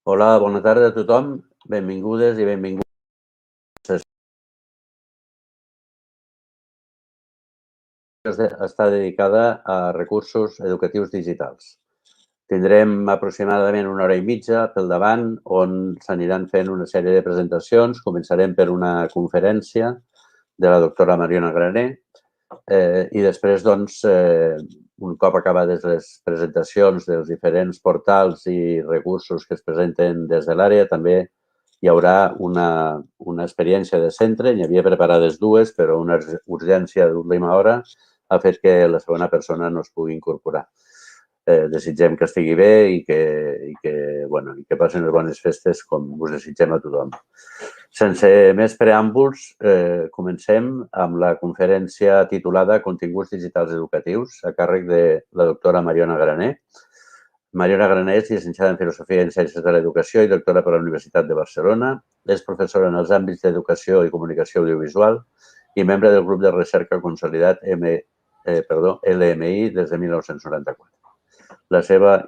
Hola, bona tarda a tothom. Benvingudes i benvinguts. Està dedicada a recursos educatius digitals. Tindrem aproximadament 1 hora i mitja pel davant, on s'aniran fent una sèrie de presentacions. Començarem per una conferència de la doctora Mariona Graner i després, doncs, un cop acabades les presentacions dels diferents portals i recursos que es presenten des de l'àrea, també hi haurà una experiència de centre. N'hi havia preparades dues, però una urgència d'última hora ha fet que la segona persona no es pugui incorporar. Desitgem que estigui bé i que passin les bones festes com us desitgem a tothom. Sense més preàmbuls, comencem amb la conferència titulada Continguts digitals educatius a càrrec de la doctora Mariona Graner. Mariona Graner és llicenciada en Filosofia i en Ciències de l'Educació i doctora per la Universitat de Barcelona. És professora en els àmbits d'Educació i Comunicació Audiovisual i membre del grup de recerca consolidat LMI des de 1994. La seva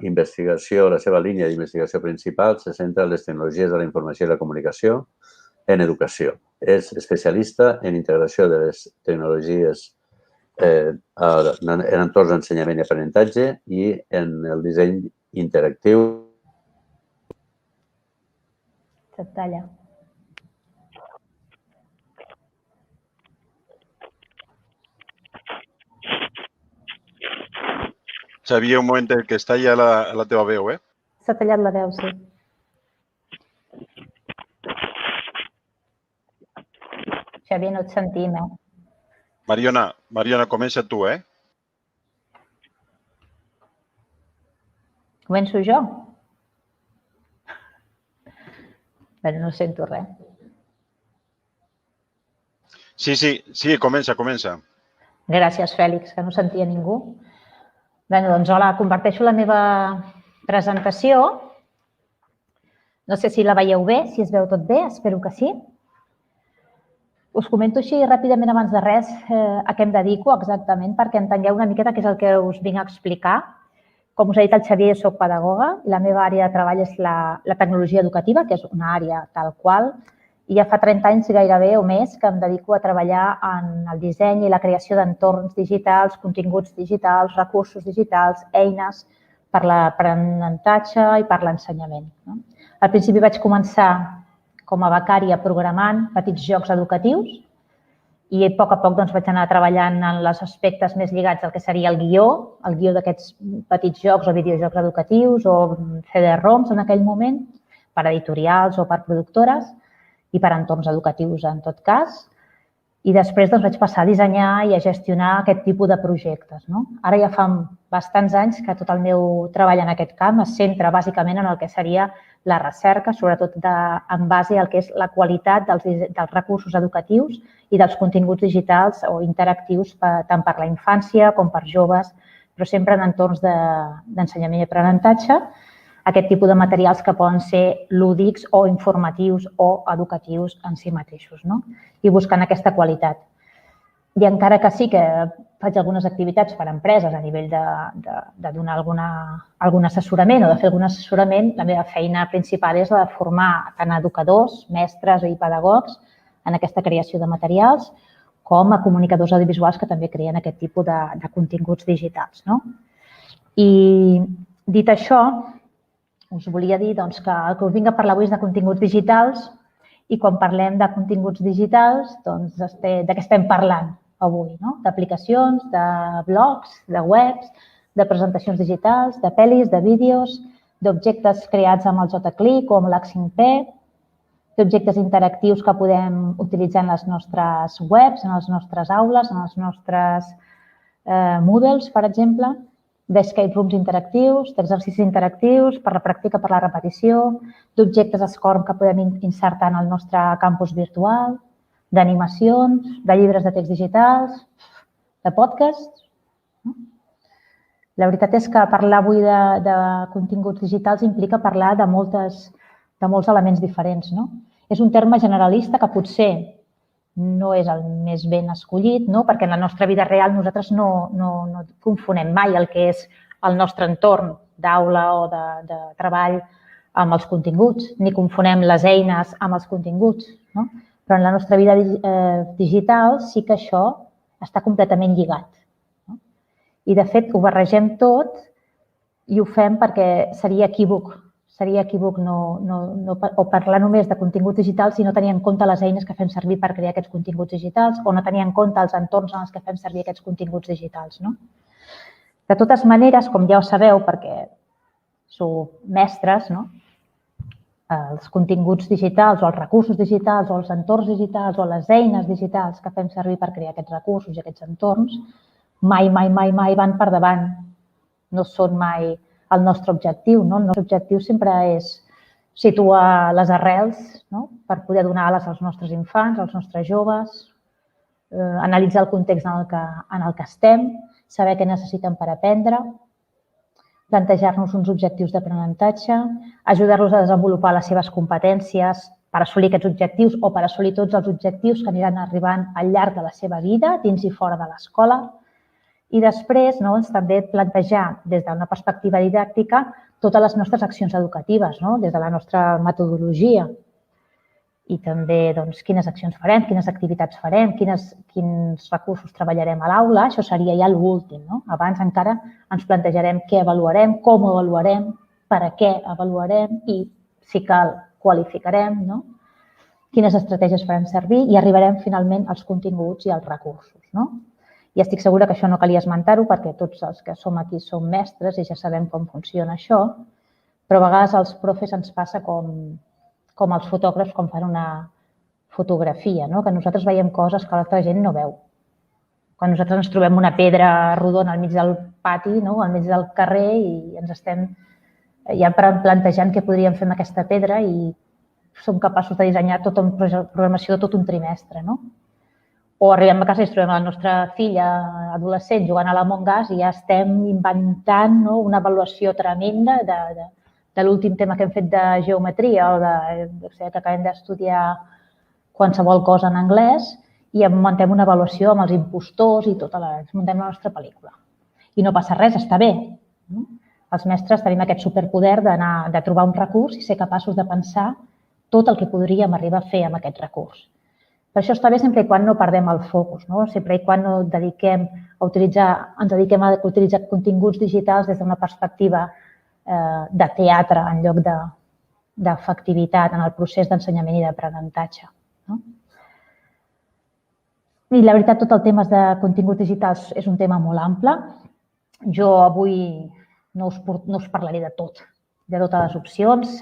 línia d'investigació principal se centra en les tecnologies de la informació i la comunicació en educació. És especialista en integració de les tecnologies en entorns d'ensenyament i aprenentatge i en el disseny interactiu. Se't talla. Xavier, un moment, que està ja la teva veu, eh? S'ha tallat la veu, sí. Xavier, no et sentim, eh? Mariona, comença tu, eh? Començo jo? Bé, no sento res. Sí, comença. Gràcies, Fèlix, que no sentia ningú. Bé, doncs, hola, comparteixo la meva presentació. No sé si la veieu bé, si es veu tot bé, espero que sí. Us comento així ràpidament abans de res a què em dedico exactament perquè entengueu una miqueta què és el que us vinc a explicar. Com us ha dit el Xavier, jo soc pedagoga i la meva àrea de treball és la tecnologia educativa, que és una àrea tal qual, i ja fa 30 anys gairebé o més que em dedico a treballar en el disseny i la creació d'entorns digitals, continguts digitals, recursos digitals, eines per l'aprenentatge i per l'ensenyament. Al principi vaig començar com a becària programant petits jocs educatius i a poc vaig anar treballant en els aspectes més lligats al que seria el guió d'aquests petits jocs o videojocs educatius o CD-ROMs en aquell moment, per editorials o per productores i per entorns educatius en tot cas. I després vaig passar a dissenyar i a gestionar aquest tipus de projectes. Ara ja fa bastants anys que tot el meu treball en aquest camp es centra bàsicament en el que seria la recerca, sobretot en base al que és la qualitat dels recursos educatius i dels continguts digitals o interactius tant per la infància com per joves, però sempre en entorns d'ensenyament i aprenentatge, aquest tipus de materials que poden ser lúdics o informatius o educatius en si mateixos, i buscant aquesta qualitat. I encara que sí que faig algunes activitats per a empreses a nivell de donar algun assessorament o de fer algun assessorament, la meva feina principal és la de formar tant educadors, mestres i pedagogs en aquesta creació de materials com a comunicadors audiovisuals que també creen aquest tipus de continguts digitals. I dit això, us volia dir que el que us vinc a parlar avui és de continguts digitals i quan parlem de continguts digitals, de què estem parlant avui? D'aplicacions, de blogs, de webs, de presentacions digitals, de pel·lis, de vídeos, d'objectes creats amb el JClick o amb l'H5P, d'objectes interactius que podem utilitzar en les nostres webs, en les nostres aules, en els nostres Moodles, per exemple, d'escape rooms interactius, d'exercicis interactius per la pràctica, per la repetició, d'objectes SCORM que podem insertar en el nostre campus virtual, d'animacions, de llibres de text digitals, de podcasts. La veritat és que parlar avui de continguts digitals implica parlar de molts elements diferents. És un terme generalista que potser no és el més ben escollit, perquè en la nostra vida real nosaltres no confonem mai el que és el nostre entorn d'aula o de treball amb els continguts, ni confonem les eines amb els continguts. Però en la nostra vida digital sí que això està completament lligat. I, de fet, ho barregem tot i ho fem perquè seria equívoc o parlar només de continguts digitals i no tenir en compte les eines que fem servir per crear aquests continguts digitals o no tenir en compte els entorns en els que fem servir aquests continguts digitals. De totes maneres, com ja ho sabeu, perquè sou mestres, els continguts digitals o els recursos digitals o els entorns digitals o les eines digitals que fem servir per crear aquests recursos i aquests entorns mai van per davant. No són mai el nostre objectiu. El nostre objectiu sempre és situar les arrels per poder donar ales als nostres infants, als nostres joves, analitzar el context en el que estem, saber què necessiten per aprendre, plantejar-nos uns objectius d'aprenentatge, ajudar-los a desenvolupar les seves competències per assolir aquests objectius o per assolir tots els objectius que aniran arribant al llarg de la seva vida, dins i fora de l'escola. I després també plantejar des d'una perspectiva didàctica totes les nostres accions educatives, des de la nostra metodologia. I també quines accions farem, quines activitats farem, quins recursos treballarem a l'aula. Això seria ja l'últim. Abans encara ens plantejarem què avaluarem, com ho avaluarem, per a què avaluarem i, si cal, qualificarem, quines estratègies farem servir i arribarem finalment als continguts i als recursos. I estic segura que això no calia esmentar-ho perquè tots els que som aquí som mestres i ja sabem com funciona això, però a vegades als profes ens passa com els fotògrafs quan fan una fotografia, que nosaltres veiem coses que l'altra gent no veu. Quan nosaltres ens trobem una pedra rodona al mig del pati, al mig del carrer i ens estem ja plantejant què podríem fer amb aquesta pedra i som capaços de dissenyar tota una programació de tot un trimestre. O arribem a casa i ens trobem la nostra filla adolescent jugant a l'Among Us i ja estem inventant una avaluació tremenda de l'últim tema que hem fet de geometria o que acabem d'estudiar qualsevol cosa en anglès i muntem una avaluació amb els impostors i ens muntem la nostra pel·lícula. I no passa res, està bé. Els mestres tenim aquest superpoder de trobar un recurs i ser capaços de pensar tot el que podríem arribar a fer amb aquest recurs. Per això està bé sempre i quan no perdem el focus, sempre i quan ens dediquem a utilitzar continguts digitals des d'una perspectiva de teatre en lloc d'efectivitat en el procés d'ensenyament i d'aprenentatge. I la veritat, tot el tema de continguts digitals és un tema molt ample. Jo avui no us parlaré de tot, de totes les opcions.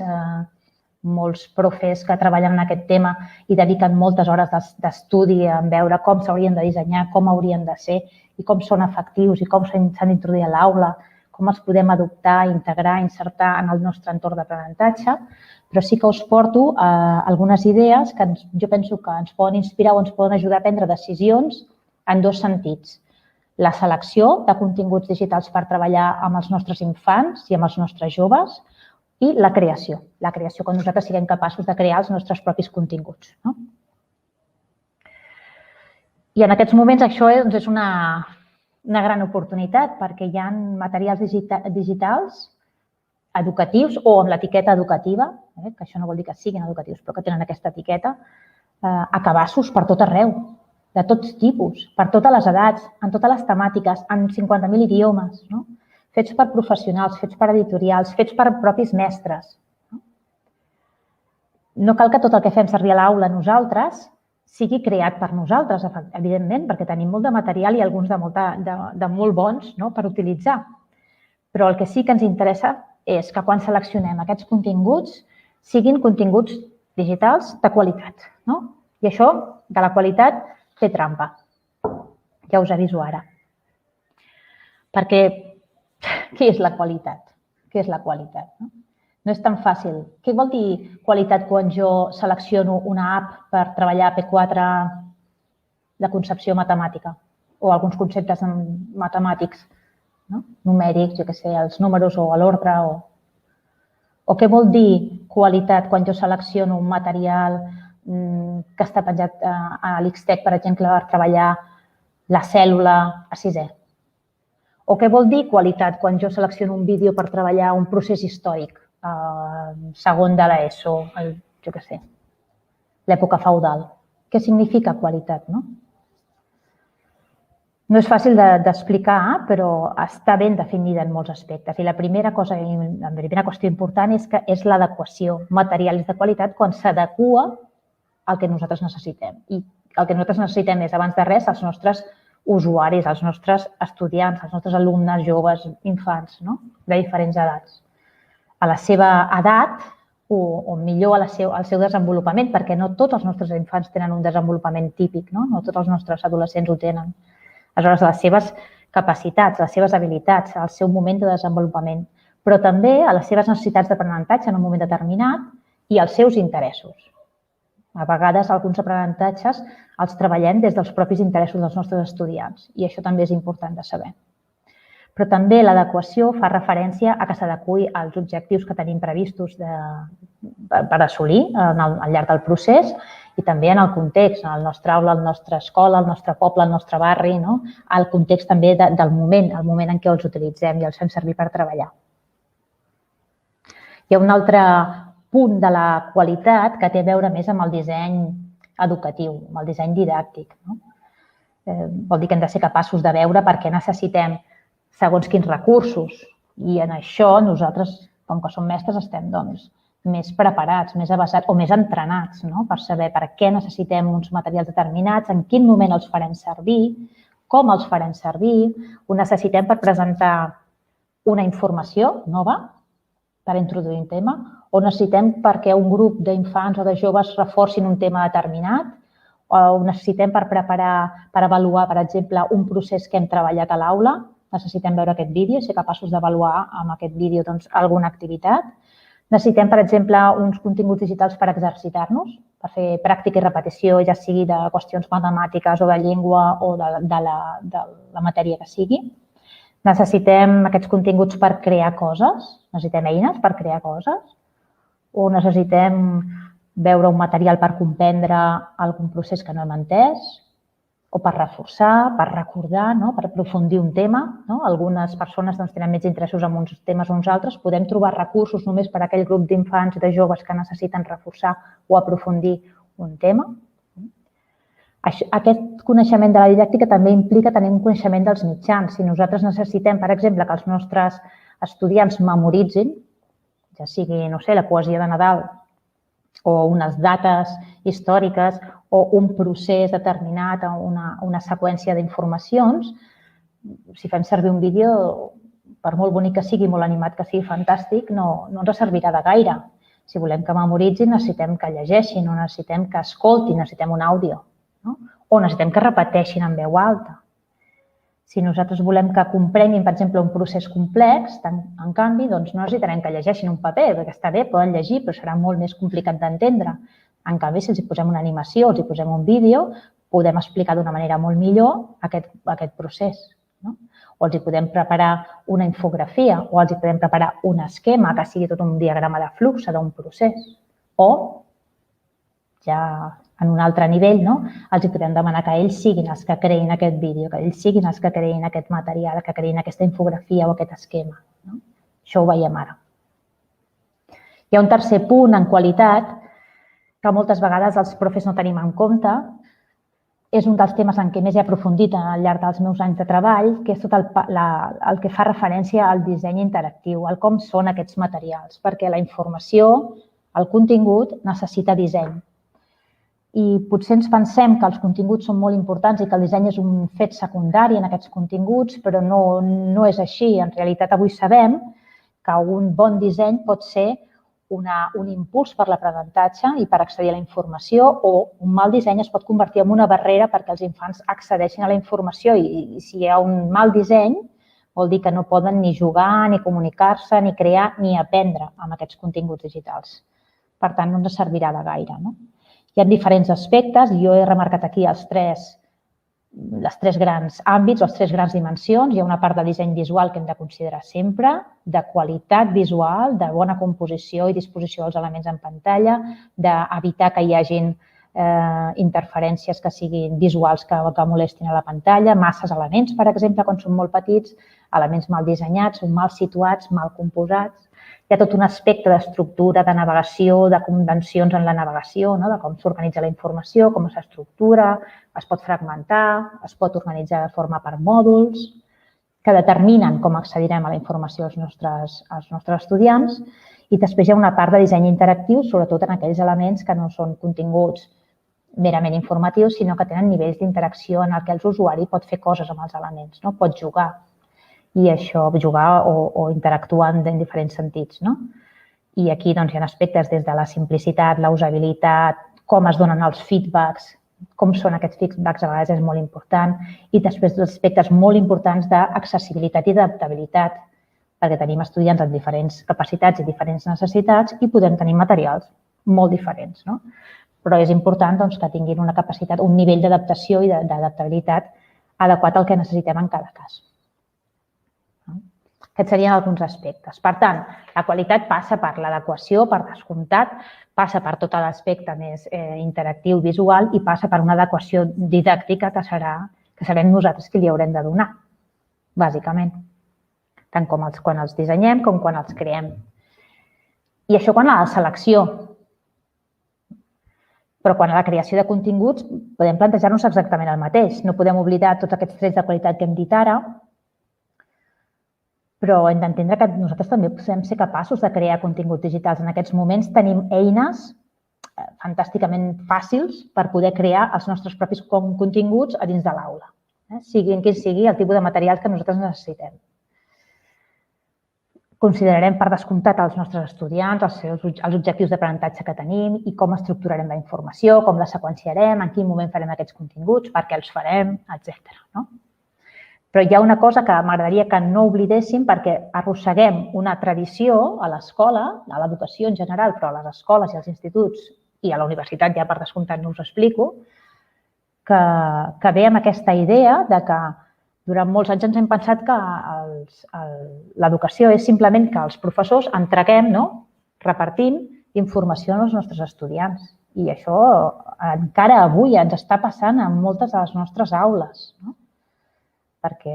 Molts profes que treballen en aquest tema i dediquen moltes hores d'estudi a veure com s'haurien de dissenyar, com haurien de ser i com són efectius i com s'han d'introduir a l'aula, com els podem adoptar, integrar, insertar en el nostre entorn d'aprenentatge, però sí que us porto algunes idees que jo penso que ens poden inspirar o ens poden ajudar a prendre decisions en dos sentits. La selecció de continguts digitals per treballar amb els nostres infants i amb els nostres joves i la creació quan nosaltres siguem capaços de crear els nostres propis continguts. I en aquests moments això és una gran oportunitat perquè hi ha materials digitals educatius o amb l'etiqueta educativa, que això no vol dir que siguin educatius, però que tenen aquesta etiqueta, a cabassos per tot arreu, de tots tipus, per totes les edats, en totes les temàtiques, en 50.000 idiomes, fets per professionals, fets per editorials, fets per propis mestres. No cal que tot el que fem servir a l'aula nosaltres sigui creat per nosaltres, evidentment, perquè tenim molt de material i alguns de molt bons per utilitzar. Però el que sí que ens interessa és que quan seleccionem aquests continguts siguin continguts digitals de qualitat. I això, de la qualitat, té trampa. Ja us aviso ara. Perquè què és la qualitat? Què és la qualitat? No és tan fàcil. Què vol dir qualitat quan jo selecciono una app per treballar P4 de concepció matemàtica o alguns conceptes matemàtics, numèrics, jo què sé, els números o l'ordre? O què vol dir qualitat quan jo selecciono un material que està penjat a l'X-Tech, per exemple, per treballar la cèl·lula a 6è? O què vol dir qualitat quan jo selecciono un vídeo per treballar un procés històric segon de l'ESO, jo què sé, l'època feudal. Què significa qualitat, no? No és fàcil d'explicar, però està ben definida en molts aspectes. I la primera qüestió important és que és l'adequació. Materials de qualitat quan s'adequa al que nosaltres necessitem. I el que nosaltres necessitem és, abans de res, els nostres usuaris, els nostres estudiants, els nostres alumnes, joves, infants, de diferents edats. A la seva edat, o millor al seu desenvolupament, perquè no tots els nostres infants tenen un desenvolupament típic, no tots els nostres adolescents ho tenen. Aleshores, les seves capacitats, les seves habilitats, el seu moment de desenvolupament, però també a les seves necessitats d'aprenentatge en un moment determinat i els seus interessos. A vegades, alguns aprenentatges els treballem des dels propis interessos dels nostres estudiants i això també és important de saber. Però també l'adequació fa referència a que s'adequi als objectius que tenim previstos per assolir al llarg del procés i també en el context, en la nostra aula, la nostra escola, el nostre poble, el nostre barri, el context també del moment, el moment en què els utilitzem i els fem servir per treballar. Hi ha un altre punt de la qualitat que té a veure més amb el disseny educatiu, amb el disseny didàctic. Vol dir que hem de ser capaços de veure per què necessitem segons quins recursos i en això nosaltres, com que som mestres, estem més preparats, més avesats o més entrenats per saber per què necessitem uns materials determinats, en quin moment els farem servir, com els farem servir, ho necessitem per presentar una informació nova, per introduir un tema, o necessitem perquè un grup d'infants o de joves reforcin un tema determinat, o ho necessitem per preparar, per avaluar, per exemple, un procés que hem treballat a l'aula, necessitem veure aquest vídeo i ser capaços d'avaluar amb aquest vídeo alguna activitat. Necessitem, per exemple, uns continguts digitals per exercitar-nos, per fer pràctica i repetició, ja sigui de qüestions matemàtiques o de llengua o de la matèria que sigui. Necessitem aquests continguts per crear coses, necessitem eines per crear coses, o necessitem veure un material per comprendre algun procés que no hem entès, o per reforçar, per recordar, per aprofundir un tema. Algunes persones tenen més interessos en uns temes o uns altres. Podem trobar recursos només per a aquell grup d'infants i de joves que necessiten reforçar o aprofundir un tema. Aquest coneixement de la didàctica també implica tenir un coneixement dels mitjans. Si nosaltres necessitem, per exemple, que els nostres estudiants memoritzin, ja sigui, no sé, la poesia de Nadal o unes dates històriques o un procés determinat, una seqüència d'informacions, si fem servir un vídeo, per molt bonic que sigui, molt animat que sigui, fantàstic, no ens servirà de gaire. Si volem que memoritzin, necessitem que llegeixin o necessitem que escoltin, necessitem un àudio. O necessitem que repeteixin en veu alta. Si nosaltres volem que comprenguin, per exemple, un procés complex, en canvi, no necessitarem que llegeixin un paper, perquè està bé, poden llegir, però serà molt més complicat d'entendre. En canvi, si els posem una animació, els posem un vídeo, podem explicar d'una manera molt millor aquest procés. O els podem preparar una infografia o els podem preparar un esquema que sigui tot un diagrama de flux d'un procés. O, ja en un altre nivell, els podem demanar que ells siguin els que creïn aquest vídeo, que ells siguin els que creïn aquest material, que creïn aquesta infografia o aquest esquema. Això ho veiem ara. Hi ha un tercer punt en qualitat que moltes vegades els profes no tenim en compte. És un dels temes en què més he aprofundit al llarg dels meus anys de treball, que és tot el que fa referència al disseny interactiu, al com són aquests materials, perquè la informació, el contingut, necessita disseny. I potser ens pensem que els continguts són molt importants i que el disseny és un fet secundari en aquests continguts, però no és així. En realitat, avui sabem que un bon disseny pot ser un impuls per l'aprenentatge i per accedir a la informació, o un mal disseny es pot convertir en una barrera perquè els infants accedeixin a la informació, i si hi ha un mal disseny vol dir que no poden ni jugar, ni comunicar-se, ni crear, ni aprendre amb aquests continguts digitals. Per tant, no ens servirà de gaire. Hi ha diferents aspectes, jo he remarcat aquí les tres grans àmbits, les tres grans dimensions. Hi ha una part de disseny visual que hem de considerar sempre, de qualitat visual, de bona composició i disposició dels elements en pantalla, d'evitar que hi hagin interferències que siguin visuals que molestin a la pantalla, masses elements, per exemple, quan són molt petits, elements mal dissenyats o mal situats, mal composats. Hi ha tot un aspecte d'estructura, de navegació, de convencions en la navegació, de com s'organitza la informació, com s'estructura, es pot fragmentar, es pot organitzar de forma per mòduls, que determinen com accedirem a la informació als nostres estudiants. I després hi ha una part de disseny interactiu, sobretot en aquells elements que no són continguts merament informatius, sinó que tenen nivells d'interacció en què l'usuari pot fer coses amb els elements, pot jugar. I això, jugar o interactuar en diferents sentits. I aquí hi ha aspectes des de la simplicitat, la usabilitat, com es donen els feedbacks, com són aquests feedbacks a vegades és molt important, i després aspectes molt importants d'accessibilitat i d'adaptabilitat, perquè tenim estudiants amb diferents capacitats i diferents necessitats i podem tenir materials molt diferents. Però és important que tinguin una capacitat, un nivell d'adaptació i d'adaptabilitat adequat al que necessitem en cada cas. Aquests serien alguns aspectes. Per tant, la qualitat passa per l'adequació, per descomptat, passa per tot l'aspecte més interactiu, visual, i passa per una adequació didàctica que serem nosaltres qui li haurem de donar, bàsicament. Tant quan els dissenyem com quan els creem. I això quan a la selecció. Però quan a la creació de continguts podem plantejar-nos exactament el mateix. No podem oblidar tots aquests trets de qualitat que hem dit ara, però hem d'entendre que nosaltres també podem ser capaços de crear continguts digitals. En aquests moments tenim eines fantàsticament fàcils per poder crear els nostres propis continguts a dins de l'aula, sigui quin sigui el tipus de materials que nosaltres necessitem. Considerarem per descomptat els nostres estudiants, els objectius d'aprenentatge que tenim i com estructurarem la informació, com la seqüenciarem, en quin moment farem aquests continguts, per què els farem, etc. Però hi ha una cosa que m'agradaria que no oblidéssim perquè arrosseguem una tradició a l'escola, a l'educació en general, però a les escoles i als instituts i a la universitat, ja per descomptat no us explico, que ve amb aquesta idea de que durant molts anys ens hem pensat que l'educació és simplement que els professors entreguem, repartim informació als nostres estudiants. I això encara avui ens està passant en moltes de les nostres aules, perquè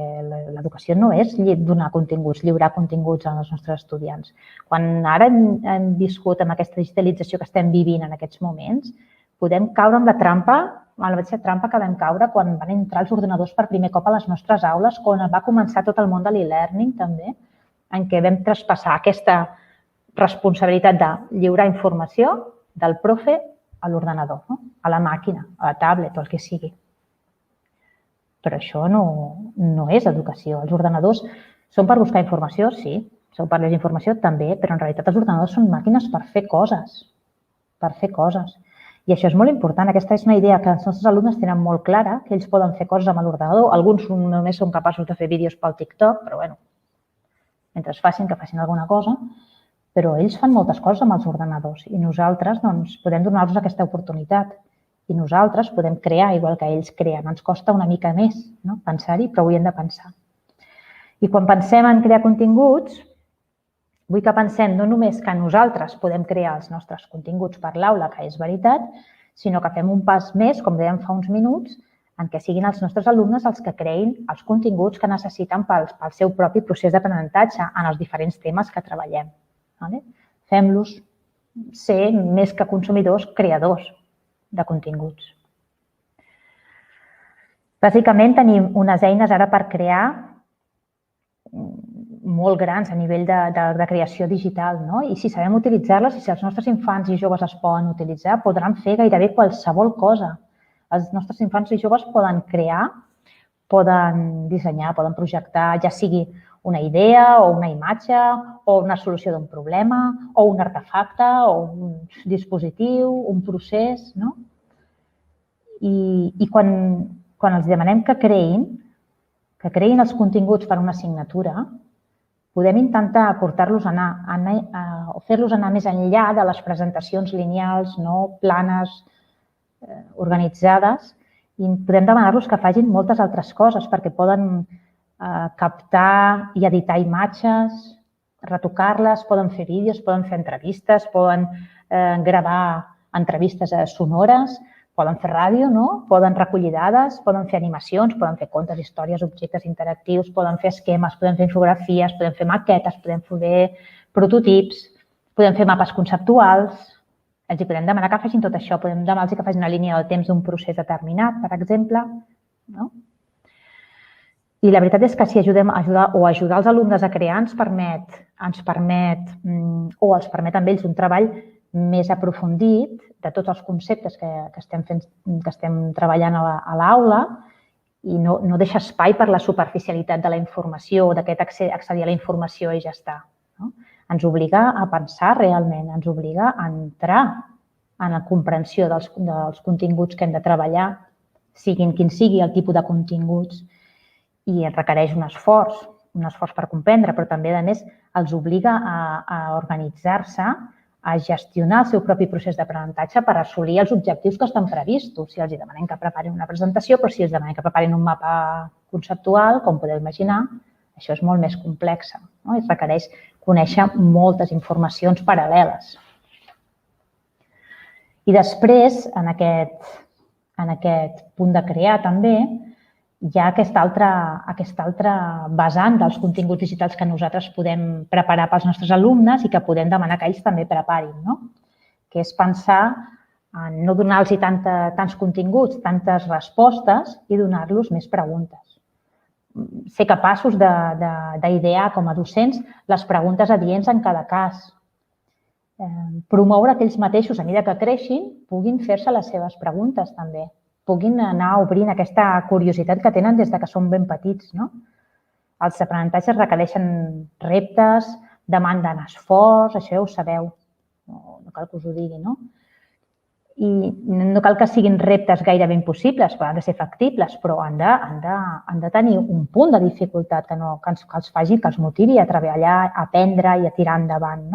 l'educació no és donar continguts, lliurar continguts als nostres estudiants. Quan ara hem viscut amb aquesta digitalització que estem vivint en aquests moments, podem caure en la mateixa trampa que vam caure quan van entrar els ordinadors per primer cop a les nostres aules, quan va començar tot el món de l'e-learning també, en què vam traspassar aquesta responsabilitat de lliurar informació del profe a l'ordenador, a la màquina, a la tablet o el que sigui. Però això no és educació. Els ordenadors són per buscar informació, sí, són per llegir informació també, però en realitat els ordenadors són màquines per fer coses, I això és molt important. Aquesta és una idea que els nostres alumnes tenen molt clara, que ells poden fer coses amb l'ordenador. Alguns només són capaços de fer vídeos pel TikTok, però bueno, mentre facin, que facin alguna cosa, però ells fan moltes coses amb els ordenadors i nosaltres podem donar-los aquesta oportunitat. I nosaltres podem crear igual que ells creen. Ens costa una mica més pensar-hi, però ho hem de pensar. I quan pensem en crear continguts, vull que pensem no només que nosaltres podem crear els nostres continguts per l'aula, que és veritat, sinó que fem un pas més, com dèiem fa uns minuts, en què siguin els nostres alumnes els que creïn els continguts que necessiten pel seu propi procés d'aprenentatge en els diferents temes que treballem. Fem-los ser més que consumidors, creadors de continguts. Bàsicament tenim unes eines ara per crear molt grans a nivell de creació digital, i si sabem utilitzar-les, i si els nostres infants i joves les poden utilitzar, podran fer gairebé qualsevol cosa. Els nostres infants i joves poden crear, poden dissenyar, poden projectar, ja sigui una idea o una imatge o una solució d'un problema o un artefacte o un dispositiu, un procés. I quan els demanem que creïn els continguts per a una assignatura, podem intentar portar-los o fer-los anar més enllà de les presentacions lineals, planes, organitzades, i podem demanar-los que facin moltes altres coses perquè poden captar i editar imatges, retocar-les, poden fer vídeos, poden fer entrevistes, poden gravar entrevistes sonores, poden fer ràdio, poden recollir dades, poden fer animacions, poden fer contes, històries, objectes interactius, poden fer esquemes, poden fer infografies, poden fer maquetes, poden fer prototips, podem fer mapes conceptuals, els hi podem demanar que facin tot això, podem demanar-los que facin una línia del temps d'un procés determinat, per exemple. I la veritat és que si ajudar els alumnes a crear ens permet o els permet amb ells un treball més aprofundit de tots els conceptes que estem treballant a l'aula i no deixa espai per la superficialitat de la informació o d'aquest accedir a la informació i ja està. Ens obliga a pensar realment, ens obliga a entrar en la comprensió dels continguts que hem de treballar, siguin quin sigui el tipus de continguts, i requereix un esforç per comprendre, però també, a més, els obliga a organitzar-se, a gestionar el seu propi procés d'aprenentatge per assolir els objectius que estan previstos. Si els demanem que preparin una presentació, però si els demanem que preparin un mapa conceptual, com podeu imaginar, això és molt més complex. Es requereix conèixer moltes informacions paral·leles. I després, en aquest punt de crear també, hi ha aquesta altra vessant dels continguts digitals que nosaltres podem preparar pels nostres alumnes i que podem demanar que ells també preparin, que és pensar en no donar-los tants continguts, tantes respostes i donar-los més preguntes. Ser capaços d'idear com a docents les preguntes adients en cada cas. Promoure que ells mateixos, a mesura que creixin, puguin fer-se les seves preguntes també. Puguin anar obrint aquesta curiositat que tenen des que són ben petits. Els aprenentatges requereixen reptes, demanden esforç, això ja ho sabeu, no cal que us ho digui. I no cal que siguin reptes gairebé impossibles, han de ser factibles, però han de tenir un punt de dificultat que els faci, que els motivi a treballar, a aprendre i a tirar endavant.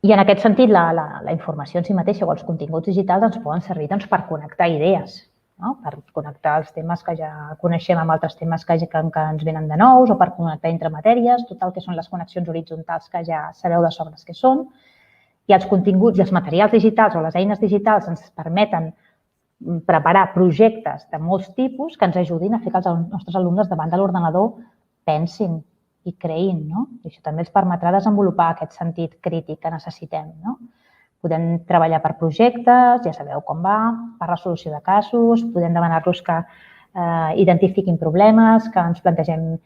I en aquest sentit, la informació en si mateixa o els continguts digitals ens poden servir per connectar idees, per connectar els temes que ja coneixem amb altres temes que ens venen de nous o per connectar entre matèries, tot el que són les connexions horitzontals que ja sabeu de sobres què són. I els continguts i els materials digitals o les eines digitals ens permeten preparar projectes de molts tipus que ens ajudin a fer que els nostres alumnes davant de l'ordenador pensin i creïn. I això també ens permetrà desenvolupar aquest sentit crític que necessitem. Podem treballar per projectes, ja sabeu com va, per resolució de casos, podem demanar-los que identifiquin problemes, que ens plantegem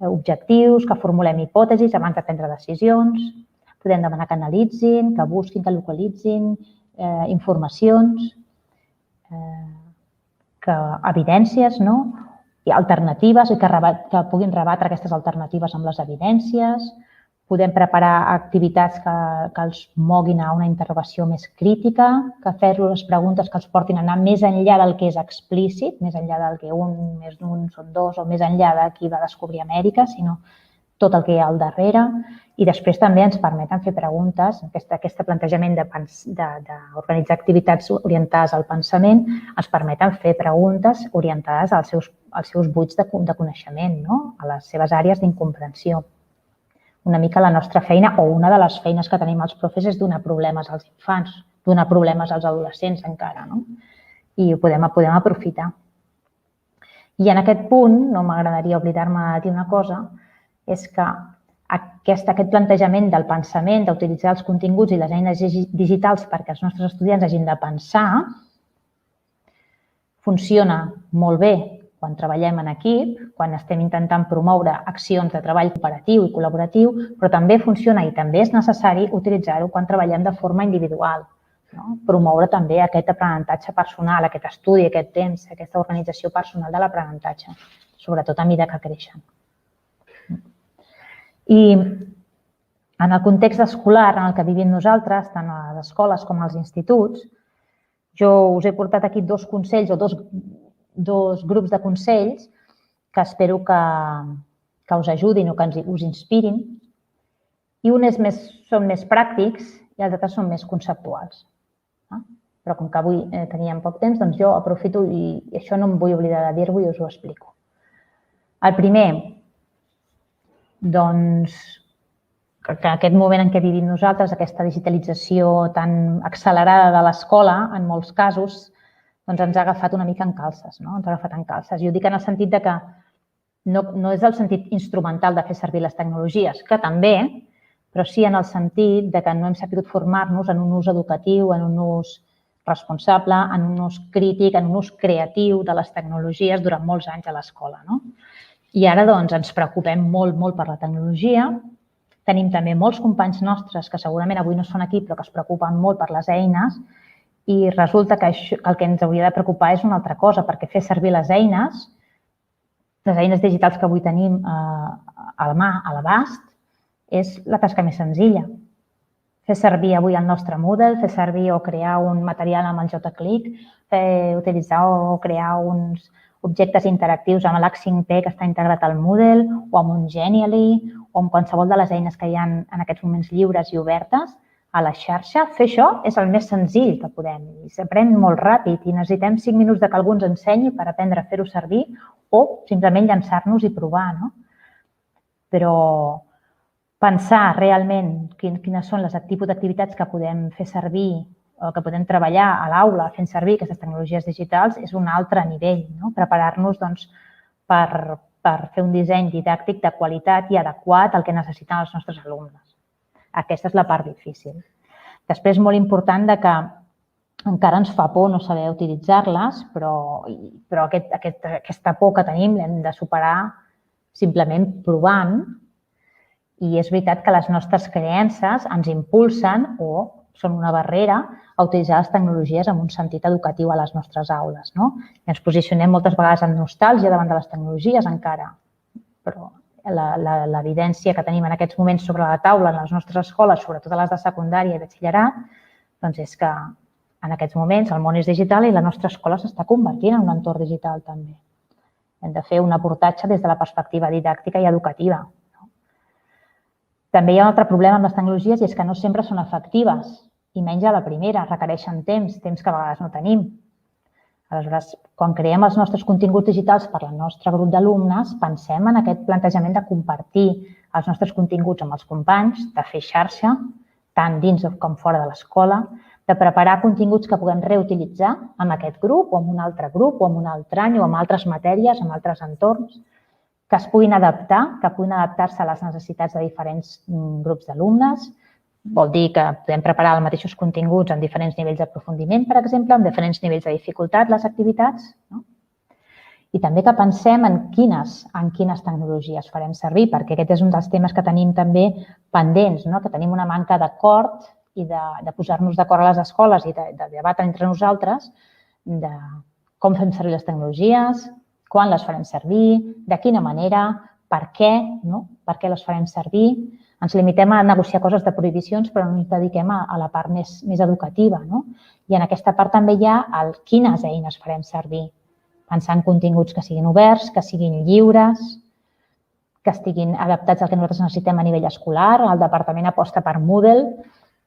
objectius, que formulem hipòtesis abans de prendre decisions, podem demanar que analitzin, que busquin, que localitzin informacions, evidències, i alternatives, i que puguin rebatre aquestes alternatives amb les evidències. Podem preparar activitats que els moguin a una interrogació més crítica, que fer-los les preguntes que els portin a anar més enllà del que és explícit, més enllà del que un més un són dos, o més enllà de qui va descobrir Amèrica, sinó tot el que hi ha al darrere. I després també ens permeten fer preguntes, aquest plantejament d'organitzar activitats orientades al pensament, ens permeten fer preguntes orientades als seus buits de coneixement, a les seves àrees d'incomprensió. Una mica la nostra feina, o una de les feines que tenim els profes, és donar problemes als infants, donar problemes als adolescents encara, i ho podem aprofitar. I en aquest punt, no m'agradaria oblidar-me de dir una cosa, és que aquest plantejament del pensament, d'utilitzar els continguts i les eines digitals perquè els nostres estudiants hagin de pensar, funciona molt bé quan treballem en equip, quan estem intentant promoure accions de treball cooperatiu i col·laboratiu, però també funciona i també és necessari utilitzar-ho quan treballem de forma individual. Promoure també aquest aprenentatge personal, aquest estudi, aquest temps, aquesta organització personal de l'aprenentatge, sobretot a mesura que creixen. I en el context escolar en el que vivim nosaltres, tant a les escoles com als instituts, jo us he portat aquí dos consells o dos grups de consells que espero que us ajudin o que us inspirin. I uns són més pràctics i els altres són més conceptuals. Però com que avui teníem poc temps, doncs jo aprofito i això no em vull oblidar de dir-ho i us ho explico. El primer, doncs, que aquest moment en què vivim nosaltres, aquesta digitalització tan accelerada de l'escola, en molts casos, ens ha agafat una mica en calces, ens ha agafat en calces. I ho dic en el sentit que no és el sentit instrumental de fer servir les tecnologies, que també, però sí en el sentit de que no hem sabut formar-nos en un ús educatiu, en un ús responsable, en un ús crític, en un ús creatiu de les tecnologies durant molts anys a l'escola. I ara ens preocupem molt per la tecnologia. Tenim també molts companys nostres que segurament avui no són aquí però que es preocupen molt per les eines i resulta que el que ens hauria de preocupar és una altra cosa, perquè fer servir les eines digitals que avui tenim a la mà, a l'abast, és la tasca més senzilla. Fer servir avui el nostre Moodle, fer servir o crear un material amb el JClick, utilitzar o crear uns objectes interactius amb l'H5P que està integrat al Moodle o amb un Genially o amb qualsevol de les eines que hi ha en aquests moments lliures i obertes a la xarxa. Fer això és el més senzill que podem i s'aprèn molt ràpid i necessitem 5 minuts que algú ens ensenyi per aprendre a fer-ho servir o simplement llançar-nos i provar. Però pensar realment quines són els tipus d'activitats que podem fer servir o que podem treballar a l'aula fent servir aquestes tecnologies digitals és un altre nivell. Preparar-nos per fer un disseny didàctic de qualitat i adequat al que necessiten els nostres alumnes. Aquesta és la part difícil. Després, molt important que encara ens fa por no saber utilitzar-les, però aquesta por que tenim l'hem de superar simplement provant. I és veritat que les nostres creences ens impulsen o són una barrera a utilitzar les tecnologies en un sentit educatiu a les nostres aules. I ens posicionem moltes vegades amb nostàlgia davant de les tecnologies encara, però l'evidència que tenim en aquests moments sobre la taula en les nostres escoles, sobretot a les de secundària i batxillerat, és que en aquests moments el món és digital i la nostra escola s'està convertint en un entorn digital també. Hem de fer un abordatge des de la perspectiva didàctica i educativa. També hi ha un altre problema amb les tecnologies i és que no sempre són efectives, i menys a la primera, requereixen temps que a vegades no tenim. Aleshores, quan creem els nostres continguts digitals per al nostre grup d'alumnes, pensem en aquest plantejament de compartir els nostres continguts amb els companys, de fer xarxa, tant dins com fora de l'escola, de preparar continguts que puguem reutilitzar amb aquest grup o amb un altre grup o amb un altre any o amb altres matèries, amb altres entorns, que es puguin adaptar, que puguin adaptar-se a les necessitats de diferents grups d'alumnes. Vol dir que podem preparar els mateixos continguts en diferents nivells d'aprofundiment, per exemple, amb diferents nivells de dificultat, les activitats. I també que pensem en quines tecnologies farem servir, perquè aquest és un dels temes que tenim també pendents, que tenim una manca d'acord i de posar-nos d'acord a les escoles i de debatre entre nosaltres de com fem servir les tecnologies, quan les farem servir, de quina manera, per què les farem servir. Ens limitem a negociar coses de prohibicions, però no ens dediquem a la part més educativa. I en aquesta part també hi ha quines eines farem servir. Pensar en continguts que siguin oberts, que siguin lliures, que estiguin adaptats al que nosaltres necessitem a nivell escolar. El departament aposta per Moodle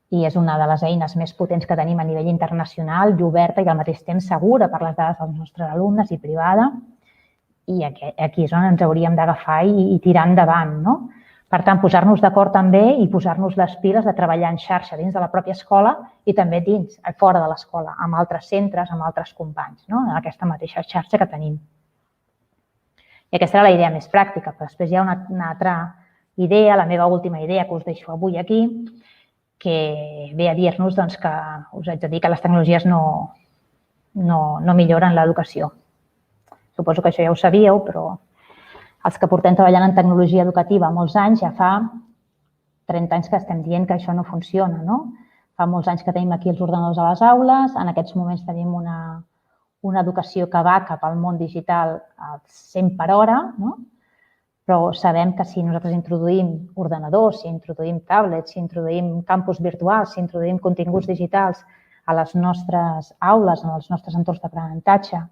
i és una de les eines més potents que tenim a nivell internacional i oberta i al mateix temps segura per les dades dels nostres alumnes i privada. I aquí és on ens hauríem d'agafar i tirar endavant. Per tant, posar-nos d'acord també i posar-nos les piles de treballar en xarxa dins de la pròpia escola i també fora de l'escola, amb altres centres, amb altres companys, en aquesta mateixa xarxa que tenim. I aquesta era la idea més pràctica, però després hi ha una altra idea, la meva última idea que us deixo avui aquí, que ve a dir-nos que us haig de dir que les tecnologies no milloren l'educació. Suposo que això ja ho sabíeu, però els que portem treballant en tecnologia educativa molts anys, ja fa 30 anys que estem dient que això no funciona. Fa molts anys que tenim aquí els ordenadors a les aules, en aquests moments tenim una educació que va cap al món digital al 100 per hora, però sabem que si nosaltres introduïm ordenadors, si introduïm tablets, si introduïm campus virtuals, si introduïm continguts digitals a les nostres aules, en els nostres entorns d'aprenentatge,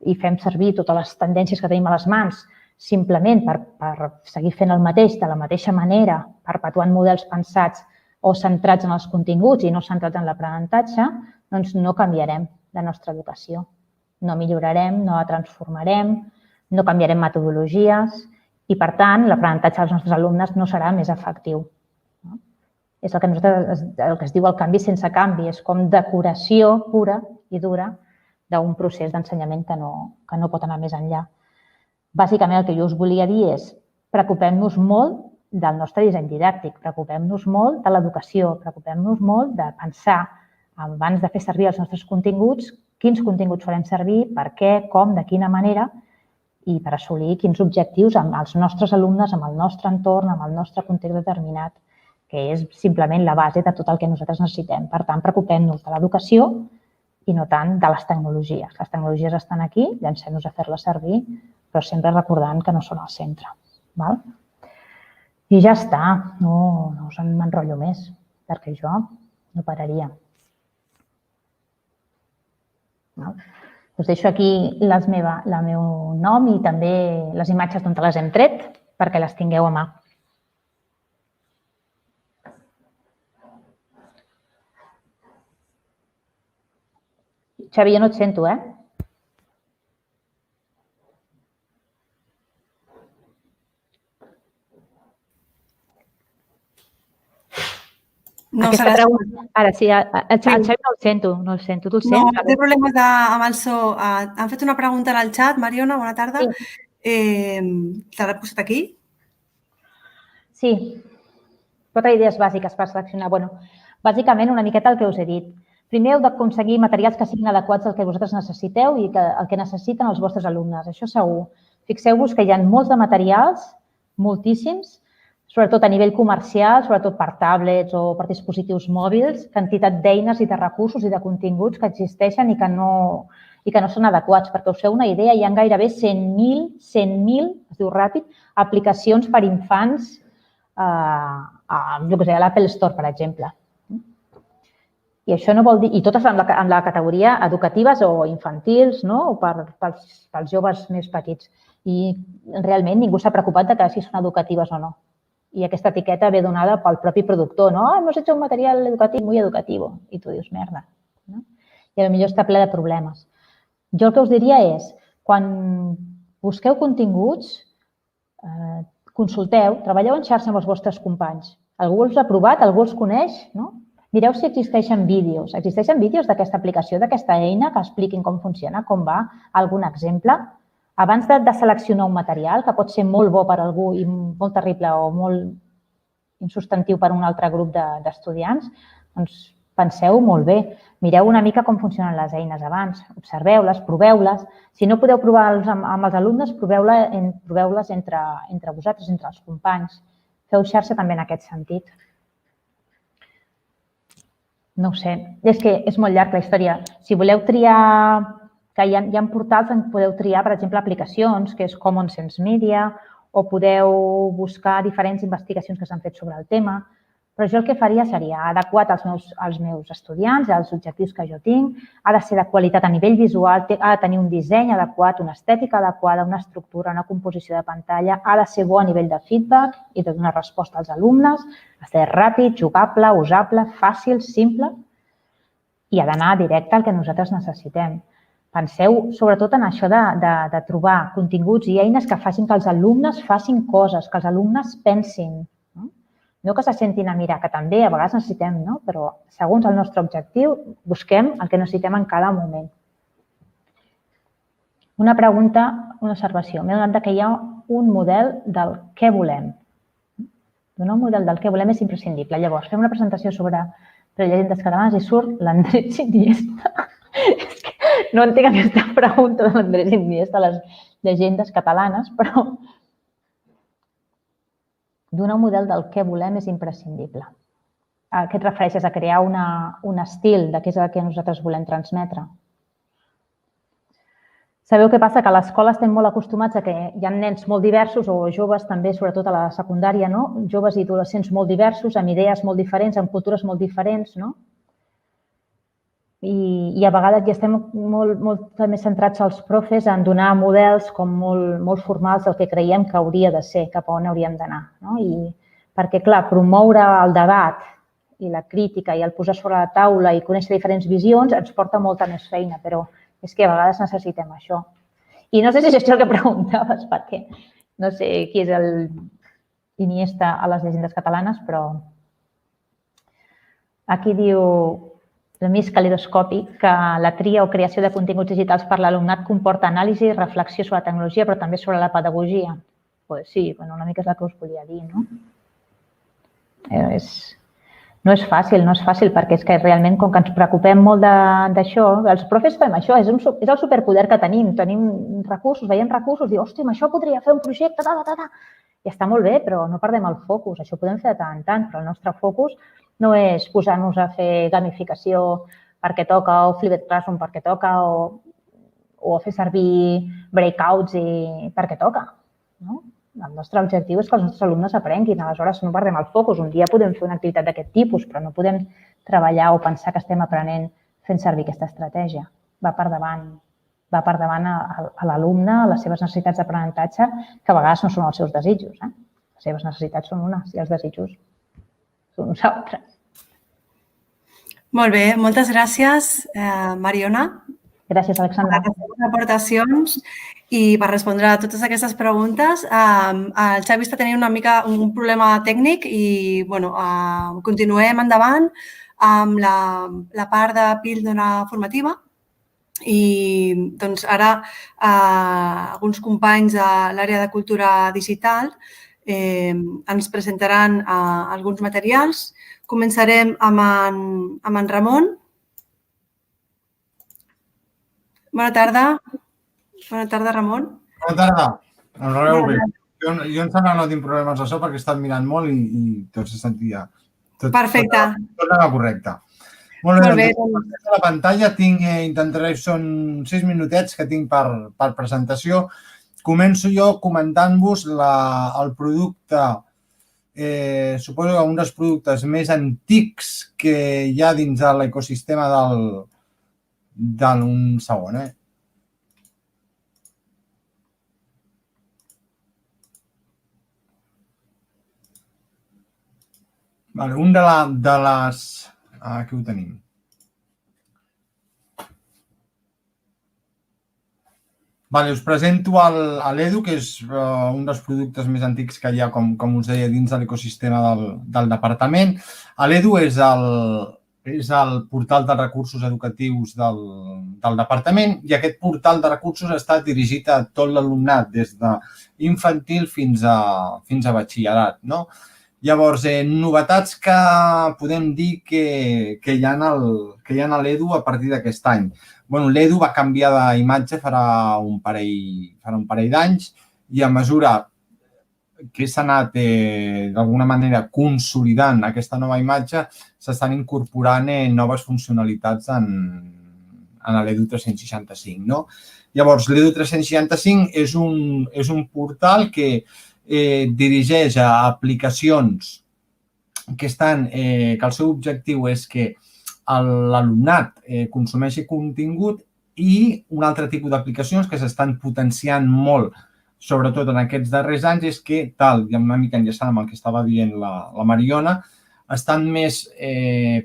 i fem servir totes les tendències que tenim a les mans simplement per seguir fent el mateix de la mateixa manera, perpetuant models pensats o centrats en els continguts i no centrats en l'aprenentatge, doncs no canviarem la nostra educació. No millorarem, no la transformarem, no canviarem metodologies i, per tant, l'aprenentatge dels nostres alumnes no serà més efectiu. És el que es diu el canvi sense canvi, és com decoració pura i dura d'un procés d'ensenyament que no pot anar més enllà. Bàsicament, el que jo us volia dir és preocupem-nos molt del nostre disseny didàctic, preocupem-nos molt de l'educació, preocupem-nos molt de pensar, abans de fer servir els nostres continguts, quins continguts farem servir, per què, com, de quina manera, i per assolir quins objectius amb els nostres alumnes, amb el nostre entorn, amb el nostre context determinat, que és simplement la base de tot el que nosaltres necessitem. Per tant, preocupem-nos de l'educació i no tant de les tecnologies. Les tecnologies estan aquí, llancem-nos a fer-les servir, però sempre recordant que no són al centre. I ja està, no us m'enrotllo més, perquè jo no pararia. Us deixo aquí el meu nom i també les imatges d'on les hem tret perquè les tingueu a mà. Xavi, jo no et sento, No, ara sí, el Xavi no el sento. Tu el sents? No, té problemes amb el so. Han fet una pregunta en el xat. Mariona, bona tarda. Te l'he posat aquí? Sí. 4 idees bàsiques per seleccionar. Bàsicament, una miqueta el que us he dit. Primer, heu d'aconseguir materials que siguin adequats al que vosaltres necessiteu i el que necessiten els vostres alumnes. Això segur. Fixeu-vos que hi ha molts de materials, moltíssims, sobretot a nivell comercial, sobretot per tablets o per dispositius mòbils, quantitat d'eines i de recursos i de continguts que existeixen i que no són adequats. Perquè us feu una idea, hi ha gairebé 100.000, es diu ràpid, aplicacions per infants a l'Apple Store, per exemple. I això no vol dir... I totes amb la categoria educatives o infantils, o pels joves més petits. I realment ningú s'ha preocupat de si són educatives o no. I aquesta etiqueta ve donada pel propi productor. Hemos hecho un material educativo muy educativo. I tu dius, merda. I potser està ple de problemes. Jo el que us diria és, quan busqueu continguts, consulteu, treballeu en xarxa amb els vostres companys. Algú els ha provat, algú els coneix, Mireu si existeixen vídeos. Existeixen vídeos d'aquesta aplicació, d'aquesta eina, que expliquin com funciona, com va, algun exemple. Abans de seleccionar un material, que pot ser molt bo per algú i molt terrible o molt insubstantiu per un altre grup d'estudiants, doncs penseu molt bé. Mireu una mica com funcionen les eines abans. Observeu-les, proveu-les. Si no podeu provar-les amb els alumnes, proveu-les entre vosaltres, entre els companys. Feu xarxa també en aquest sentit. No ho sé, és que és molt llarg la història. Si voleu triar, que hi ha portals en què podeu triar, per exemple, aplicacions, que és Common Sense Media, o podeu buscar diferents investigacions que s'han fet sobre el tema, però jo el que faria seria adequat als meus estudiants, als objectius que jo tinc, ha de ser de qualitat a nivell visual, ha de tenir un disseny adequat, una estètica adequada, una estructura, una composició de pantalla, ha de ser bo a nivell de feedback i de donar resposta als alumnes, ha de ser ràpid, jugable, usable, fàcil, simple i ha d'anar directe al que nosaltres necessitem. Penseu sobretot en això de trobar continguts i eines que facin que els alumnes facin coses, que els alumnes pensin. No que se sentin a mirar, que també a vegades necessitem, però segons el nostre objectiu busquem el que necessitem en cada moment. Una pregunta, una observació. M'he adonat que hi ha un model del què volem. Donar un model del què volem és imprescindible. Llavors, fem una presentació sobre llegendes catalanes i surt l'Andrés Iniesta. És que no entenc aquesta pregunta de l'Andrés Iniesta a les llegendes catalanes, però donar un model del què volem és imprescindible. A què et refereixes? A crear un estil de què és el que nosaltres volem transmetre. Sabeu què passa? Que a l'escola estem molt acostumats a que hi ha nens molt diversos o joves també, sobretot a la secundària, joves i adolescents molt diversos, amb idees molt diferents, amb cultures molt diferents, i a vegades ja estem molt més centrats als profes en donar models com molt formals del que creiem que hauria de ser, cap a on hauríem d'anar. Perquè, clar, promoure el debat i la crítica i el posar sobre la taula i conèixer diferents visions ens porta molta més feina, però és que a vegades necessitem això. I no sé si és això el que preguntaves, perquè no sé qui és el Iniesta a les llegendes catalanes, però aquí diu el més calidoscòpic, que la tria o creació de continguts digitals per l'alumnat comporta anàlisi i reflexió sobre la tecnologia, però també sobre la pedagogia. Pues sí, una mica és el que us volia dir, no? No és fàcil, perquè és que realment, com que ens preocupem molt d'això, els profes fem això, és el superpoder que tenim. Tenim recursos, veiem recursos, diu, hòstia, amb això podria fer un projecte, i està molt bé, però no perdem el focus. Això ho podem fer de tant en tant, però el nostre focus no és posar-nos a fer gamificació perquè toca o Flipped Classroom perquè toca o fer servir breakouts perquè toca. El nostre objectiu és que els nostres alumnes aprenguin, aleshores no perdem el focus. Un dia podem fer una activitat d'aquest tipus, però no podem treballar o pensar que estem aprenent fent servir aquesta estratègia. Va per davant a l'alumne, a les seves necessitats d'aprenentatge, que a vegades no són els seus desitjos. Les seves necessitats són unes i els desitjos són uns altres. Molt bé, moltes gràcies, Mariona. Gràcies, Alexandra. Per les teves aportacions i per respondre a totes aquestes preguntes. El Xavi està tenint una mica un problema tècnic i continuem endavant amb la part de píldora formativa. I doncs ara alguns companys de l'àrea de cultura digital ens presentaran alguns materials. Començarem amb en Ramon. Bona tarda. Bona tarda, Ramon. Bona tarda. Em rebeu bé. Jo em sembla que no tinc problemes d'això perquè he estat mirant molt i tot se sentia... Perfecte. Tot anava correcte. Molt bé. A la pantalla intentaré, són 6 minutets que tinc per presentació. Començo jo comentant-vos el producte, suposo que un dels productes més antics que hi ha dins de l'ecosistema un segon, Un de les... Aquí ho tenim. Us presento l'Edu, que és un dels productes més antics que hi ha, com us deia, dins de l'ecosistema del departament. L'Edu és el portal de recursos educatius del departament i aquest portal de recursos està dirigit a tot l'alumnat, des d'infantil fins a batxillerat. Llavors, novetats que podem dir que hi ha a l'Edu a partir d'aquest any. L'Edu va canviar d'imatge farà un parell d'anys i a mesura que s'ha anat d'alguna manera consolidant aquesta nova imatge, s'estan incorporant noves funcionalitats en l'Edu 365. Llavors, l'Edu 365 és un portal que dirigeix a aplicacions que el seu objectiu és que l'alumnat consumeixi contingut i un altre tipus d'aplicacions que s'estan potenciant molt, sobretot en aquests darrers anys, és que, tal, i una mica enllaçant amb el que estava dient la Mariona, estan més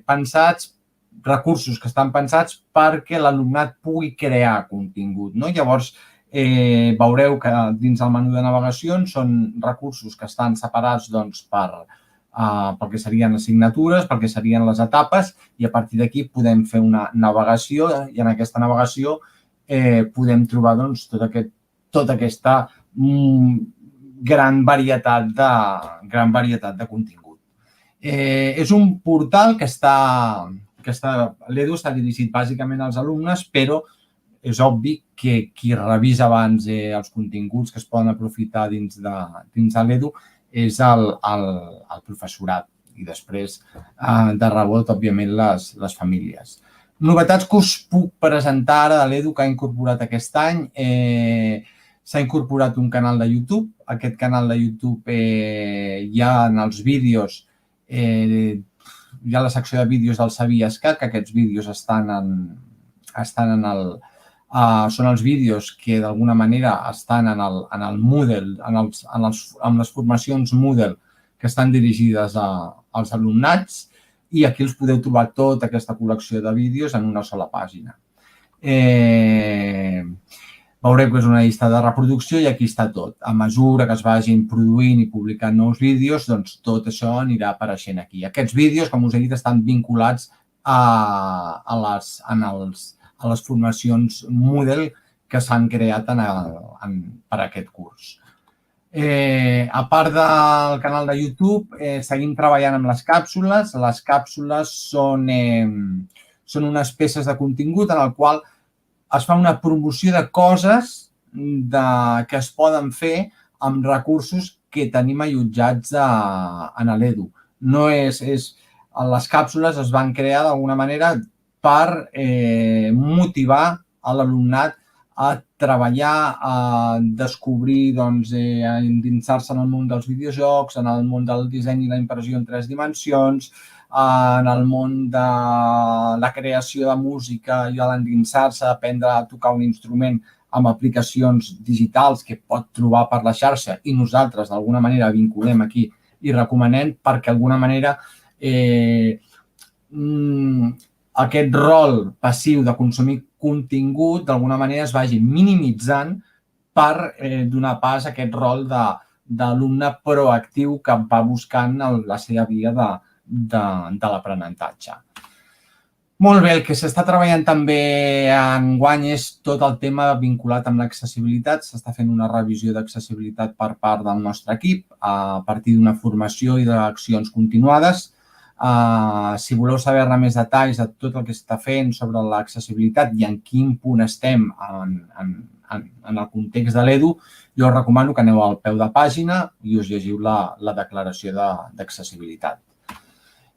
pensats, recursos que estan pensats perquè l'alumnat pugui crear contingut. Llavors, veureu que dins del menú de navegacions són recursos que estan separats pel que serien assignatures, pel que serien les etapes i a partir d'aquí podem fer una navegació i en aquesta navegació podem trobar tota aquesta gran varietat de contingut. És un portal que l'Edu està dirigit bàsicament als alumnes, però és obvi que qui revisa abans els continguts que es poden aprofitar dins de l'Edu és el professorat i després, de rebot, òbviament, les famílies. Novetats que us puc presentar ara de l'Edu que ha incorporat aquest any. S'ha incorporat un canal de YouTube. Aquest canal de YouTube hi ha en els vídeos, hi ha la secció de vídeos del Sabies que aquests vídeos són els vídeos que d'alguna manera estan en el Moodle, en les formacions Moodle que estan dirigides als alumnats i aquí els podeu trobar tota aquesta col·lecció de vídeos en una sola pàgina. Veureu que és una llista de reproducció i aquí està tot. A mesura que es vagin produint i publicant nous vídeos, doncs tot això anirà apareixent aquí. Aquests vídeos, com us he dit, estan vinculats a les formacions Moodle que s'han creat per aquest curs. A part del canal de YouTube, seguim treballant amb les càpsules. Les càpsules són unes peces de contingut en el qual es fa una promoció de coses que es poden fer amb recursos que tenim allotjats en l'Edu. Les càpsules es van crear d'alguna manera per motivar a l'alumnat a treballar, a descobrir, a endinsar-se en el món dels videojocs, en el món del disseny i la impressió en 3 dimensions, en el món de la creació de música i a l'endinsar-se, a aprendre a tocar un instrument amb aplicacions digitals que pot trobar per la xarxa i nosaltres d'alguna manera vinculem aquí i recomanem perquè d'alguna manera aquest rol passiu de consumir contingut d'alguna manera es vagi minimitzant per donar pas a aquest rol d'alumne proactiu que va buscant la seva via de l'aprenentatge. Molt bé, el que s'està treballant també enguany és tot el tema vinculat amb l'accessibilitat. S'està fent una revisió d'accessibilitat per part del nostre equip a partir d'una formació i d'accions continuades. Si voleu saber-ne més detalls de tot el que s'està fent sobre l'accessibilitat i en quin punt estem en el context de l'Edu, jo us recomano que aneu al peu de pàgina i us llegiu la declaració d'accessibilitat.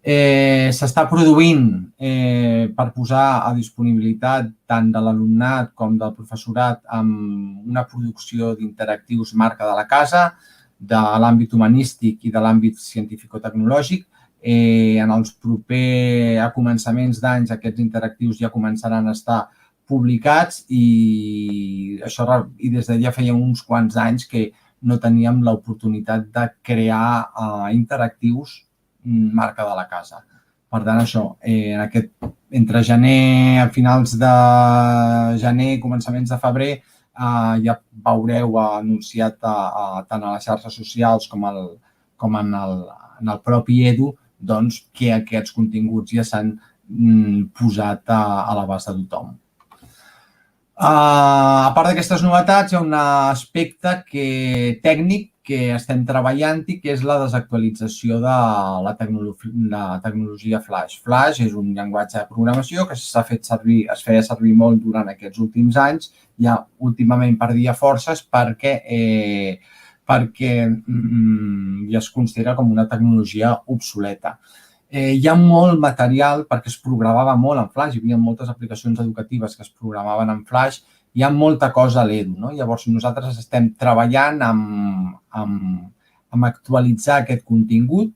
S'està produint per posar a disponibilitat tant de l'alumnat com del professorat amb una producció d'interactius marca de la casa, de l'àmbit humanístic i de l'àmbit científico-tecnològic. En els propers començaments d'anys aquests interactius ja començaran a estar publicats i des de ja feia uns quants anys que no teníem l'oportunitat de crear interactius marca de la casa. Per tant, això, entre gener, a finals de gener, començaments de febrer, ja veureu anunciat tant a les xarxes socials com en el propi Edu que aquests continguts ja s'han posat a l'abast de tothom. A part d'aquestes novetats, hi ha un aspecte tècnic que estem treballant i que és la desactualització de la tecnologia Flash. Flash és un llenguatge de programació que es feia servir molt durant aquests últims anys, ja últimament perdia forces perquè ja es considera com una tecnologia obsoleta. Hi ha molt material perquè es programava molt en Flash, hi havia moltes aplicacions educatives que es programaven en Flash, hi ha molta cosa a l'Edu. Llavors, nosaltres estem treballant amb actualitzar aquest contingut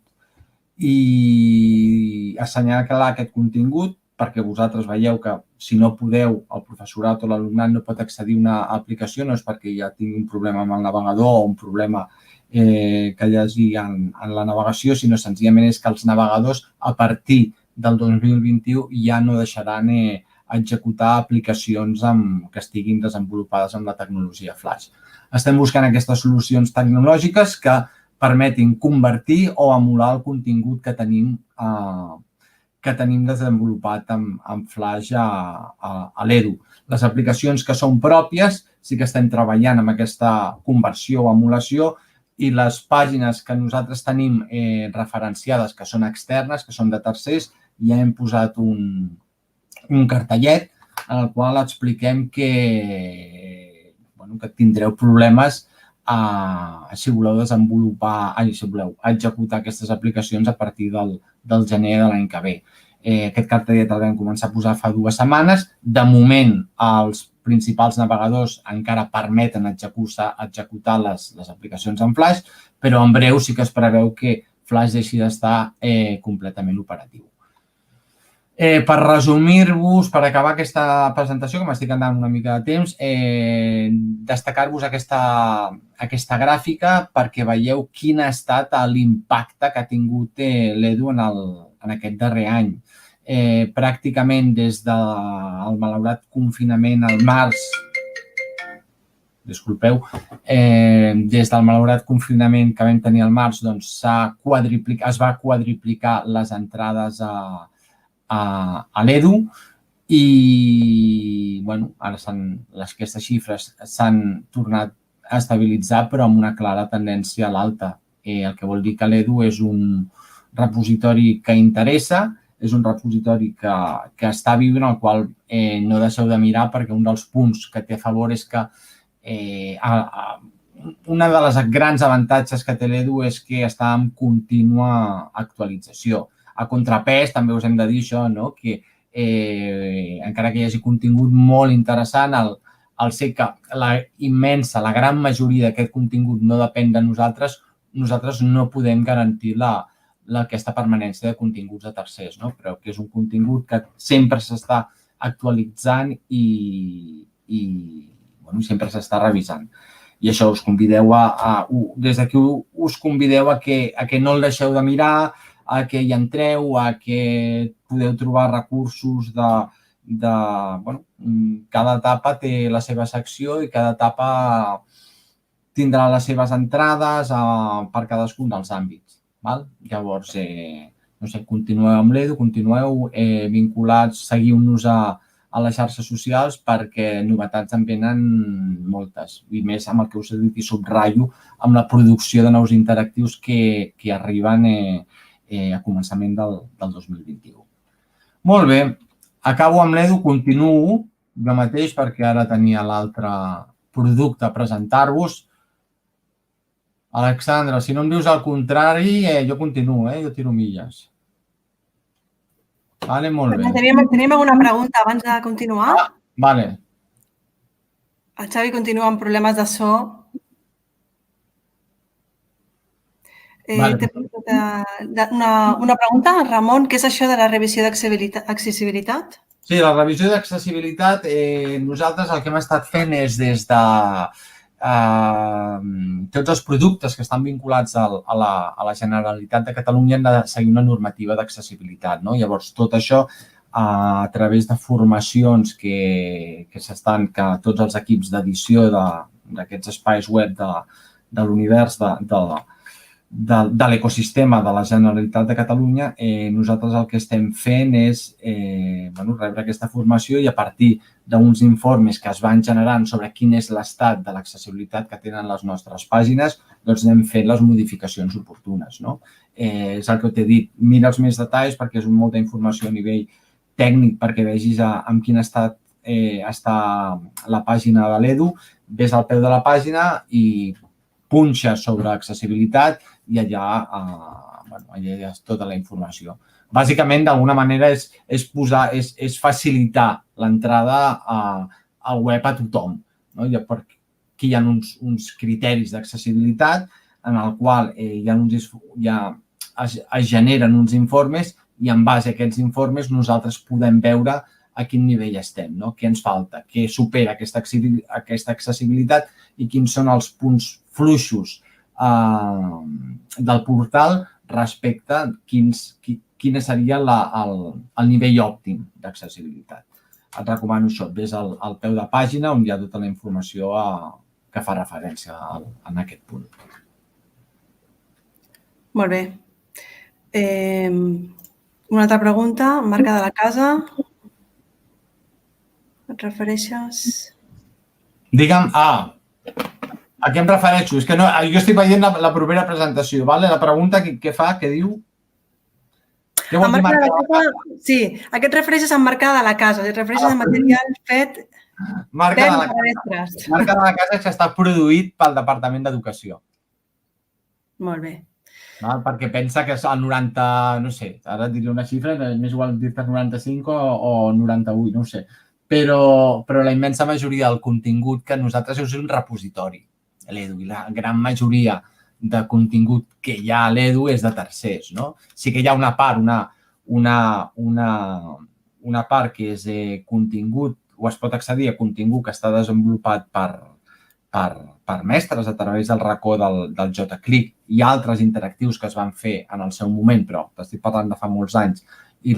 i assenyalar aquest contingut perquè vosaltres veieu que si no podeu, el professorat o l'alumnat no pot accedir a una aplicació, no és perquè ja tingui un problema amb el navegador o un problema que hi hagi en la navegació, sinó senzillament és que els navegadors a partir del 2021 ja no deixaran executar aplicacions que estiguin desenvolupades amb la tecnologia Flash. Estem buscant aquestes solucions tecnològiques que permetin convertir o emular el contingut que tenim desenvolupat amb Flash a l'Edu. Les aplicacions que són pròpies sí que estem treballant amb aquesta conversió o emulació i les pàgines que nosaltres tenim referenciades, que són externes, que són de tercers, ja hem posat un cartellet en el qual expliquem que tindreu problemes si voleu executar aquestes aplicacions a partir del gener de l'any que ve. Aquest cartellet el vam començar a posar fa 2 setmanes. De moment, els principals navegadors encara permeten executar les aplicacions en Flash, però en breu sí que es preveu que Flash deixi d'estar completament operatiu. Per resumir-vos, per acabar aquesta presentació, que m'estic andant una mica de temps, destacar-vos aquesta gràfica perquè veieu quin ha estat l'impacte que ha tingut l'Edu en aquest darrer any. Pràcticament des del malaurat confinament al març, des del malaurat confinament que vam tenir al març, es va quadriplicar les entrades a l'Edu i ara aquestes xifres s'han tornat a estabilitzar però amb una clara tendència a l'alta. El que vol dir que l'Edu és un repositori que interessa, és un repositori que està viu en el qual no deixeu de mirar perquè un dels punts que té a favor és que una de les grans avantatges que té l'Edu és que està en contínua actualització. A contrapès, també us hem de dir això, que encara que hi hagi contingut molt interessant, al ser que la gran majoria d'aquest contingut no depèn de nosaltres, nosaltres no podem garantir aquesta permanència de continguts de tercers, però que és un contingut que sempre s'està actualitzant i sempre s'està revisant. I això us convideu des d'aquí us convideu a que no el deixeu de mirar, a que hi entreu, a que podeu trobar recursos cada etapa té la seva secció i cada etapa tindrà les seves entrades per cadascun dels àmbits. Llavors, continueu amb l'Edu, continueu vinculats, seguiu-nos a les xarxes socials perquè novetats en venen moltes i més amb el que us he dit i subratllo amb la producció de nous interactius que arriben a començament del 2021. Molt bé, acabo amb l'Edu, continuo jo mateix perquè ara tenia l'altre producte a presentar-vos. Alexandra, si no em dius el contrari, jo continuo, jo tiro milles. Vale, molt bé. Tenim alguna pregunta abans de continuar? Vale. El Xavi continua amb problemes de so. Una pregunta, Ramon, què és això de la revisió d'accessibilitat? Sí, la revisió d'accessibilitat, nosaltres el que hem estat fent és des de tots els productes que estan vinculats a la Generalitat de Catalunya han de seguir una normativa d'accessibilitat. Llavors, tot això a través de formacions que tots els equips d'edició d'aquests espais web de l'univers de l'ecosistema de la Generalitat de Catalunya, nosaltres el que estem fent és rebre aquesta formació i a partir d'uns informes que es van generant sobre quin és l'estat de l'accessibilitat que tenen les nostres pàgines, doncs anem fent les modificacions oportunes. És el que t'he dit, mira els més detalls perquè és molta informació a nivell tècnic perquè vegis en quin estat està la pàgina de l'Edu, ves al peu de la pàgina i punxes sobre accessibilitat i allà hi ha tota la informació. Bàsicament, d'alguna manera, és facilitar l'entrada al web a tothom. Aquí hi ha uns criteris d'accessibilitat en el qual es generen uns informes i en base a aquests informes nosaltres podem veure a quin nivell estem, què ens falta, què supera aquesta accessibilitat i quins són els punts fluixos del portal respecte a quin seria el nivell òptim d'accessibilitat. Et recomano això, ves al peu de pàgina on hi ha tota la informació que fa referència en aquest punt. Molt bé. Una altra pregunta, marca de la casa. Et refereixes? Digue'm, a què em refereixo? És que jo estic veient la propera presentació, la pregunta què fa, què diu? Què vol dir marca de la casa? Sí, a què et refereixes amb marca de la casa? Et refereixes a material fet Marca de la casa que està produït pel Departament d'Educació. Molt bé. Perquè pensa que és el 90, no sé, ara et diré una xifra, és igual dir-te 95 o 98, no ho sé. Però la immensa majoria del contingut que nosaltres és un repositori, l'Edu, i la gran majoria de contingut que hi ha a l'Edu és de tercers. Sí que hi ha una part, una part que és contingut, o es pot accedir a contingut que està desenvolupat per mestres a través del racó del JClick i altres interactius que es van fer en el seu moment, però t'estic parlant de fa molts anys, i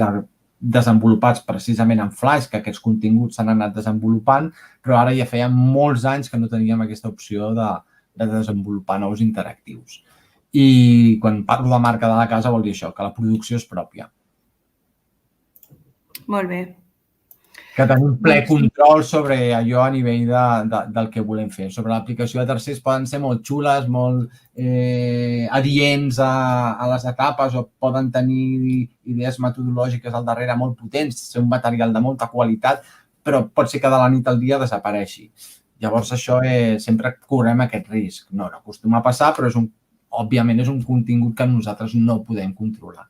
desenvolupats precisament en Flash, que aquests continguts s'han anat desenvolupant, però ara ja feia molts anys que no teníem aquesta opció de desenvolupar nous interactius. I quan parlo de marca de la casa vol dir això, que la producció és pròpia. Molt bé. Que tenim ple control sobre allò a nivell del que volem fer. Sobre l'aplicació de tercers poden ser molt xules, molt adients a les etapes o poden tenir idees metodològiques al darrere molt potents, ser un material de molta qualitat, però pot ser que de la nit al dia desapareixi. Llavors, això sempre correm aquest risc. No acostuma a passar, però òbviament és un contingut que nosaltres no podem controlar.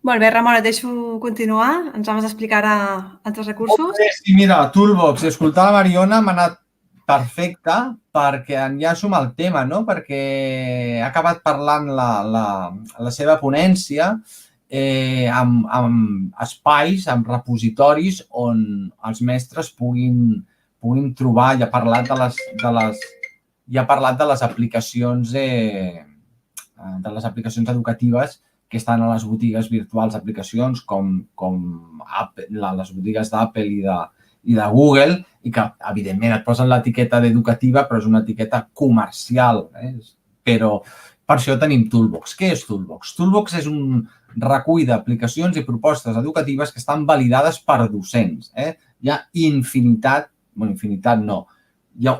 Molt bé, Ramon, et deixo continuar. Ens vas explicar ara altres recursos. Sí, mira, Toolbox. Escoltar la Mariona m'ha anat perfecte perquè enllaço amb el tema, no? Perquè ha acabat parlant la seva ponència amb espais, amb repositoris on els mestres puguin trobar, ja ha parlat de les aplicacions educatives que estan a les botigues virtuals d'aplicacions com les botigues d'Apple i de Google i que, evidentment, et posen l'etiqueta d'educativa, però és una etiqueta comercial. Però per això tenim Toolbox. Què és Toolbox? Toolbox és un recull d'aplicacions i propostes educatives que estan validades per docents. Hi ha infinitat no, hi ha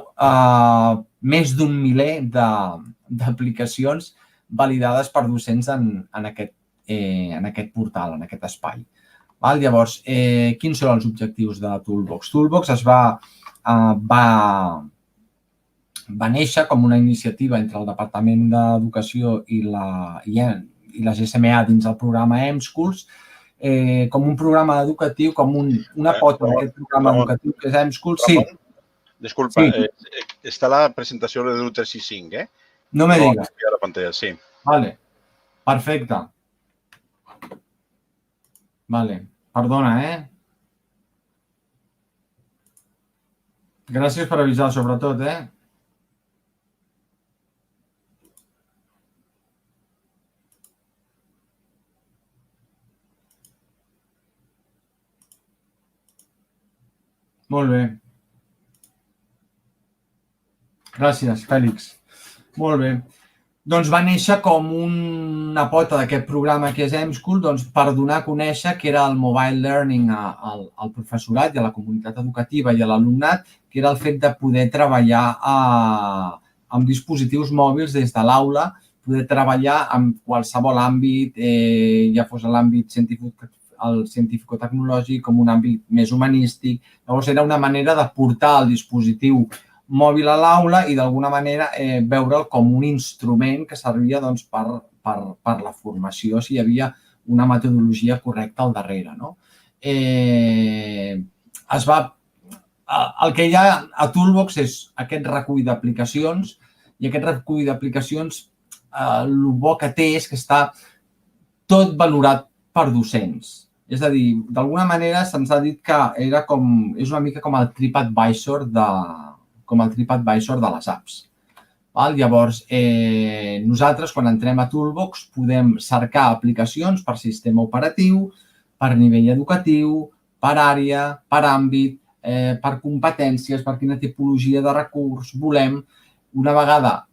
més d'un miler d'aplicacions validades per docents en aquest portal, en aquest espai. Llavors, quins són els objectius de Toolbox? Toolbox va néixer com una iniciativa entre el Departament d'Educació i la GSMA dins el programa EmSchools, com un programa educatiu, com una pota d'aquest programa educatiu que és EmSchools. Sí. Disculpa, està la presentació de l'Edu 365, eh? No me digas. A la pantalla, sí. Vale, perfecte. Vale, perdona, Gràcies per avisar, sobretot, Molt bé. Gràcies, Fèlix. Molt bé. Doncs va néixer com una pota d'aquest programa que és EmSchool per donar a conèixer què era el mobile learning al professorat i a la comunitat educativa i a l'alumnat, que era el fet de poder treballar amb dispositius mòbils des de l'aula, poder treballar en qualsevol àmbit, ja fos l'àmbit científico-tecnològic com un àmbit més humanístic. Llavors era una manera de portar el dispositiu mòbil a l'aula i d'alguna manera veure'l com un instrument que servia per la formació si hi havia una metodologia correcta al darrere. El que hi ha a Toolbox és aquest recull d'aplicacions i aquest recull d'aplicacions el bo que té és que està tot valorat per docents. És a dir, d'alguna manera se'ns ha dit que és una mica com el TripAdvisor de les apps. Llavors, nosaltres, quan entrem a Toolbox, podem cercar aplicacions per sistema operatiu, per nivell educatiu, per àrea, per àmbit, per competències, per quina tipologia de recurs volem. Una vegada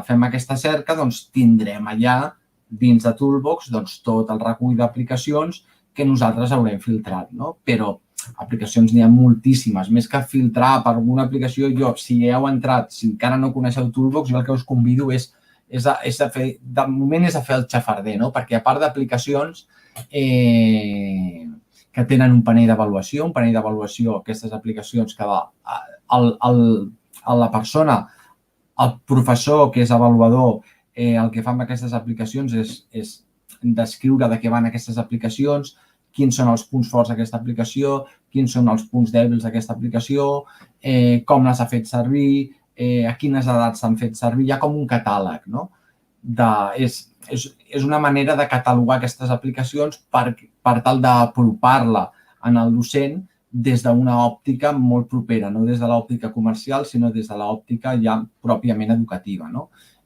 fem aquesta cerca, tindrem allà, dins de Toolbox, tot el recull d'aplicacions que nosaltres haurem filtrat. Però aplicacions n'hi ha moltíssimes. Més que filtrar per alguna aplicació, si heu entrat, si encara no coneixeu Toolbox, jo el que us convido és a fer, de moment és a fer el xafarder, perquè a part d'aplicacions que tenen un panell d'avaluació, aquestes aplicacions que la persona, el professor que és avaluador, el que fa amb aquestes aplicacions és descriure de què van aquestes aplicacions, quins són els punts forts d'aquesta aplicació, quins són els punts dèbils d'aquesta aplicació, com les ha fet servir, a quines edats s'han fet servir. Hi ha com un catàleg. És una manera de catalogar aquestes aplicacions per tal d'apropar-la al docent des d'una òptica molt propera, no des de l'òptica comercial, sinó des de l'òptica ja pròpiament educativa.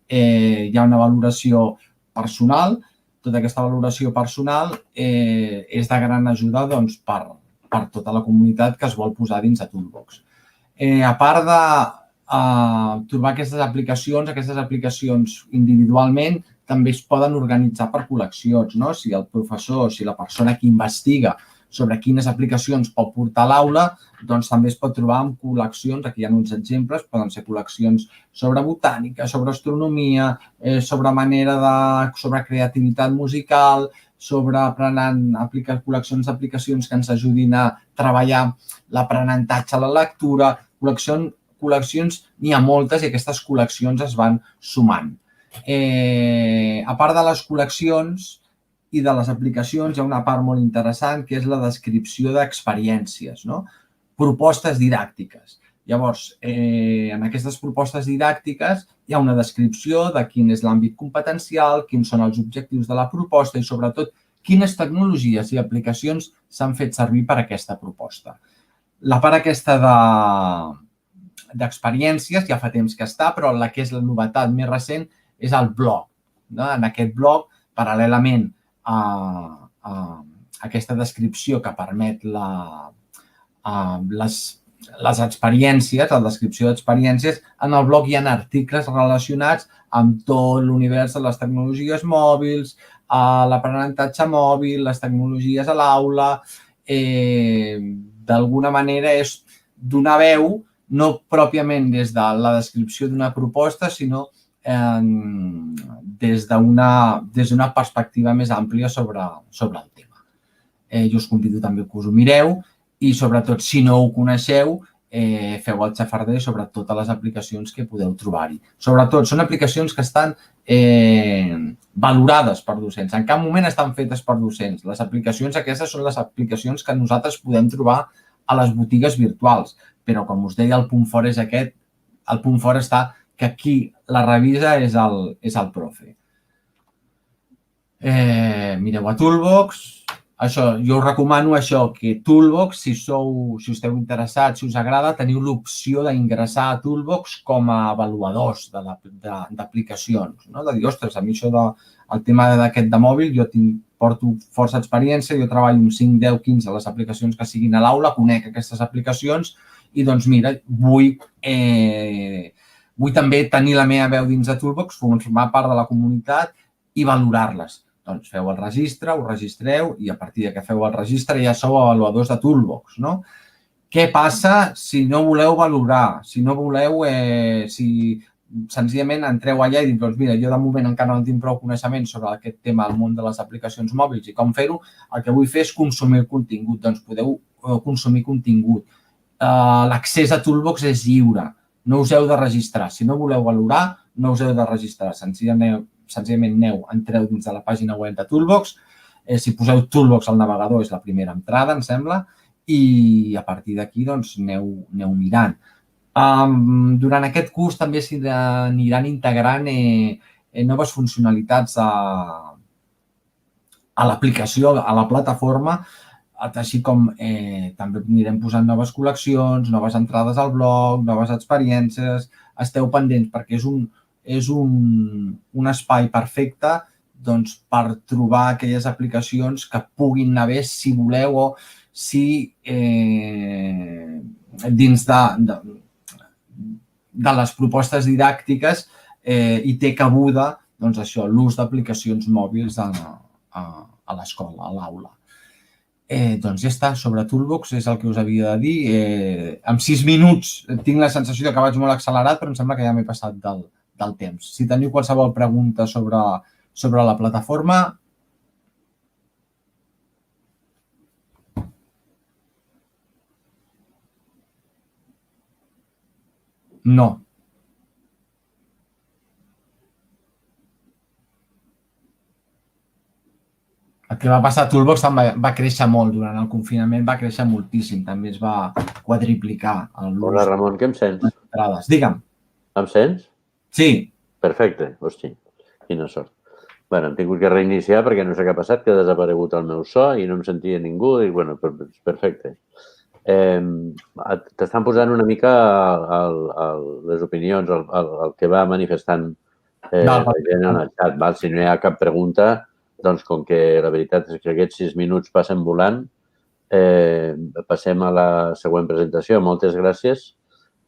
Hi ha una valoració personal. Tota aquesta valoració personal és de gran ajuda per tota la comunitat que es vol posar dins de Toolbox. A part de trobar aquestes aplicacions individualment, també es poden organitzar per col·leccions. Si el professor, si la persona que investiga sobre quines aplicacions pot portar a l'aula, doncs també es pot trobar amb col·leccions, aquí hi ha uns exemples, poden ser col·leccions sobre botànica, sobre astronomia, sobre creativitat musical, sobre col·leccions d'aplicacions que ens ajudin a treballar l'aprenentatge a la lectura, col·leccions, n'hi ha moltes i aquestes col·leccions es van sumant. A part de les col·leccions i de les aplicacions, hi ha una part molt interessant que és la descripció d'experiències, propostes didàctiques. Llavors, en aquestes propostes didàctiques hi ha una descripció de quin és l'àmbit competencial, quins són els objectius de la proposta i, sobretot, quines tecnologies i aplicacions s'han fet servir per a aquesta proposta. La part aquesta d'experiències ja fa temps que està, però la que és la novetat més recent és el blog. En aquest blog, paral·lelament a aquesta descripció que permet les experiències, la descripció d'experiències, en el blog hi ha articles relacionats amb tot l'univers de les tecnologies mòbils, l'aprenentatge mòbil, les tecnologies a l'aula. D'alguna manera és donar veu, no pròpiament des de la descripció d'una proposta, sinó des d'una perspectiva més àmplia sobre el tema. Jo us convido també que us ho mireu i, sobretot, si no ho coneixeu, feu el xafarder sobre totes les aplicacions que podeu trobar-hi. Sobretot, són aplicacions que estan valorades per docents. En cap moment estan fetes per docents. Les aplicacions aquestes són les aplicacions que nosaltres podem trobar a les botigues virtuals. Però, com us deia, el punt fort és aquest. El punt fort està que qui la revisa és el profe. Mireu a Toolbox. Jo us recomano que Toolbox, si esteu interessats, si us agrada, teniu l'opció d'ingressar a Toolbox com a avaluadors d'aplicacions. De dir, ostres, a mi això del tema d'aquest de mòbil, jo porto força experiència, jo treballo amb 5, 10, 15 les aplicacions que siguin a l'aula, conec aquestes aplicacions i, doncs, mira, vull també tenir la meva veu dins de Toolbox, formar part de la comunitat i valorar-les. Doncs feu el registre, us registreu i a partir que feu el registre ja sou avaluadors de Toolbox. Què passa si no voleu valorar? Si no voleu, si senzillament entreu allà i dius, doncs mira, jo de moment encara no tinc prou coneixement sobre aquest tema del món de les aplicacions mòbils i com fer-ho, el que vull fer és consumir el contingut. Doncs podeu consumir contingut. L'accés a Toolbox és lliure. No us heu de registrar. Si no voleu valorar, no us heu de registrar. Senzillament entreu dins de la pàgina web de Toolbox. Si poseu Toolbox al navegador és la primera entrada, em sembla, i a partir d'aquí aneu mirant. Durant aquest curs també s'aniran integrant noves funcionalitats a l'aplicació, a la plataforma, així com també anirem posant noves col·leccions, noves entrades al blog, noves experiències. Esteu pendents perquè és un espai perfecte per trobar aquelles aplicacions que puguin anar bé si voleu o si dins de les propostes didàctiques hi té cabuda l'ús d'aplicacions mòbils a l'escola, a l'aula. Doncs ja està, sobre Toolbox és el que us havia de dir. En 6 minuts tinc la sensació que vaig molt accelerat, però em sembla que ja m'he passat del temps. Si teniu qualsevol pregunta sobre la plataforma... No. El que va passar a Toolbox va créixer molt durant el confinament, va créixer moltíssim. També es va quadriplicar l'ús. Hola, Ramon, que em sents? Digue'm. Em sents? Sí. Perfecte. Hosti, quina sort. Bé, hem tingut que reiniciar perquè no sé què ha passat, que ha desaparegut el meu so i no em sentia ningú. I, bueno, perfecte. T'estan posant una mica les opinions, el que va manifestant la gent en el xat. Si no hi ha cap pregunta, doncs com que la veritat és que aquests 6 minuts passen volant, passem a la següent presentació. Moltes gràcies.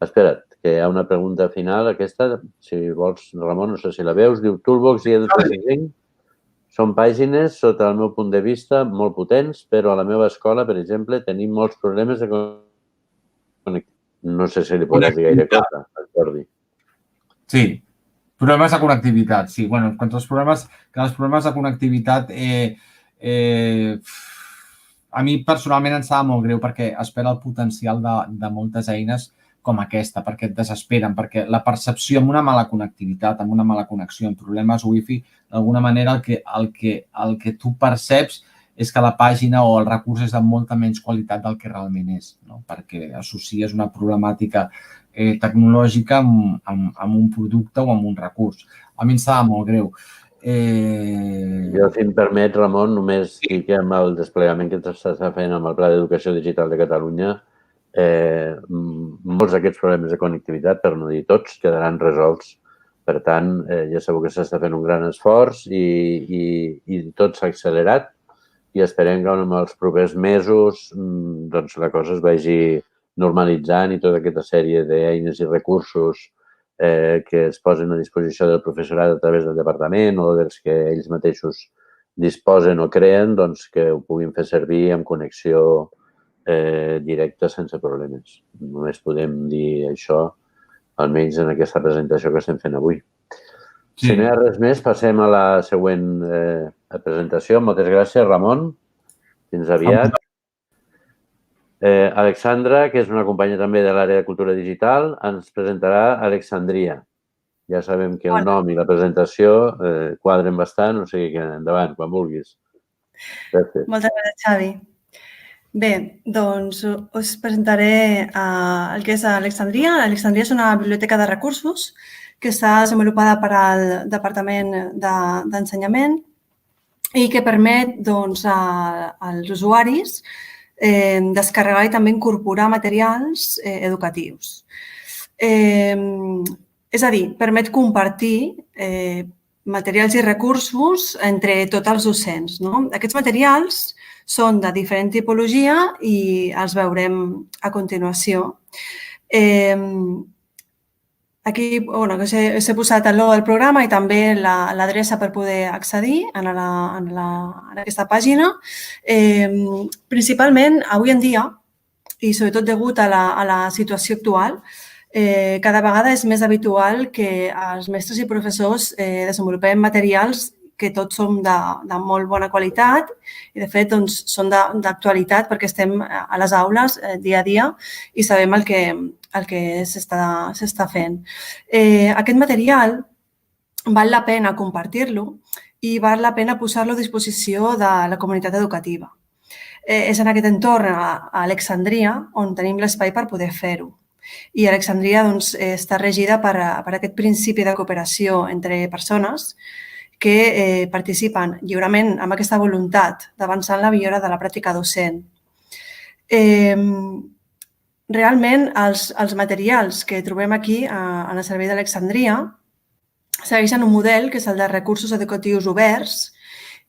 Espera't, que hi ha una pregunta final, aquesta. Si vols, Ramon, no sé si la veus. Diu Toolbox i Edu35. Són pàgines, sota el meu punt de vista, molt potents, però a la meva escola, per exemple, tenim molts problemes de connectivitat. No sé si li podràs dir gaire cosa, Jordi. Sí, problemes de connectivitat, sí. Bueno, els problemes de connectivitat a mi personalment em sap molt greu perquè es perd el potencial de moltes eines com aquesta, perquè et desesperen, perquè la percepció amb una mala connectivitat, amb una mala connexió, amb problemes wifi, d'alguna manera el que tu perceps és que la pàgina o el recurs és de molta menys qualitat del que realment és, no? Perquè associes una problemàtica tecnològica amb un producte o amb un recurs. A mi em sap molt greu. Jo, si em permet, Ramon, només dir que amb el desplegament que s'està fent amb el Pla d'Educació Digital de Catalunya, molts d'aquests problemes de connectivitat, per no dir tots, quedaran resolts. Per tant, ja sabeu que s'està fent un gran esforç i tot s'ha accelerat i esperem que en els propers mesos la cosa es vagi normalitzant i tota aquesta sèrie d'eines i recursos que es posen a disposició del professorat a través del departament o dels que ells mateixos disposen o creen, doncs que ho puguin fer servir amb connexió directa sense problemes. Només podem dir això, almenys en aquesta presentació que estem fent avui. Si no hi ha res més, passem a la següent presentació. Moltes gràcies, Ramon. Fins aviat. Alexandra, que és una companya també de l'àrea de cultura digital, ens presentarà Alexandria. Ja sabem que el nom i la presentació quadren bastant, o sigui que endavant, quan vulguis. Gràcies. Moltes gràcies, Xavi. Bé, doncs us presentaré el que és Alexandria. Alexandria és una biblioteca de recursos que està desenvolupada per al Departament d'Ensenyament i que permet als usuaris descarregar i també incorporar materials educatius. És a dir, permet compartir materials i recursos entre tots els docents. Aquests materials són de diferent tipologia i els veurem a continuació. Aquí s'ha posat el logo del programa i també l'adreça per poder accedir en aquesta pàgina. Principalment, avui en dia, i sobretot degut a la situació actual, cada vegada és més habitual que els mestres i professors desenvolupem materials que tots som de molt bona qualitat i, de fet, són d'actualitat perquè estem a les aules dia a dia i sabem el que s'està fent. Aquest material val la pena compartir-lo i val la pena posar-lo a disposició de la comunitat educativa. És en aquest entorn, a Alexandria, on tenim l'espai per poder fer-ho. I Alexandria està regida per aquest principi de cooperació entre persones que participen lliurement amb aquesta voluntat d'avançar en la millora de la pràctica docent. Realment, els materials que trobem aquí en el servei d'Alexandria segueixen un model que és el de recursos educatius oberts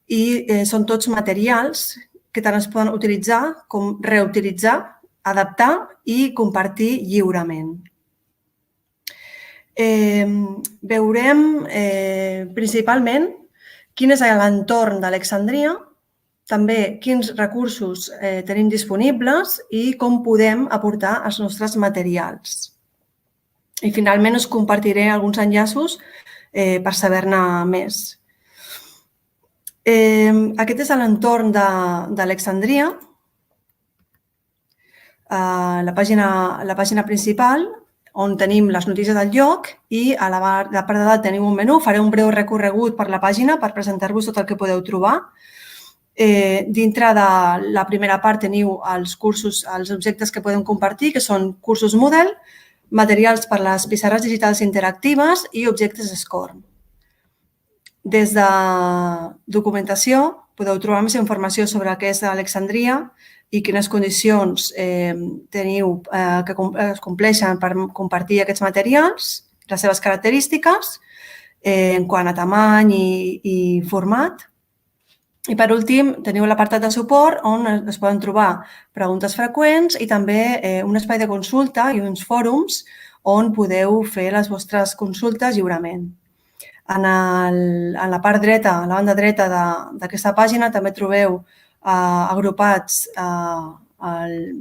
i són tots materials que tant es poden utilitzar com reutilitzar, adaptar i compartir lliurement. Veurem principalment quin és l'entorn d'Alexandria, també quins recursos tenim disponibles i com podem aportar els nostres materials. I finalment us compartiré alguns enllaços per saber-ne més. Aquest és l'entorn d'Alexandria, la pàgina principal, on tenim les notícies del lloc i a la part de dalt tenim un menú. Faré un breu recorregut per la pàgina per presentar-vos tot el que podeu trobar. Dintre de la primera part teniu els cursos, els objectes que podem compartir, que són cursos Moodle, materials per les pissarres digitals interactives i objectes SCORM. Des de documentació podeu trobar més informació sobre què és Alexandria i quines condicions teniu que es compleixen per compartir aquests materials, les seves característiques, en quant a tamany i format. I, per últim, teniu l'apartat de suport on es poden trobar preguntes freqüents i també un espai de consulta i uns fòrums on podeu fer les vostres consultes lliurement. En la part dreta, a la banda dreta d'aquesta pàgina, també trobeu agrupats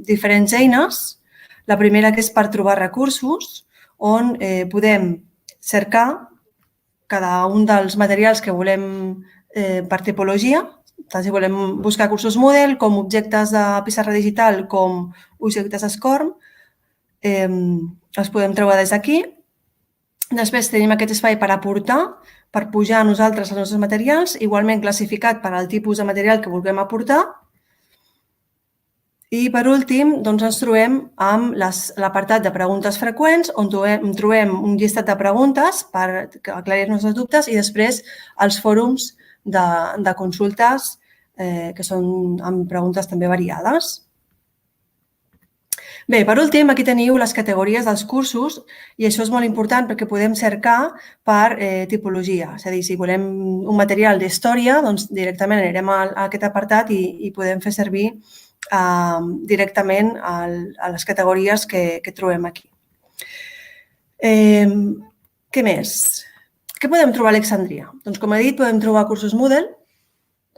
diferents eines. La primera que és per trobar recursos, on podem cercar cada un dels materials que volem per tipologia, tant si volem buscar cursos Moodle, com objectes de pissarra digital, com objectes SCORM, els podem trobar des d'aquí. Després tenim aquest espai per aportar, per pujar nosaltres els nostres materials, igualment classificat per al tipus de material que vulguem aportar. I, per últim, ens trobem amb l'apartat de preguntes freqüents, on trobem un llistat de preguntes per aclarir-nos els dubtes i després els fòrums de consultes, que són amb preguntes també variades. Bé, per últim, aquí teniu les categories dels cursos i això és molt important perquè podem cercar per tipologia. És a dir, si volem un material d'història, doncs directament anirem a aquest apartat i podem fer servir directament a les categories que trobem aquí. Què més? Què podem trobar a Alexandria? Doncs, com he dit, podem trobar cursos Moodle.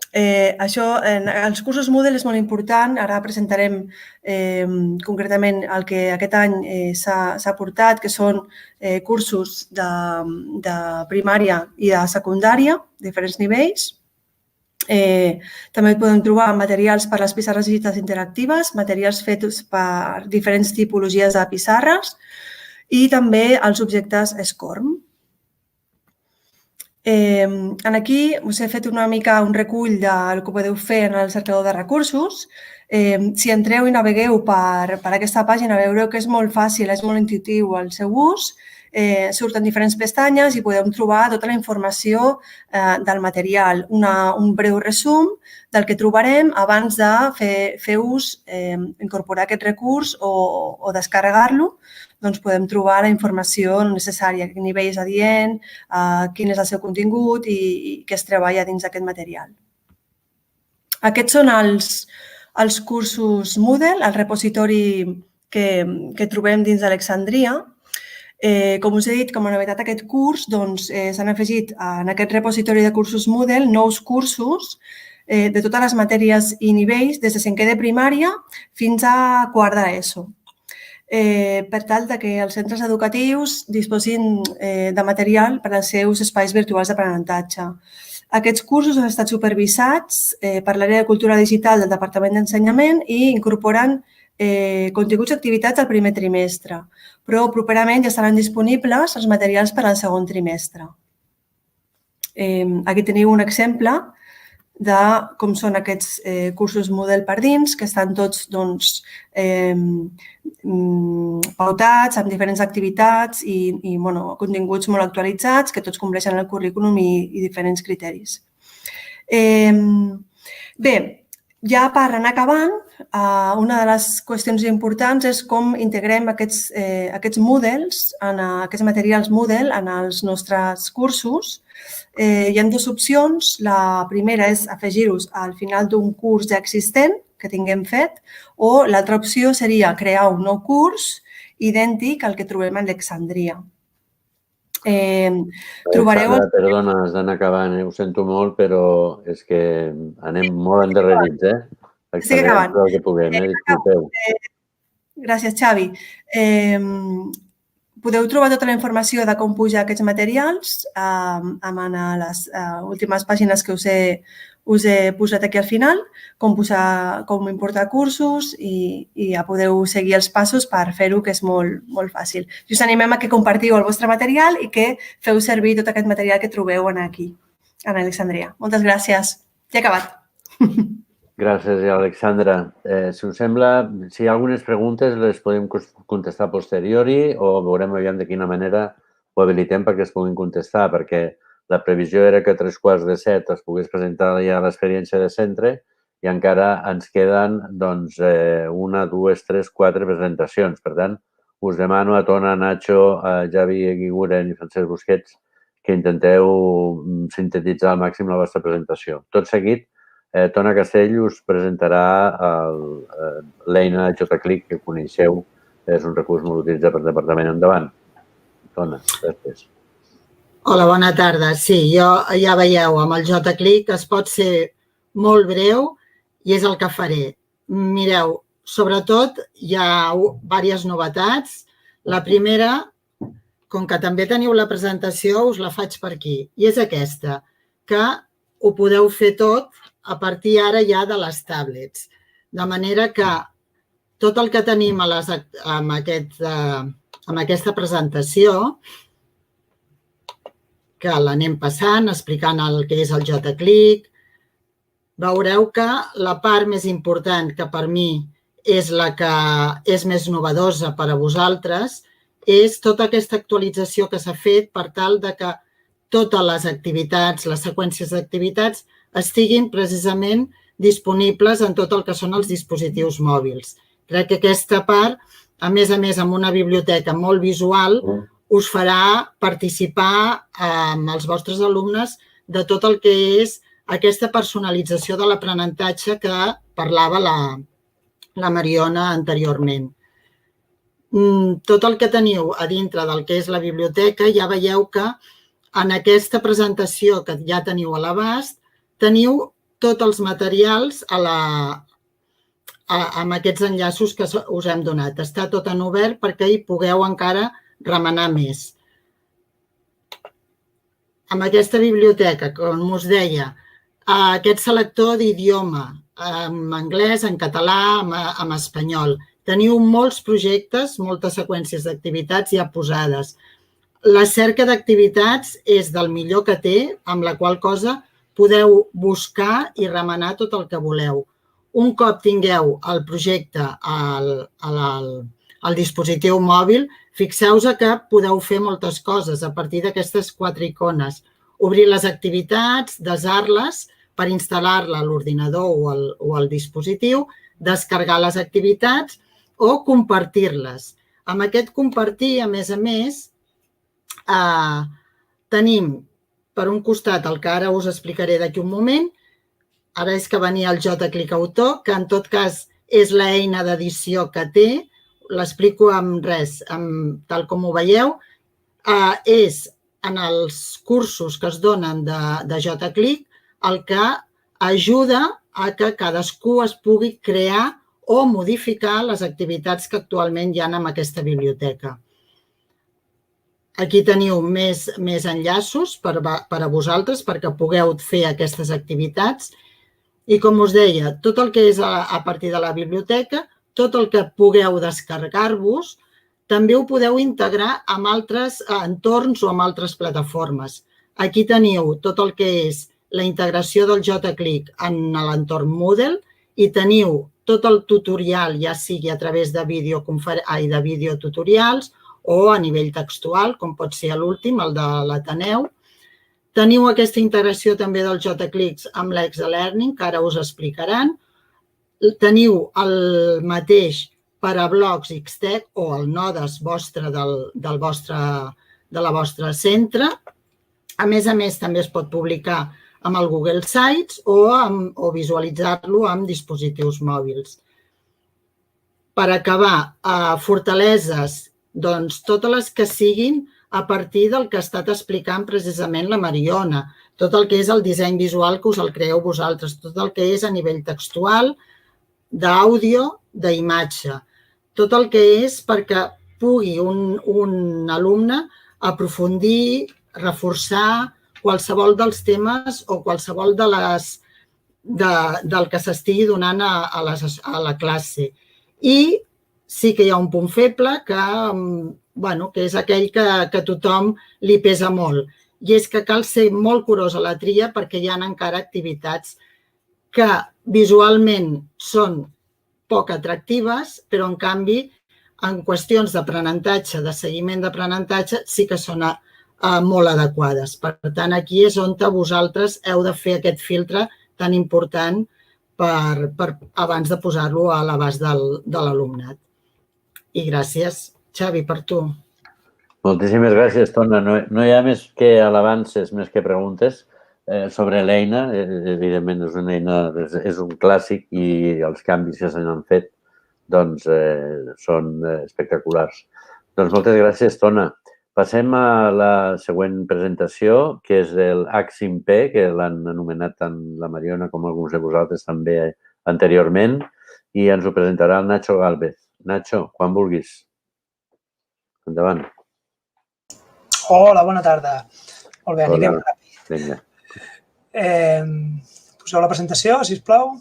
Els cursos Moodle és molt important. Ara presentarem concretament el que aquest any s'ha portat, que són cursos de primària i de secundària, diferents nivells. També podem trobar materials per a les pissarres digitals interactives, materials fets per diferents tipologies de pissarres i també els objectes SCORM. Aquí us he fet una mica un recull del que podeu fer en el cercador de recursos. Si entreu i navegueu per aquesta pàgina, veureu que és molt fàcil, és molt intuitiu el seu ús. Surten diferents pestanyes i podeu trobar tota la informació del material, un breu resum del que trobarem abans de fer ús, incorporar aquest recurs o descarregar-lo. Doncs podem trobar la informació necessària, quin nivell és adient, quin és el seu contingut i què es treballa dins d'aquest material. Aquests són els cursos Moodle, el repositori que trobem dins d'Alexandria. Com us he dit, com a novetat aquest curs, s'han afegit en aquest repositori de cursos Moodle nous cursos de totes les matèries i nivells, des de 5è de primària fins a 4ª d'ESO. Per tal que els centres educatius disposin de material per als seus espais virtuals d'aprenentatge. Aquests cursos han estat supervisats per l'àrea de cultura digital del Departament d'Ensenyament i incorporen continguts i activitats al primer trimestre, però properament ja estaran disponibles els materials per al segon trimestre. Aquí teniu un exemple de com són aquests cursos Moodle per dins, que estan tots pautats amb diferents activitats i continguts molt actualitzats que tots compleixen el currículum i diferents criteris. Bé, ja per anar acabant, una de les qüestions importants és com integrem aquests Moodles, aquests materials Moodle en els nostres cursos. Hi ha dues opcions. La primera és afegir-los al final d'un curs ja existent que tinguem fet o l'altra opció seria crear un nou curs idèntic al que trobem a Alexandria. Sandra, perdona, has d'anar acabant, ho sento molt, però és que anem molt endarrerits, Estic acabant. El que puguem, disculpeu. Gràcies, Xavi. Podeu trobar tota la informació de com pujar aquests materials a les últimes pàgines que us he posat aquí al final, com importar cursos i ja podeu seguir els passos per fer-ho, que és molt fàcil. Us animem a que compartiu el vostre material i que feu servir tot aquest material que trobeu aquí, en Alexandria. Moltes gràcies. Ja he acabat. Gràcies, Alexandra. Si us sembla, si hi ha algunes preguntes, les podem contestar a posteriori o veurem aviam de quina manera ho habilitem perquè es puguin contestar, perquè la previsió era que a 6:45 es pogués presentar ja l'experiència de centre i encara ens queden 1, 2, 3, 4 presentacions. Per tant, us demano a Tona, Nacho, a Javi Eguiguren i Francesc Busquets que intenteu sintetitzar al màxim la vostra presentació. Tot seguit, Tona Castell us presentarà l'eina JClick que coneixeu, és un recurs molt utilitzat per Departament. Endavant. Tona, gràcies. Hola, bona tarda. Sí, ja veieu, amb el JClick es pot ser molt breu i és el que faré. Mireu, sobretot hi ha diverses novetats. La primera, com que també teniu la presentació, us la faig per aquí. I és aquesta, que ho podeu fer tot a partir ara ja de les tablets. De manera que tot el que tenim amb aquesta presentació, que l'anem passant, explicant el que és el JClick, veureu que la part més important, que per mi és la que és més novedosa per a vosaltres, és tota aquesta actualització que s'ha fet per tal de que totes les activitats, les seqüències d'activitats, estiguin precisament disponibles en tot el que són els dispositius mòbils. Crec que aquesta part, a més, amb una biblioteca molt visual, us farà participar amb els vostres alumnes de tot el que és aquesta personalització de l'aprenentatge que parlava la Mariona anteriorment. Tot el que teniu a dintre del que és la biblioteca, ja veieu que en aquesta presentació que ja teniu a l'abast, teniu tots els materials amb aquests enllaços que us hem donat. Està tot en obert perquè hi pugueu encara remenar més. Amb aquesta biblioteca, com us deia, aquest selector d'idioma, en anglès, en català, en espanyol. Teniu molts projectes, moltes seqüències d'activitats ja posades. La cerca d'activitats és del millor que té, amb la qual cosa podeu buscar i remenar tot el que voleu. Un cop tingueu el projecte al dispositiu mòbil, fixeu-vos que podeu fer moltes coses a partir d'aquestes 4 icones. Obrir les activitats, desar-les per instal·lar-la a l'ordinador o al dispositiu, descarregar les activitats o compartir-les. Amb aquest compartir, a més, tenim per un costat el que ara us explicaré d'aquí un moment. Ara és que venia el JClick Autor, que en tot cas és l'eina d'edició que té. L'explico amb res, tal com ho veieu. És en els cursos que es donen de JClick el que ajuda a que cadascú es pugui crear o modificar les activitats que actualment hi ha en aquesta biblioteca. Aquí teniu més enllaços per a vosaltres perquè pugueu fer aquestes activitats. I com us deia, tot el que és a partir de la biblioteca, tot el que pugueu descarregar-vos, també ho podeu integrar amb altres entorns o amb altres plataformes. Aquí teniu tot el que és la integració del JClick en l'entorn Moodle i teniu tot el tutorial, ja sigui a través de videotutorials o a nivell textual, com pot ser l'últim, el de l'Ateneu. Teniu aquesta integració també del JClick amb l'Exelearning, que ara us explicaran. Teniu el mateix per a blogs Xtech o el Nodes vostre de la vostra centre. A més, també es pot publicar amb el Google Sites o visualitzar-lo amb dispositius mòbils. Per acabar, fortaleses, doncs totes les que siguin a partir del que ha estat explicant precisament la Mariona. Tot el que és el disseny visual que us el creeu vosaltres, tot el que és a nivell textual, d'àudio, d'imatge. Tot el que és perquè pugui un alumne aprofundir, reforçar qualsevol dels temes o qualsevol del que s'estigui donant a la classe. I sí que hi ha un punt feble que és aquell que a tothom li pesa molt. I és que cal ser molt curós a la tria perquè hi ha encara activitats que visualment són poc atractives, però en canvi en qüestions d'aprenentatge, de seguiment d'aprenentatge, sí que són molt adequades. Per tant, aquí és on vosaltres heu de fer aquest filtre tan important abans de posar-lo a l'abast de l'alumnat. I gràcies, Xavi, per tu. Moltíssimes gràcies, Tona. No hi ha més que alabances, més que preguntes sobre l'eina. Evidentment, és una eina, és un clàssic i els canvis que se n'han fet doncs són espectaculars. Doncs moltes gràcies, Tona. Passem a la següent presentació, que és el H5P, que l'han anomenat tant la Mariona com alguns de vosaltres també anteriorment, i ens ho presentarà el Nacho Gálvez. Nacho, quan vulguis. Endavant. Hola, bona tarda. Molt bé, anirem ràpid. Vinga. Poseu la presentació, sisplau.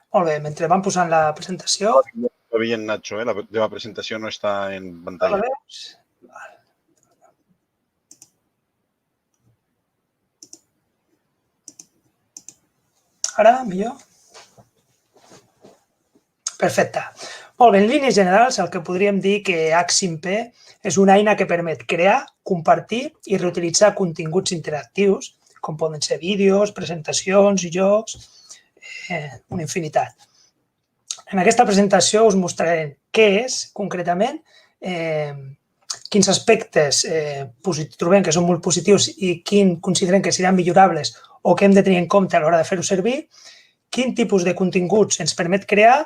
Molt bé, mentre van posant la presentació... Està veient, Nacho, la teva presentació no està en pantalla. La veus? Ara, millor? Perfecte. Molt bé, en línies generals el que podríem dir que H5P és una eina que permet crear, compartir i reutilitzar continguts interactius, com poden ser vídeos, presentacions, jocs, una infinitat. En aquesta presentació us mostraré què és, concretament, quins aspectes trobem que són molt positius i quins considerem que seran millorables o que hem de tenir en compte a l'hora de fer-ho servir, quin tipus de continguts ens permet crear,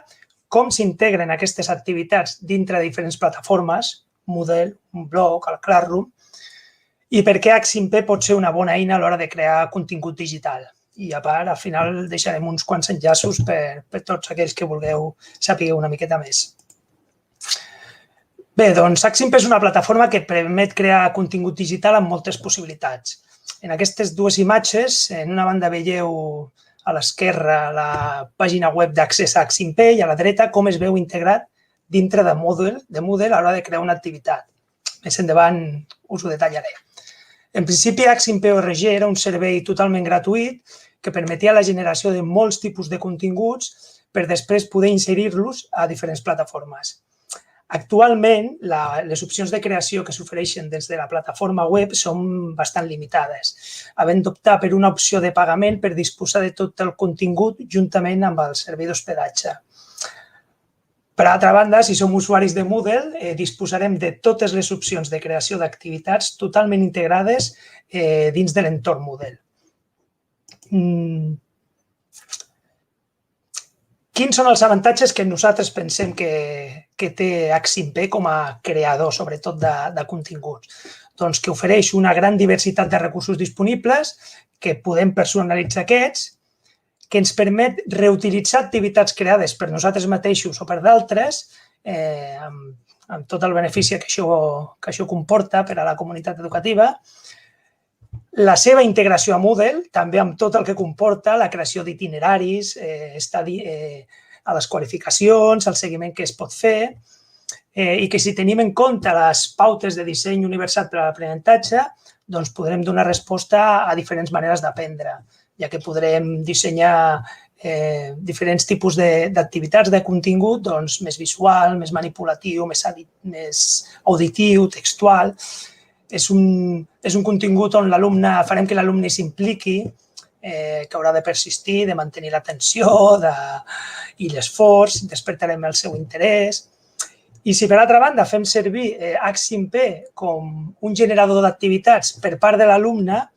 com s'integren aquestes activitats dintre de diferents plataformes, Moodle, un blog, el Classroom, i per què H5P pot ser una bona eina a l'hora de crear contingut digital. I a part, al final deixarem uns quants enllaços per tots aquells que vulgueu saber una miqueta més. Bé, doncs H5P és una plataforma que permet crear contingut digital amb moltes possibilitats. En aquestes dues imatges, en una banda veieu a l'esquerra la pàgina web d'accés a H5P i a la dreta com es veu integrat dintre de Moodle a l'hora de crear una activitat. Més endavant us ho detallaré. En principi, H5P.org era un servei totalment gratuït que permetia la generació de molts tipus de continguts per després poder inserir-los a diferents plataformes. Actualment, les opcions de creació que s'ofereixen des de la plataforma web són bastant limitades, havent d'optar per una opció de pagament per disposar de tot el contingut juntament amb el servei d'hospedatge. Per altra banda, si som usuaris de Moodle, disposarem de totes les opcions de creació d'activitats totalment integrades dins de l'entorn Moodle. Quins són els avantatges que nosaltres pensem que té H5P com a creador, sobretot de continguts? Doncs que ofereix una gran diversitat de recursos disponibles, que podem personalitzar aquests, que ens permet reutilitzar activitats creades per nosaltres mateixos o per d'altres, amb tot el benefici que això comporta per a la comunitat educativa, la seva integració a Moodle, també amb tot el que comporta la creació d'itineraris, a les qualificacions, el seguiment que es pot fer, i que si tenim en compte les pautes de disseny universal per a l'aprenentatge, doncs podrem donar resposta a diferents maneres d'aprendre, ja que podrem dissenyar diferents tipus d'activitats de contingut més visual, més manipulatiu, més auditiu, textual. És un contingut on farem que l'alumne s'impliqui, que haurà de persistir, de mantenir l'atenció i l'esforç, despertarem el seu interès. I si per altra banda fem servir H5P com un generador d'activitats per part de l'alumne,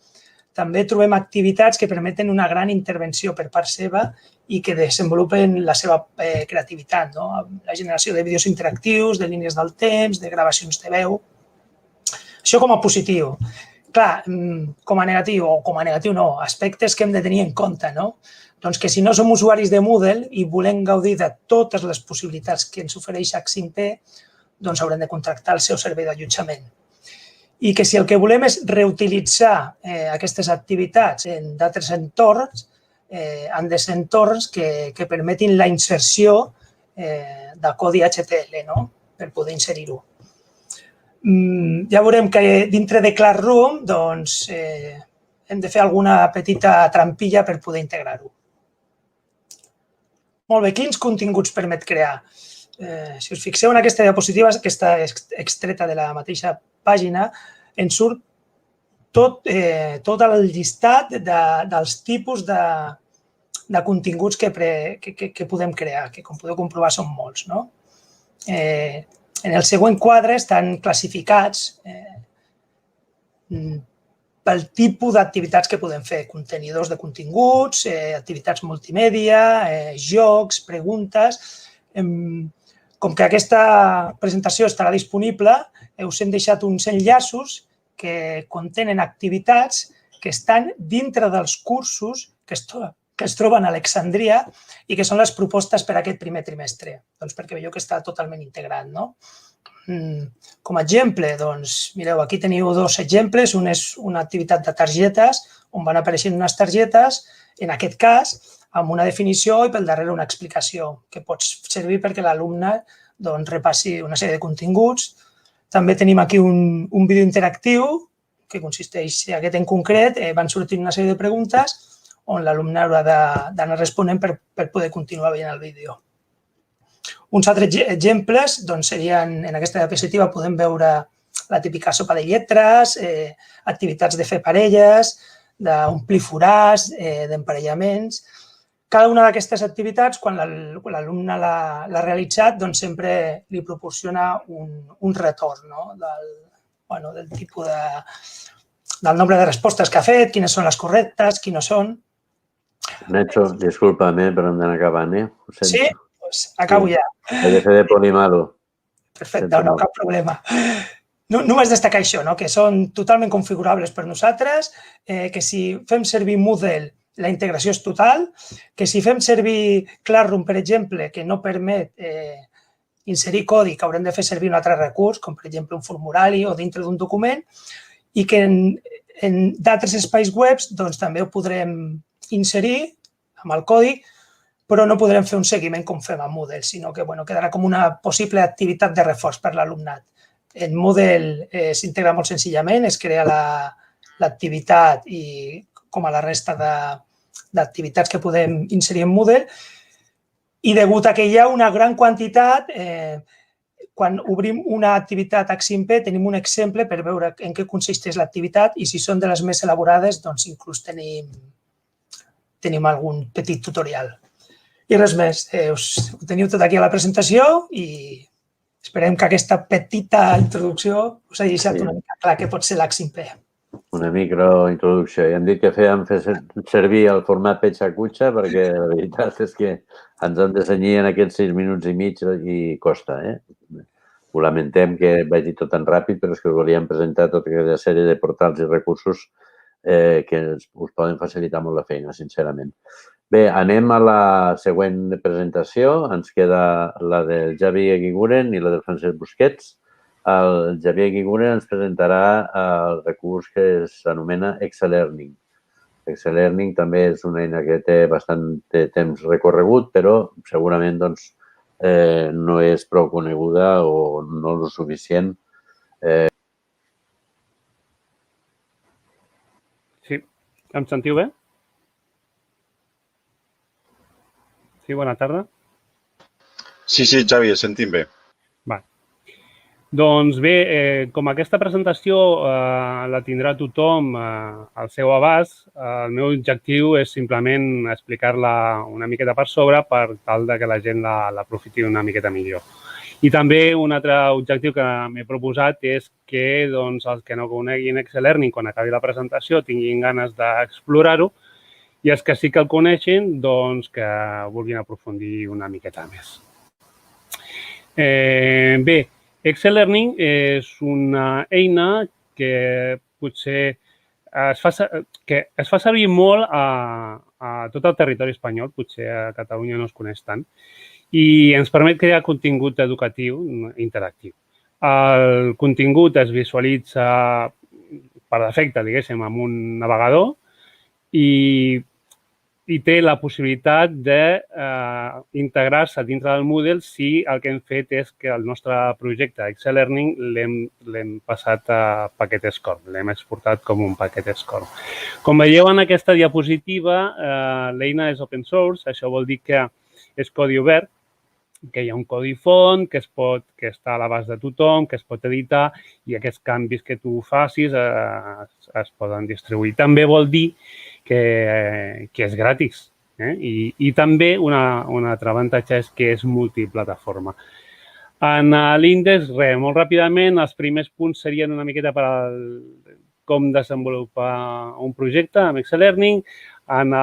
també trobem activitats que permeten una gran intervenció per part seva i que desenvolupen la seva creativitat, la generació de vídeos interactius, de línies del temps, de gravacions de veu. Això com a positiu. Clar, com a negatiu no, aspectes que hem de tenir en compte, no? Doncs que si no som usuaris de Moodle i volem gaudir de totes les possibilitats que ens ofereix H5P, doncs haurem de contractar el seu servei d'allotjament. I que si el que volem és reutilitzar aquestes activitats en d'altres entorns, han de ser entorns que permetin la inserció de codi HTML, per poder inserir-ho. Ja veurem que dintre de Classroom hem de fer alguna petita trampilla per poder integrar-ho. Molt bé, quins continguts permet crear? Si us fixeu en aquesta diapositiva, que està extreta de la mateixa pàgina, ens surt tot el llistat dels tipus de continguts que podem crear, que com podeu comprovar són molts. En el següent quadre estan classificats pel tipus d'activitats que podem fer, contenidors de continguts, activitats multimèdia, jocs, preguntes. Com que aquesta presentació estarà disponible, us hem deixat uns enllaços que contenen activitats que estan dintre dels cursos que es troben a Alexandria i que són les propostes per a aquest primer trimestre, doncs perquè veieu que està totalment integrat, no? Com a exemple, doncs, mireu, aquí teniu dos exemples. Un és una activitat de targetes, on van apareixent unes targetes, en aquest cas, amb una definició i pel darrere una explicació, que pot servir perquè l'alumne repassi una sèrie de continguts. També tenim aquí un vídeo interactiu, que consisteix, aquest en concret, van sortint una sèrie de preguntes on l'alumne haurà d'anar responent per poder continuar veient el vídeo. Uns altres exemples serien, en aquesta diapositiva podem veure la típica sopa de lletres, activitats de fer parelles, d'omplir forats, d'emparellaments. Cada una d'aquestes activitats, quan l'alumne l'ha realitzat, sempre li proporciona un retorn del tipus del nombre de respostes que ha fet, quines són les correctes, quines no són. Nacho, disculpa'm, però hem d'anar acabant, Sí? Doncs acabo ja. He de fer de polimalo. Perfecte, no, cap problema. Només destacar això, que són totalment configurables per nosaltres, que si fem servir Moodle, la integració és total, que si fem servir Classroom, per exemple, que no permet inserir codi, que haurem de fer servir un altre recurs, com per exemple un formulari o dintre d'un document, i que en d'altres espais webs també ho podrem inserir amb el codi, però no podrem fer un seguiment com fem a Moodle, sinó que quedarà com una possible activitat de reforç per l'alumnat. En Moodle s'integra molt senzillament, es crea l'activitat i com a la resta d'activitats que podem inserir en Moodle, i degut a que hi ha una gran quantitat, quan obrim una activitat Aximp tenim un exemple per veure en què consisteix l'activitat i si són de les més elaborades, doncs inclús tenim algun petit tutorial. I res més, ho teniu tot aquí a la presentació i esperem que aquesta petita introducció us hagi deixat una mica clar què pot ser l'Aximp. Una microintroducció. I hem dit que fèiem fer servir el format petxa-cutxa perquè la veritat és que ens hem de cenyir en aquests 6 minuts i mig i costa. Ho lamentem que vagi tot tan ràpid, però és que us volíem presentar tota aquella sèrie de portals i recursos que us poden facilitar molt la feina, sincerament. Bé, anem a la següent presentació. Ens queda la del Xavier Guiguren i la del Francesc Busquets. El Xavier Guiguren ens presentarà el recurs que s'anomena Excel-Learning. Excel-Learning també és una eina que té bastant de temps recorregut, però segurament no és prou coneguda o no el suficient. Sí, em sentiu bé? Sí, bona tarda. Sí, Xavi, et sentim bé. Doncs bé, com aquesta presentació la tindrà tothom al seu abast, el meu objectiu és simplement explicar-la una miqueta per sobre per tal que la gent l'aprofiti una miqueta millor. I també un altre objectiu que m'he proposat és que els que no coneguin Excel-Learning quan acabi la presentació tinguin ganes d'explorar-ho i els que sí que el coneixin, que vulguin aprofundir una miqueta més. Bé, Excel-Learning és una eina que potser es fa servir molt a tot el territori espanyol, potser a Catalunya no es coneix tant, i ens permet crear contingut educatiu interactiu. El contingut es visualitza per defecte, diguéssim, amb un navegador i té la possibilitat d'integrar-se dintre del Moodle si el que hem fet és que el nostre projecte Excel-Learning l'hem passat a paquet SCORM, l'hem exportat com un paquet SCORM. Com veieu en aquesta diapositiva, l'eina és open source, això vol dir que és codi obert, que hi ha un codi font, que està a l'abast de tothom, que es pot editar i aquests canvis que tu facis es poden distribuir. També vol dir que és gratis. I també un altre avantatge és que és multiplataforma. En l'índex, molt ràpidament, els primers punts serien una miqueta com desenvolupar un projecte amb Excel Learning, en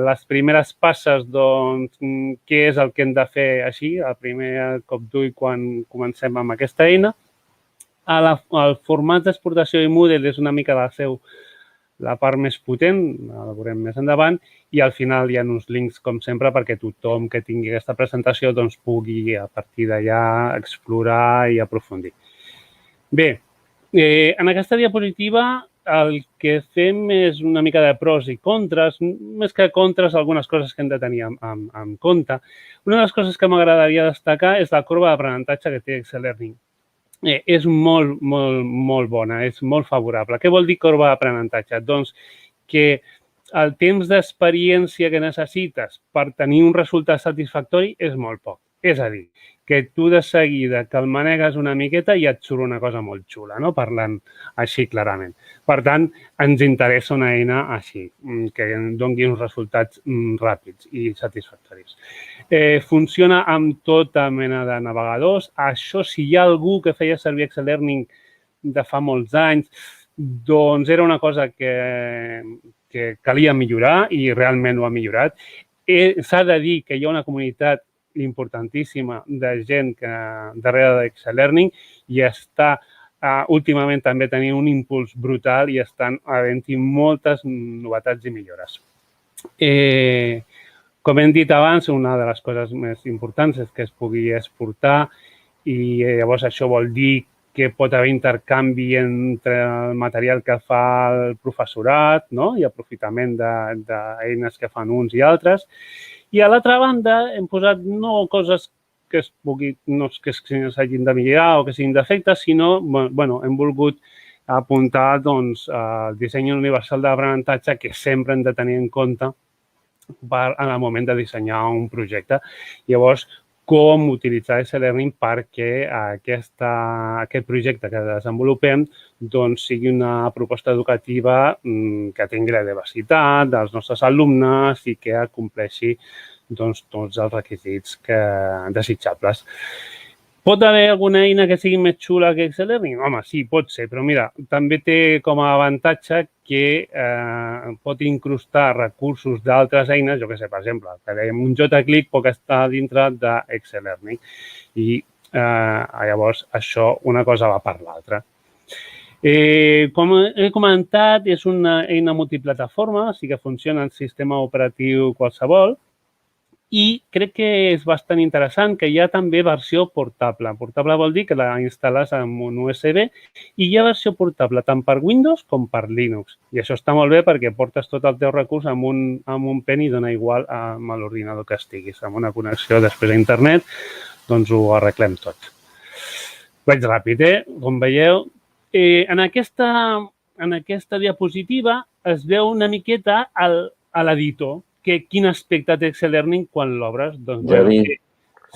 les primeres passes, doncs, què és el que hem de fer així, el primer cop d'ull quan comencem amb aquesta eina. El format d'exportació i Moodle és una mica la part més potent, la veurem més endavant, i al final hi ha uns links, com sempre, perquè tothom que tingui aquesta presentació doncs, pugui, a partir d'allà, explorar i aprofundir. Bé, en aquesta diapositiva el que fem és una mica de pros i contres, més que contres, algunes coses que hem de tenir en compte. Una de les coses que m'agradaria destacar és la corba d'aprenentatge que té Excel Learning. És molt, molt, molt bona, és molt favorable. Què vol dir corba d'aprenentatge? Doncs que el temps d'experiència que necessites per tenir un resultat satisfactori és molt poc. És a dir, que tu de seguida que el manegues una miqueta i et surt una cosa molt xula, no? Parlant així clarament. Per tant, ens interessa una eina així, que doni uns resultats ràpids i satisfactoris. Funciona amb tota mena de navegadors. Això, si hi ha algú que feia servir Excel Learning de fa molts anys, doncs era una cosa que calia millorar i realment ho ha millorat. S'ha de dir que hi ha una comunitat importantíssima de gent darrere d'Excel Learning i està últimament també tenint un impuls brutal i estan havent-hi moltes novetats i millores. Com hem dit abans, una de les coses més importants és que es pugui exportar i llavors això vol dir que pot haver intercanvi entre el material que fa el professorat i aprofitament d'eines que fan uns i altres. I a l'altra banda hem posat no coses que s'hagin de millorar o que siguin defectes, sinó hem volgut apuntar el disseny universal d'aprenentatge que sempre hem de tenir en compte en el moment de dissenyar un projecte. Llavors, com utilitzar Excel Learning perquè aquest projecte que desenvolupem sigui una proposta educativa que tingui la diversitat dels nostres alumnes i que compleixi tots els requisits desitjables. Pot haver alguna eina que sigui més xula que Excel Learning? Home, sí, pot ser, però mira, també té com a avantatge que pot incrustar recursos d'altres eines, jo què sé, per exemple, un JClick pot estar dintre d'Excel Learning i llavors això una cosa va per l'altra. Com he comentat, és una eina multiplataforma, o sigui que funciona en sistema operatiu qualsevol, i crec que és bastant interessant que hi ha també versió portable. Portable vol dir que la instal·les amb un USB i hi ha versió portable tant per Windows com per Linux. I això està molt bé perquè portes tot el teu recurs amb un pen i dona igual amb l'ordinador que estiguis. Amb una connexió després a internet, doncs ho arreglem tot. Vaig ràpid, com veieu. En aquesta diapositiva es veu una miqueta a l'editor. Quin aspecte té Excel Learning quan l'obres? Javi,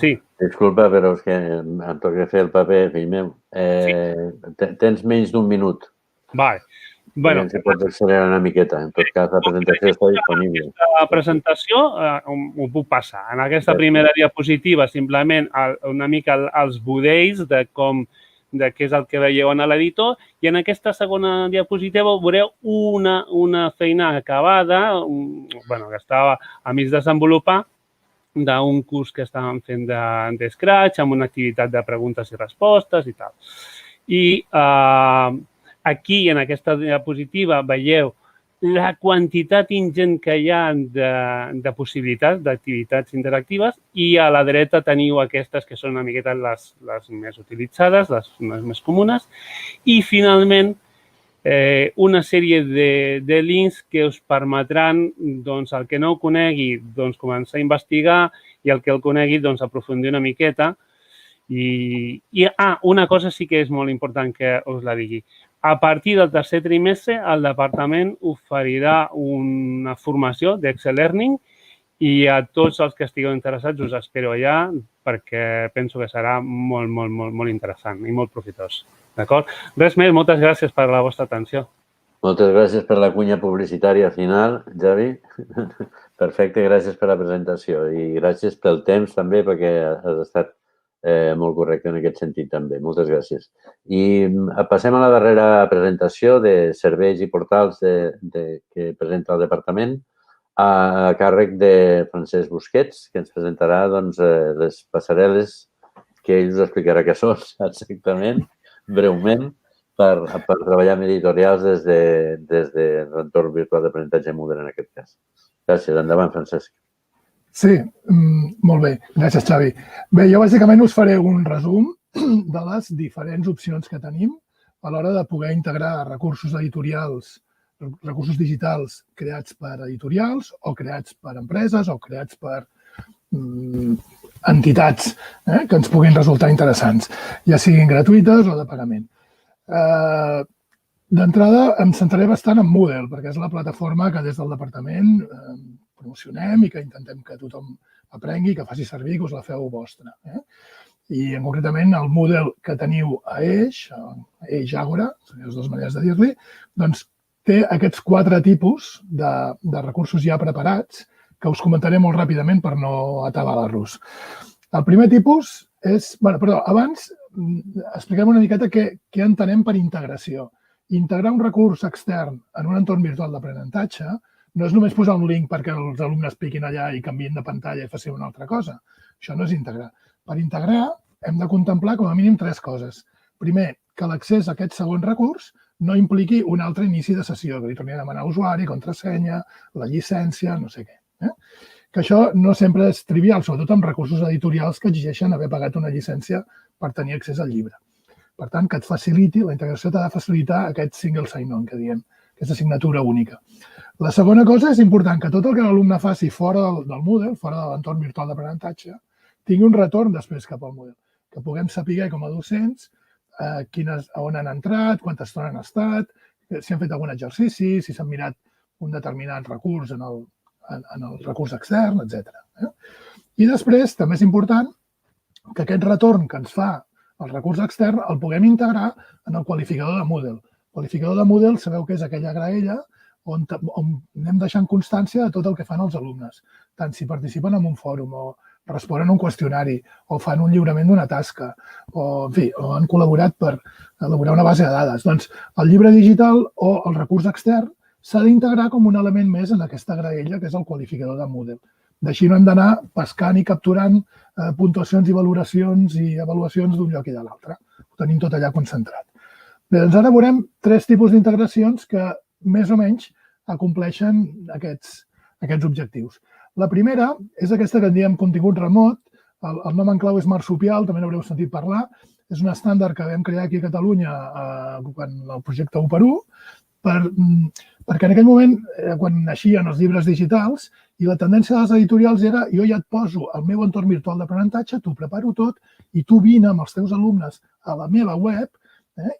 sí. Disculpa, però és que em toca fer el paper, fill meu. Tens menys d'un minut. Vale. Si pots accelerar una miqueta. En tot cas, la presentació està disponible. La presentació ho puc passar. En aquesta primera diapositiva, simplement una mica els budells de què és el que veieu en l'editor i en aquesta segona diapositiva veureu una feina acabada, que estava a mig desenvolupar d'un curs que estàvem fent de Scratch amb una activitat de preguntes i respostes i tal. I aquí, en aquesta diapositiva, veieu la quantitat ingent que hi ha de possibilitats, d'activitats interactives i a la dreta teniu aquestes que són una miqueta les més utilitzades, les més comunes i finalment una sèrie de links que us permetran, el que no ho conegui, començar a investigar i el que el conegui, aprofundir una miqueta. I una cosa sí que és molt important que us la digui. A partir del tercer trimestre, el departament oferirà una formació d'Excel Learning i a tots els que estigueu interessats us espero allà perquè penso que serà molt, molt, molt, molt interessant i molt profitós. D'acord? Res més, moltes gràcies per la vostra atenció. Moltes gràcies per la cunya publicitària final, Javi. Perfecte, gràcies per la presentació i gràcies pel temps també perquè has estat molt correcte en aquest sentit també. Moltes gràcies. I passem a la darrera presentació de serveis i portals que presenta el departament a càrrec de Francesc Busquets, que ens presentarà les passarel·les que ell us explicarà què són exactament, breument, per treballar amb editorials des de l'entorn virtual d'aprenentatge Moodle en aquest cas. Gràcies. Endavant, Francesc. Sí, molt bé. Gràcies, Xavi. Bé, jo bàsicament us faré un resum de les diferents opcions que tenim a l'hora de poder integrar recursos editorials, recursos digitals creats per editorials o creats per empreses o creats per entitats que ens puguin resultar interessants, ja siguin gratuïtes o de pagament. D'entrada, em centraré bastant en Moodle, perquè és la plataforma que des del departament promocionem i que intentem que tothom aprengui, que faci servir, que us la feu vostra. I concretament el Moodle que teniu a Eix Àgora, són les dues maneres de dir-li, doncs té aquests 4 tipus de recursos ja preparats que us comentaré molt ràpidament per no atabalar-los. El primer tipus és... Abans expliquem una miqueta què entenem per integració. Integrar un recurs extern en un entorn virtual d'aprenentatge no és només posar un link perquè els alumnes piquin allà i canviïn de pantalla i facin una altra cosa. Això no és integrar. Per integrar hem de contemplar com a mínim 3 coses. Primer, que l'accés a aquest segon recurs no impliqui un altre inici de sessió, que li torni a demanar usuari, contrasenya, la llicència, no sé què. Que això no sempre és trivial, sobretot amb recursos editorials que exigeixen haver pagat una llicència per tenir accés al llibre. Per tant, que et faciliti, la integració t'ha de facilitar aquest single sign-on, que diem, aquesta signatura única. La segona cosa és important, que tot el que l'alumne faci fora del Moodle, fora de l'entorn virtual d'aprenentatge, tingui un retorn després cap al Moodle, que puguem saber com a docents on han entrat, quanta estona han estat, si han fet algun exercici, si s'han mirat un determinat recurs en el recurs extern, etc. I després, també és important que aquest retorn que ens fa el recurs extern el puguem integrar en el qualificador de Moodle. El qualificador de Moodle sabeu que és aquella graella on anem deixant constància de tot el que fan els alumnes, tant si participen en un fòrum o responen a un qüestionari o fan un lliurament d'una tasca o, en fi, o han col·laborat per elaborar una base de dades. Doncs el llibre digital o el recurs extern s'ha d'integrar com un element més en aquesta graella que és el qualificador de Moodle. D'així no hem d'anar pescant i capturant puntuacions i valoracions i avaluacions d'un lloc i de l'altre. Ho tenim tot allà concentrat. Bé, doncs ara veurem 3 tipus d'integracions que més o menys acompleixen aquests objectius. La primera és aquesta que en diem contingut remot. El nom en clau és Marsupial, també n'haureu sentit parlar. És un estàndard que vam crear aquí a Catalunya en el projecte 1x1, perquè en aquell moment, quan naixien els llibres digitals, i la tendència de les editorials era jo ja et poso el meu entorn virtual d'aprenentatge, t'ho preparo tot i tu vine amb els teus alumnes a la meva web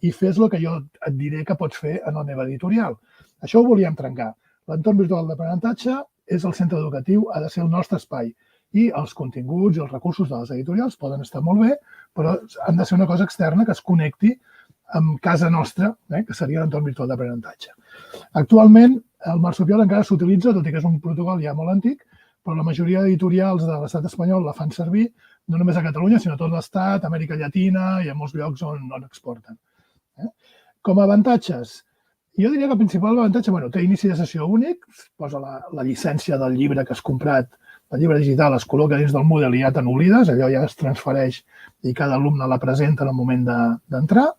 i fes el que jo et diré que pots fer en la meva editorial. Això ho volíem trencar. L'entorn virtual d'aprenentatge és el centre educatiu, ha de ser el nostre espai. I els continguts i els recursos de les editorials poden estar molt bé, però han de ser una cosa externa que es connecti amb casa nostra, que seria l'entorn virtual d'aprenentatge. Actualment, el Marsupial encara s'utilitza, tot i que és un protocol ja molt antic, però la majoria d'editorials de l'estat espanyol la fan servir, no només a Catalunya, sinó a tot l'estat, Amèrica Llatina i a molts llocs on exporten. Com a avantatges, jo diria que el principal avantatge, té inici de sessió únic, posa la llicència del llibre que has comprat, el llibre digital es col·loca dins del Moodle i ja te n'oblides, allò ja es transfereix i cada alumne la presenta en el moment d'entrar.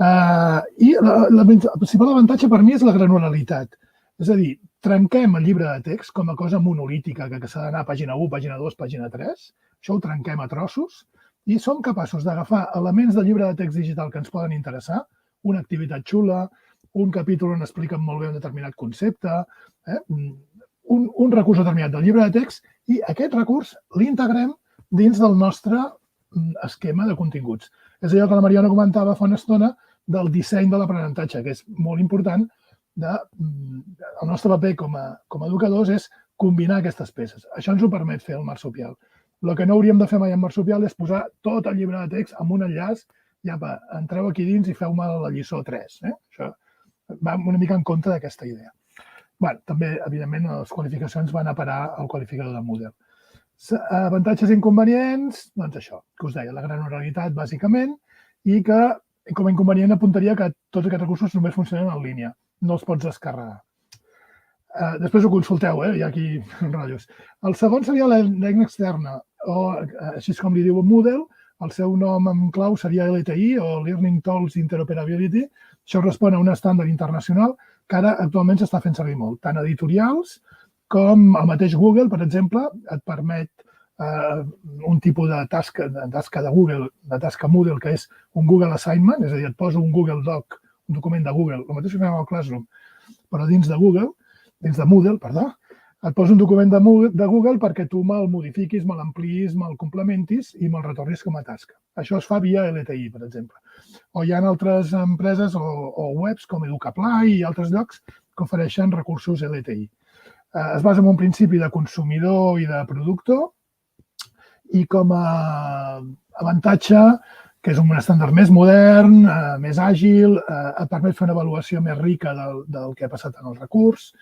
I el principal avantatge per mi és la granularitat. És a dir, trenquem el llibre de text com a cosa monolítica que s'ha d'anar a pàgina 1, pàgina 2, pàgina 3. Això ho trenquem a trossos i som capaços d'agafar elements del llibre de text digital que ens poden interessar, una activitat xula, un capítol on expliquen molt bé un determinat concepte, un recurs determinat del llibre de text i aquest recurs l'integrem dins del nostre esquema de continguts. És allò que la Mariona comentava fa una estona del disseny de l'aprenentatge, que és molt important. El nostre paper com a educadors és combinar aquestes peces. Això ens ho permet fer el Marsupial. El que no hauríem de fer mai en Marsupial és posar tot el llibre de text amb un enllaç i apa, entreu aquí dins i feu-me la lliçó 3. Això va una mica en contra d'aquesta idea. També, evidentment, les qualificacions van a parar al qualificador de Moodle. Avantatges i inconvenients, doncs això, que us deia, la granularitat, bàsicament, i que, com a inconvenient, apuntaria que tots aquests recursos només funcionen en línia, no els pots descarregar. Després ho consulteu, hi ha aquí rotllos. El segon seria l'eina externa, o així com li diu Moodle, el seu nom en clau seria LTI, o Learning Tools Interoperability. Això respon a un estàndard internacional que ara actualment s'està fent servir molt, tant editorials com el mateix Google, per exemple, et permet un tipus de tasca de Google, de tasca Moodle, que és un Google Assignment, és a dir, et posa un Google Doc, un document de Google, el mateix que fem al Classroom, però dins de Google, dins de Moodle, perdó, et posa un document de Google perquè tu me'l modifiquis, me l'ampliïs, me'l complementis i me'l retornis com a tasca. Això es fa via LTI, per exemple. O hi ha altres empreses o webs com Educaply i altres llocs que ofereixen recursos LTI. Es basa en un principi de consumidor i de productor i com a avantatge, que és un estàndard més modern, més àgil, et permet fer una avaluació més rica del que ha passat en el recurs,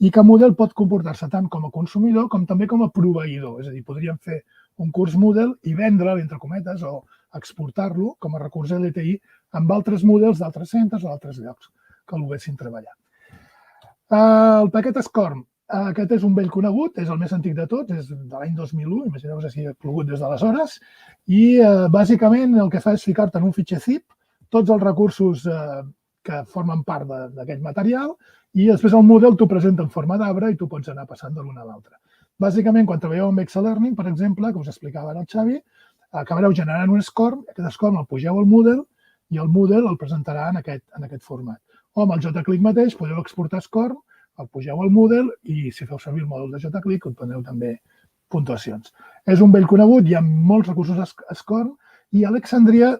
i que Moodle pot comportar-se tant com a consumidor com també com a proveïdor. És a dir, podríem fer un curs Moodle i vendre'l, entre cometes, o exportar-lo com a recurs LTI amb altres Moodles d'altres centres o d'altres llocs que el volguessin treballar. El paquet SCORM, aquest és un vell conegut, és el més antic de tots, és de l'any 2001, imagineu-vos si ha plogut des d'aleshores, i bàsicament el que fa és ficar-te en un fitxer zip tots els recursos que formen part d'aquest material i després el Moodle t'ho presenta en forma d'arbre i tu pots anar passant de l'una a l'altra. Bàsicament, quan treballeu amb Exelearning, per exemple, que us explicava ara el Xavi, acabareu generant un SCORM, aquest SCORM el pugeu al Moodle i el Moodle el presentarà en aquest format. O amb el JClick mateix podeu exportar SCORM, el pugeu al Moodle i si feu servir el mòdul de JClick obteniu també puntuacions. És un vell conegut, hi ha molts recursos SCORM i a Alexandria,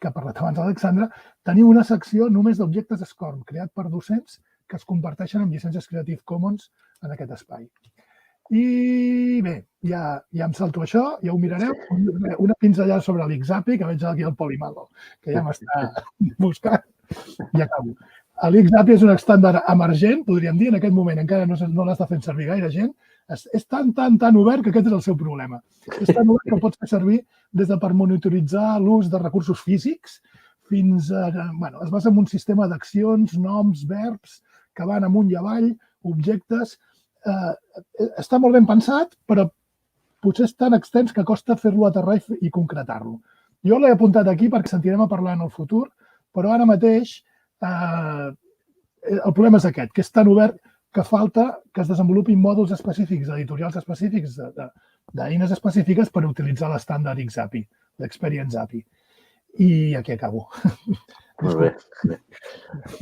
que ha parlat abans Alexandra, teniu una secció només d'objectes SCORM creat per docents que es comparteixen amb llicències Creative Commons en aquest espai. I bé, ja em salto això, ja ho mirareu. Una pinzellada sobre l'Ixapi, que veig aquí el Polimago, que ja m'està buscant, i acabo. L'Ixapi és un estàndard emergent, podríem dir, en aquest moment encara no l'està fent servir gaire gent. És tan obert que aquest és el seu problema. És tan obert que el pots fer servir des de per monitoritzar l'ús de recursos físics fins a... Es basa en un sistema d'accions, noms, verbs, que van amunt i avall, objectes. Està molt ben pensat, però potser és tan extens que costa fer-lo aterrar i concretar-lo. Jo l'he apuntat aquí perquè sentirem a parlar en el futur, però ara mateix el problema és aquest, que és tan obert que falta que es desenvolupin mòduls específics, editorials específics, d'eines específiques per utilitzar l'estàndard XAPI, l'Experience API. I aquí acabo. Molt bé.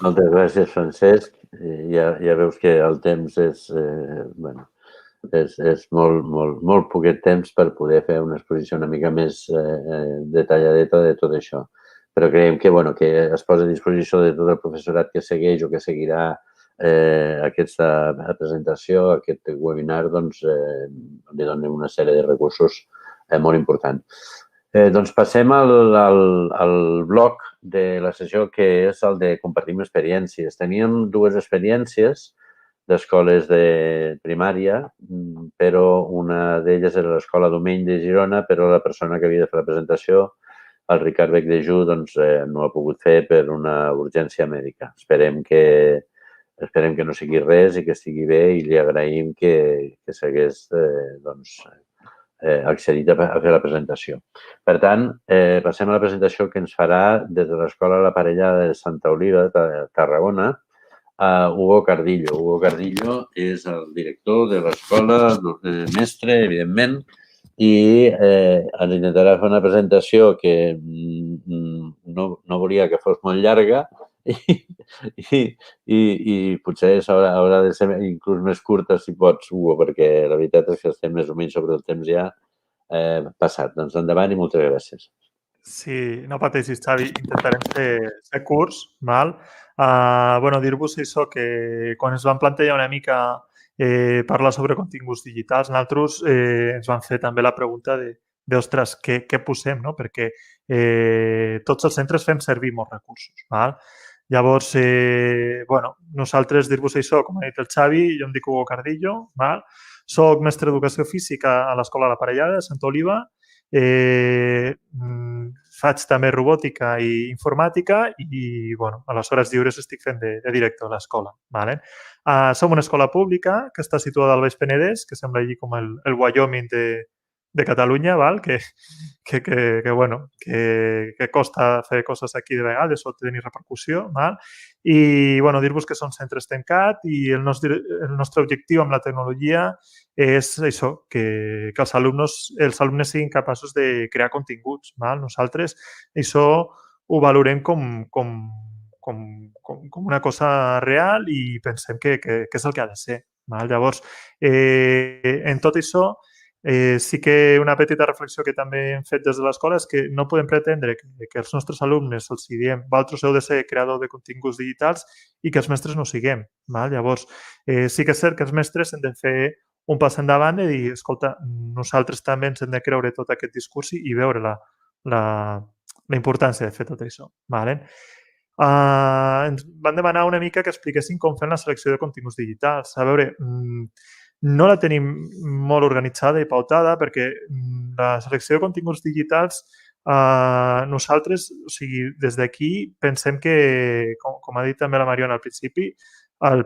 Moltes gràcies, Francesc. Ja veus que el temps és molt poquet temps per poder fer una exposició una mica més detalladeta de tot això. Però creiem que es posa a disposició de tot el professorat que segueix o que seguirà aquesta presentació, aquest webinar, doncs li donen una sèrie de recursos molt important. Doncs passem al bloc de la sessió que és el de compartim experiències. Teníem dues experiències d'escoles de primària, però una d'elles era l'Escola Domeny de Girona, però la persona que havia de fer la presentació, el Ricard Becdejú, doncs no ha pogut fer per una urgència mèdica. Esperem que no sigui res i que estigui bé i li agraïm que s'hagués accedit a fer la presentació. Per tant, passem a la presentació que ens farà des de l'Escola La Parellada de Santa Oliva, de Tarragona, a Hugo Cardillo. Hugo Cardillo és el director de l'escola, mestre, evidentment, i ens intentarà fer una presentació que no volia que fos molt llarga i potser haurà de ser inclús més curta si pots, Hugo, perquè la veritat és que estem més o menys sobre el temps ja passat. Doncs endavant i moltes gràcies. Sí, no pateixis, Xavi. Intentarem ser curts, val? Dir-vos això, que quan ens vam plantejar una mica parlar sobre continguts digitals, nosaltres ens van fer també la pregunta ostres, què posem, no? Perquè tots els centres fem servir molts recursos, val? Llavors, nosaltres dir-vos això, com ha dit el Xavi, jo em dic Hugo Cardillo, val? Soc mestre d'educació física a l'Escola de l'Aparellada de Santa Oliva. Faig també robòtica i informàtica i, bueno, a les hores lliures estic fent de director de l'escola. Vale? Som una escola pública que està situada al Baix Penedès, que sembla allí com el Wyoming de Catalunya, val? Que costa fer coses aquí de vegades o tenir repercussió. Val? I dir-vos que són centres tancats i el nostre objectiu amb la tecnologia és això, que els alumnes siguin capaços de crear continguts. Val? Nosaltres això ho valorem com una cosa real i pensem que és el que ha de ser. Val? Llavors, en tot això, sí que una petita reflexió que també hem fet des de l'escola és que no podem pretendre que els nostres alumnes els diem vosaltres heu de ser creador de continguts digitals i que els mestres no ho siguem. Val? Llavors, sí que és cert que els mestres hem de fer un pas endavant i dir, escolta, nosaltres també ens hem de creure tot aquest discurs i veure la importància de fer tot això. Vale? Ens van demanar una mica que expliquessin com fem la selecció de continguts digitals. A veure, no la tenim molt organitzada i pautada perquè la selecció de continguts digitals nosaltres, o sigui, des d'aquí pensem que, com ha dit també la Mariona al principi, el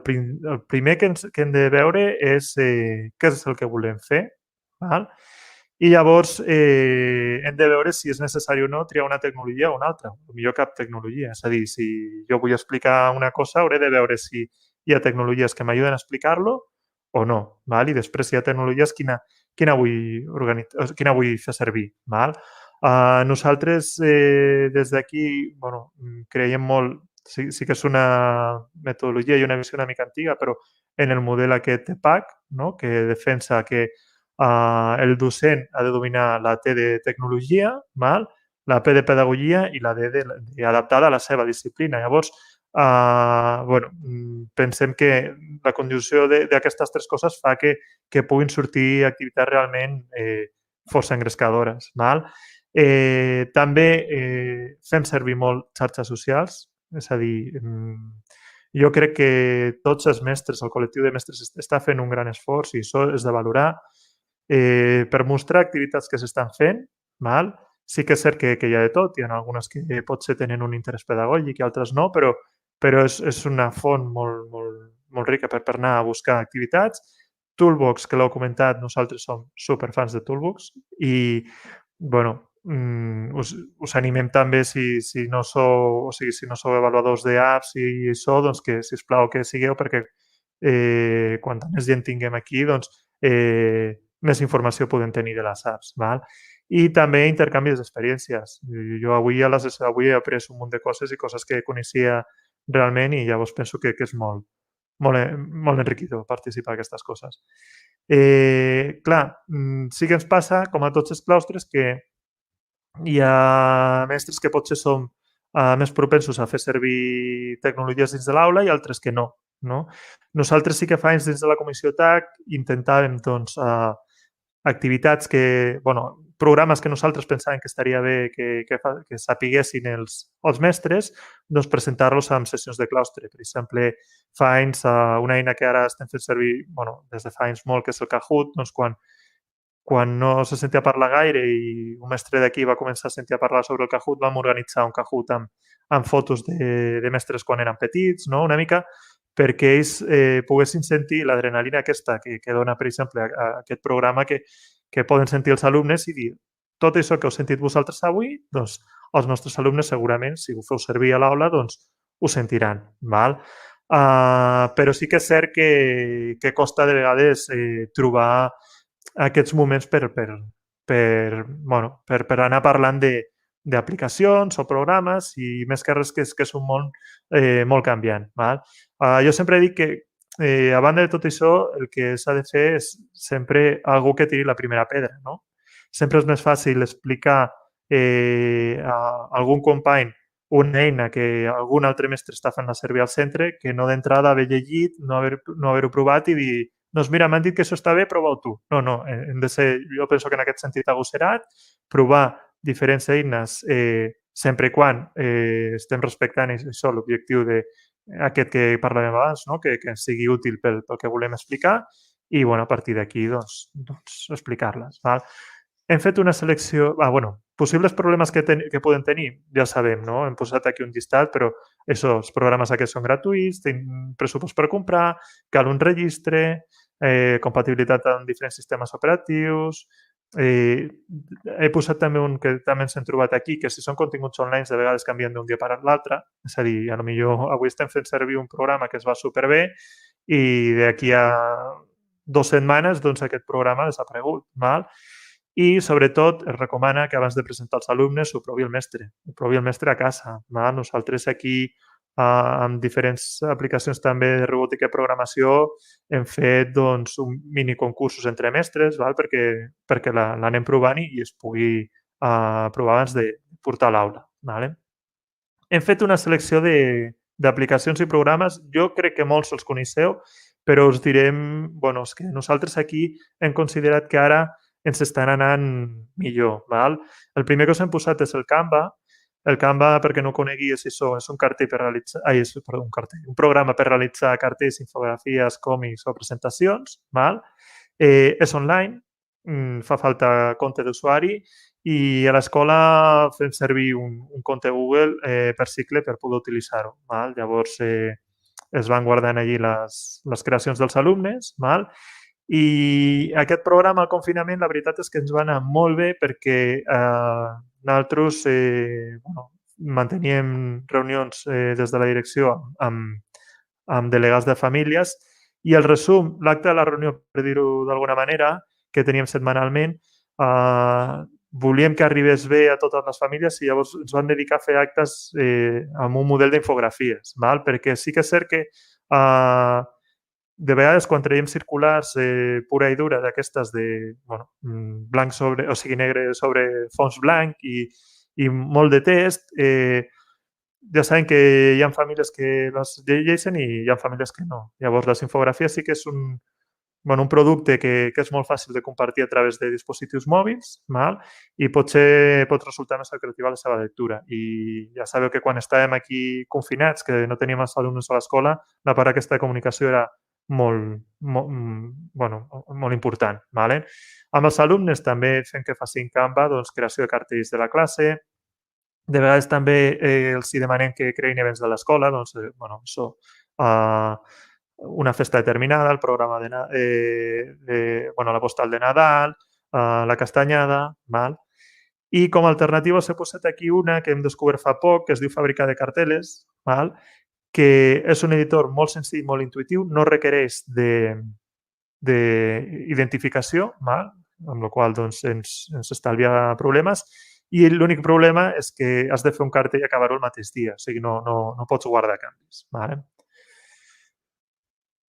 primer que hem de veure és què és el que volem fer. Val? I llavors hem de veure si és necessari o no triar una tecnologia o una altra, o millor cap tecnologia. És a dir, si jo vull explicar una cosa, hauré de veure si hi ha tecnologies que m'ajuden a explicar-lo o no. Val? I després, si hi ha tecnologies, quina vull fer servir. Val? Nosaltres, des d'aquí, creiem molt, sí que és una metodologia i una visió una mica antiga, però en el model aquest TPAC, no? Que defensa que el docent ha de dominar la T de tecnologia, val? La P de pedagogia i la D adaptada a la seva disciplina. Llavors, pensem que la conjunció d'aquestes tres coses fa que puguin sortir activitats realment força engrescadores. Val? També fem servir molt xarxes socials, és a dir, jo crec que tots els mestres, el col·lectiu de mestres està fent un gran esforç i això és de valorar per mostrar activitats que s'estan fent. Val? Sí que és cert que hi ha de tot, hi ha algunes que potser tenen un interès pedagògic i altres no, però és una font molt rica per anar a buscar activitats. Toolbox, que l'heu comentat, nosaltres som superfans de Toolbox i, us animem també si no sou avaluadors d'apps i això, doncs que, sisplau, que sigueu perquè quanta més gent tinguem aquí, doncs més informació podem tenir de les apps. Val? I també intercanvis d'experiències. Jo avui he après un munt de coses i coses que coneixia realment i llavors penso que és molt enriquidor participar en aquestes coses. Clar, sí que ens passa, com a tots els claustres, que hi ha mestres que potser som més propensos a fer servir tecnologies dins de l'aula i altres que no. Nosaltres sí que fa anys dins de la Comissió TAC intentàvem activitats programes que nosaltres pensàvem que estaria bé que sapiguessin els mestres, doncs presentar-los en sessions de claustre. Per exemple, fa anys una eina que ara estem fent servir des de fa anys molt, que és el Kahoot, doncs quan no se sentia parlar gaire i un mestre d'aquí va començar a sentir a parlar sobre el Kahoot, vam organitzar un Kahoot amb fotos de mestres quan eren petits, una mica perquè ells poguessin sentir l'adrenalina aquesta que dona, per exemple, aquest programa que poden sentir els alumnes i dir tot això que heu sentit vosaltres avui, doncs els nostres alumnes segurament, si ho feu servir a l'aula, doncs ho sentiran. Val? Però sí que és cert que costa de vegades trobar aquests moments per anar parlant d'aplicacions o programes i més que res que és un món molt canviant. Val? Jo sempre dic que a banda de tot això el que s'ha de fer és sempre algú que tiri la primera pedra. Sempre és més fàcil explicar a algun company una eina que algun altre mestre està fent servir al centre que no d'entrada haver llegit, no haver-ho provat i dir doncs mira, m'han dit que això està bé, prova-ho tu. No, hem de ser, jo penso que en aquest sentit agosserat, provar diferents eines sempre i quan estem respectant això, l'objectiu aquest que parlàvem abans, que sigui útil pel que volem explicar i a partir d'aquí explicar-les. Hem fet una selecció... Possibles problemes que poden tenir, ja sabem, no? Hem posat aquí un llistat, però els programes aquests són gratuïts, tenen pressupost per comprar, cal un registre, compatibilitat amb diferents sistemes operatius. He posat també un que també ens hem trobat aquí, que si són continguts online de vegades canvien d'un dia per l'altre. És a dir, potser avui estem fent servir un programa que es va superbé i d'aquí a 2 setmanes aquest programa ha desaparegut. I, sobretot, es recomana que abans de presentar als alumnes ho provi el mestre. Ho provi el mestre a casa. Nosaltres aquí, amb diferents aplicacions també de robòtica i programació, hem fet un miniconcursos entre mestres perquè l'anem provant i es pugui provar abans de portar a l'aula. Hem fet una selecció d'aplicacions i programes. Jo crec que molts els coneixeu, però us direm que nosaltres aquí hem considerat que ara ens estan anant millor. El primer que us hem posat és el Canva. El Canva, perquè no ho coneguis, és un cartell per realitzar... un programa per realitzar cartells, infografies, còmics o presentacions. És online, fa falta compte d'usuari i a l'escola fem servir un compte Google per cicle per poder utilitzar-ho. Llavors, es van guardant allí les creacions dels alumnes. I aquest programa al confinament, la veritat és que ens va anar molt bé perquè nosaltres manteníem reunions des de la direcció amb delegats de famílies i el resum, l'acte de la reunió, per dir-ho d'alguna manera, que teníem setmanalment, volíem que arribés bé a totes les famílies i llavors ens vam dedicar a fer actes amb un model d'infografies, perquè sí que és cert que de vegades, quan traiem circulars pura i dura d'aquestes de blanc sobre, o sigui, negre sobre fons blanc i molt de text, ja saben que hi ha famílies que les llegeixen i hi ha famílies que no. Llavors, les infografies sí que és un producte que és molt fàcil de compartir a través de dispositius mòbils i potser pot resultar més atractiva la seva lectura. I ja sabeu que quan estàvem aquí confinats, que no teníem els alumnes a l'escola, la part aquesta de comunicació era molt important. Amb els alumnes també fem que facin Canva, creació de cartells de la classe. De vegades també els demanem que creïn events de l'escola, una festa determinada, el programa la postal de Nadal, la castanyada. I com a alternativa us he posat aquí una que hem descobert fa poc, que es diu Fàbrica de Carteles, que és un editor molt senzill, molt intuïtiu, no requereix d'identificació, amb la qual cosa ens estalvia problemes, i l'únic problema és que has de fer un cartell i acabar-ho el mateix dia, o sigui, no pots guardar canvis.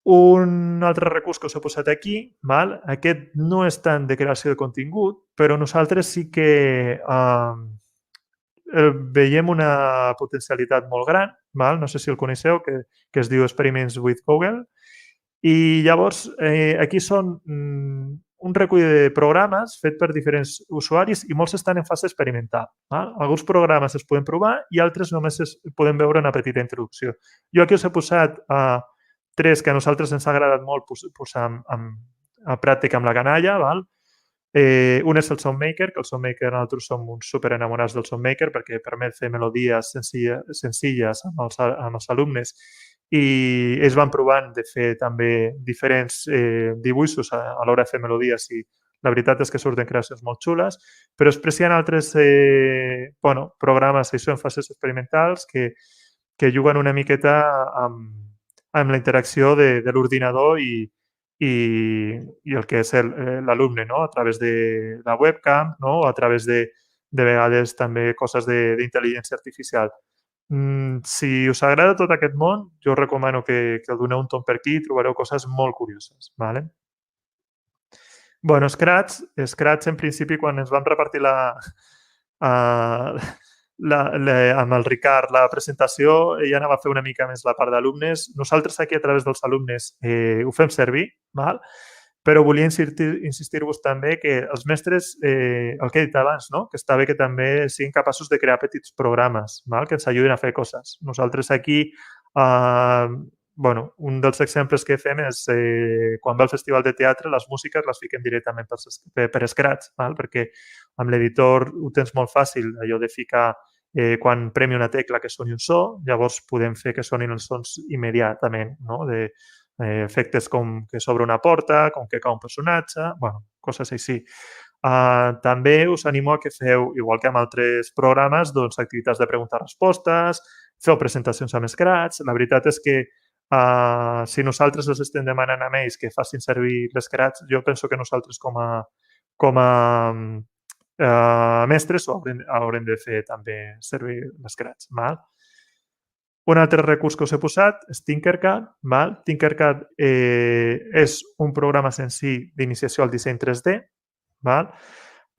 Un altre recurs que us he posat aquí, aquest no és tant de creació de contingut, però nosaltres sí que veiem una potencialitat molt gran, no sé si el coneixeu, que es diu Experiments with Google. I llavors, aquí són un recull de programes fet per diferents usuaris i molts estan en fase experimental. Alguns programes es poden provar i altres només es poden veure una petita introducció. Jo aquí us he posat 3 que a nosaltres ens ha agradat molt posar a pràctica amb la canalla. Un és el Soundmaker, que el Soundmaker nosaltres som uns superenamorats del Soundmaker perquè permet fer melodies senzilles amb els alumnes i ells van provant de fer també diferents dibuixos a l'hora de fer melodies i la veritat és que surten creacions molt xules, però després hi ha altres programes en fases experimentals que juguen una miqueta amb la interacció de l'ordinador i el que és l'alumne, a través de la webcam o a través de vegades també coses d'intel·ligència artificial. Si us agrada tot aquest món, jo us recomano que el doneu un tomb per aquí i trobareu coses molt curioses. Scratch, en principi, quan ens vam repartir amb el Ricard la presentació, ella anava a fer una mica més la part d'alumnes. Nosaltres aquí, a través dels alumnes, ho fem servir, però volia insistir-vos també que els mestres, el que he dit abans, que està bé que també siguin capaços de crear petits programes que ens ajudin a fer coses. Nosaltres aquí un dels exemples que fem és quan ve el festival de teatre, les músiques les fiquem directament per Scratch, perquè amb l'editor ho tens molt fàcil, allò de ficar quan premi una tecla que soni un so, llavors podem fer que sonin els sons immediatament, no? Efectes com que s'obre una porta, com que cau un personatge, coses així. També us animo a que feu, igual que amb altres programes, activitats de preguntes-respostes, feu presentacions amb Scratch. La veritat és que si nosaltres els estem demanant a ells que facin servir l'Scratch, jo penso que nosaltres com a mestres haurem de fer també servir l'Scratch. Un altre recurs que us he posat és Tinkercad. Tinkercad és un programa senzill d'iniciació al disseny 3D.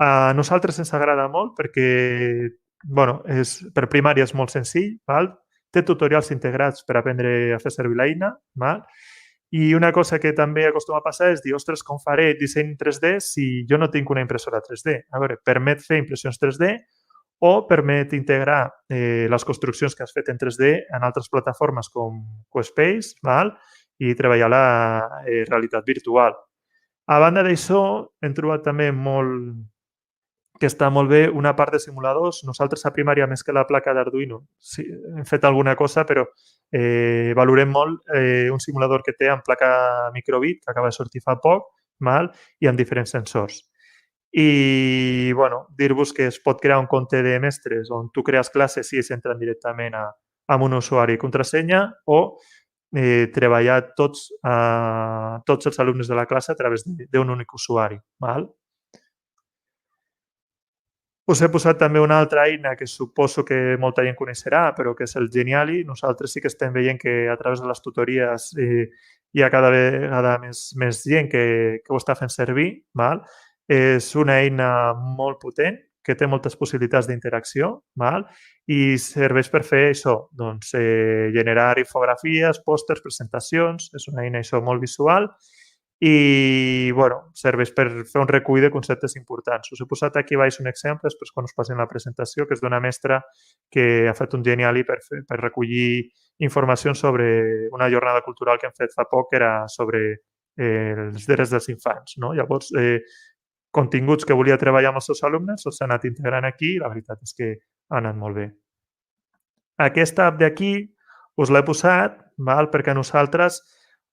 A nosaltres ens agrada molt perquè per primària és molt senzill, té tutorials integrats per aprendre a fer servir l'eina, i una cosa que també acostuma a passar és dir, ostres, com faré disseny 3D si jo no tinc una impressora 3D? A veure, permet fer impressions 3D o permet integrar les construccions que has fet en 3D en altres plataformes com QSpace i treballar la realitat virtual. A banda d'això, hem trobat també que està molt bé una part de simuladors. Nosaltres a primària, més que la placa d'Arduino, hem fet alguna cosa, però valorem molt un simulador que té amb placa microbit, que acaba de sortir fa poc, i amb diferents sensors. I dir-vos que es pot crear un compte de mestres on tu crees classes i ells entren directament amb un usuari i contrasenya o treballar tots els alumnes de la classe a través d'un únic usuari. Us he posat també una altra eina que suposo que molta gent coneixerà, però que és el Geniali. Nosaltres sí que estem veient que a través de les tutories hi ha cada vegada més gent que ho està fent servir. És una eina molt potent que té moltes possibilitats d'interacció i serveix per fer això, generar infografies, pòsters, presentacions. És una eina molt visual i serveix per fer un recull de conceptes importants. Us he posat aquí baix un exemple, després quan us passin la presentació, que és d'una mestra que ha fet un Geniali per recollir informacions sobre una jornada cultural que hem fet fa poc, que era sobre els drets dels infants. Llavors, continguts que volia treballar amb els seus alumnes els ha anat integrant aquí i la veritat és que ha anat molt bé. Aquesta app d'aquí us l'he posat perquè nosaltres,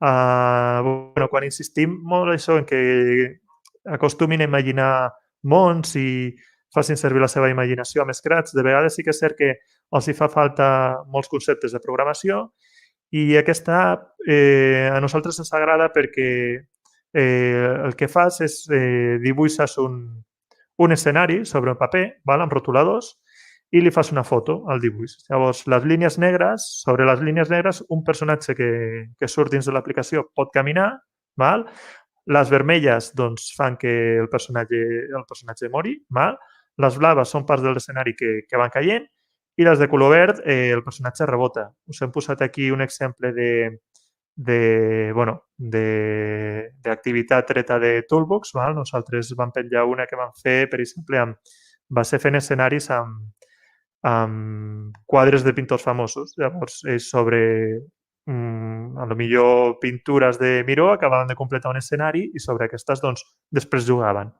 quan insistim molt això en que acostumin a imaginar mons i facin servir la seva imaginació amb Scratch, de vegades sí que és cert que els hi fa falta molts conceptes de programació i aquesta app a nosaltres ens agrada perquè el que fas és dibuixes un escenari sobre un paper amb rotuladors i li fas una foto al dibuix. Llavors, les línies negres, sobre les línies negres, un personatge que surt dins de l'aplicació pot caminar. Les vermelles fan que el personatge mori. Les blaves són parts de l'escenari que van caient i les de color verd el personatge rebota. Us hem posat aquí un exemple d'activitat treta de Toolbox. Nosaltres vam penjar una que vam fer, per exemple, va ser fent escenaris amb quadres de pintors famosos. Llavors, és sobre, potser pintures de Miró, acabaven de completar un escenari i sobre aquestes, després jugaven.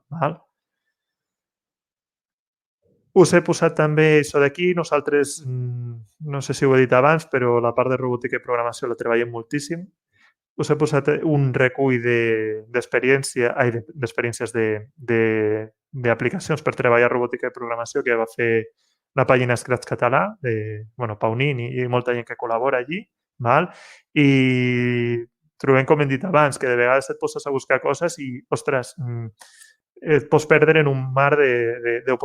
Us he posat també això d'aquí. Nosaltres, no sé si ho he dit abans, però la part de robòtica i programació la treballem moltíssim. Us he posat un recull d'experiències d'aplicacions per treballar robòtica i programació que va fer la pàgina Scratch Català, de Paunin i molta gent que col·labora allí. I trobem, com hem dit abans, que de vegades et poses a buscar coses i, ostres, et pots perdre en un mar de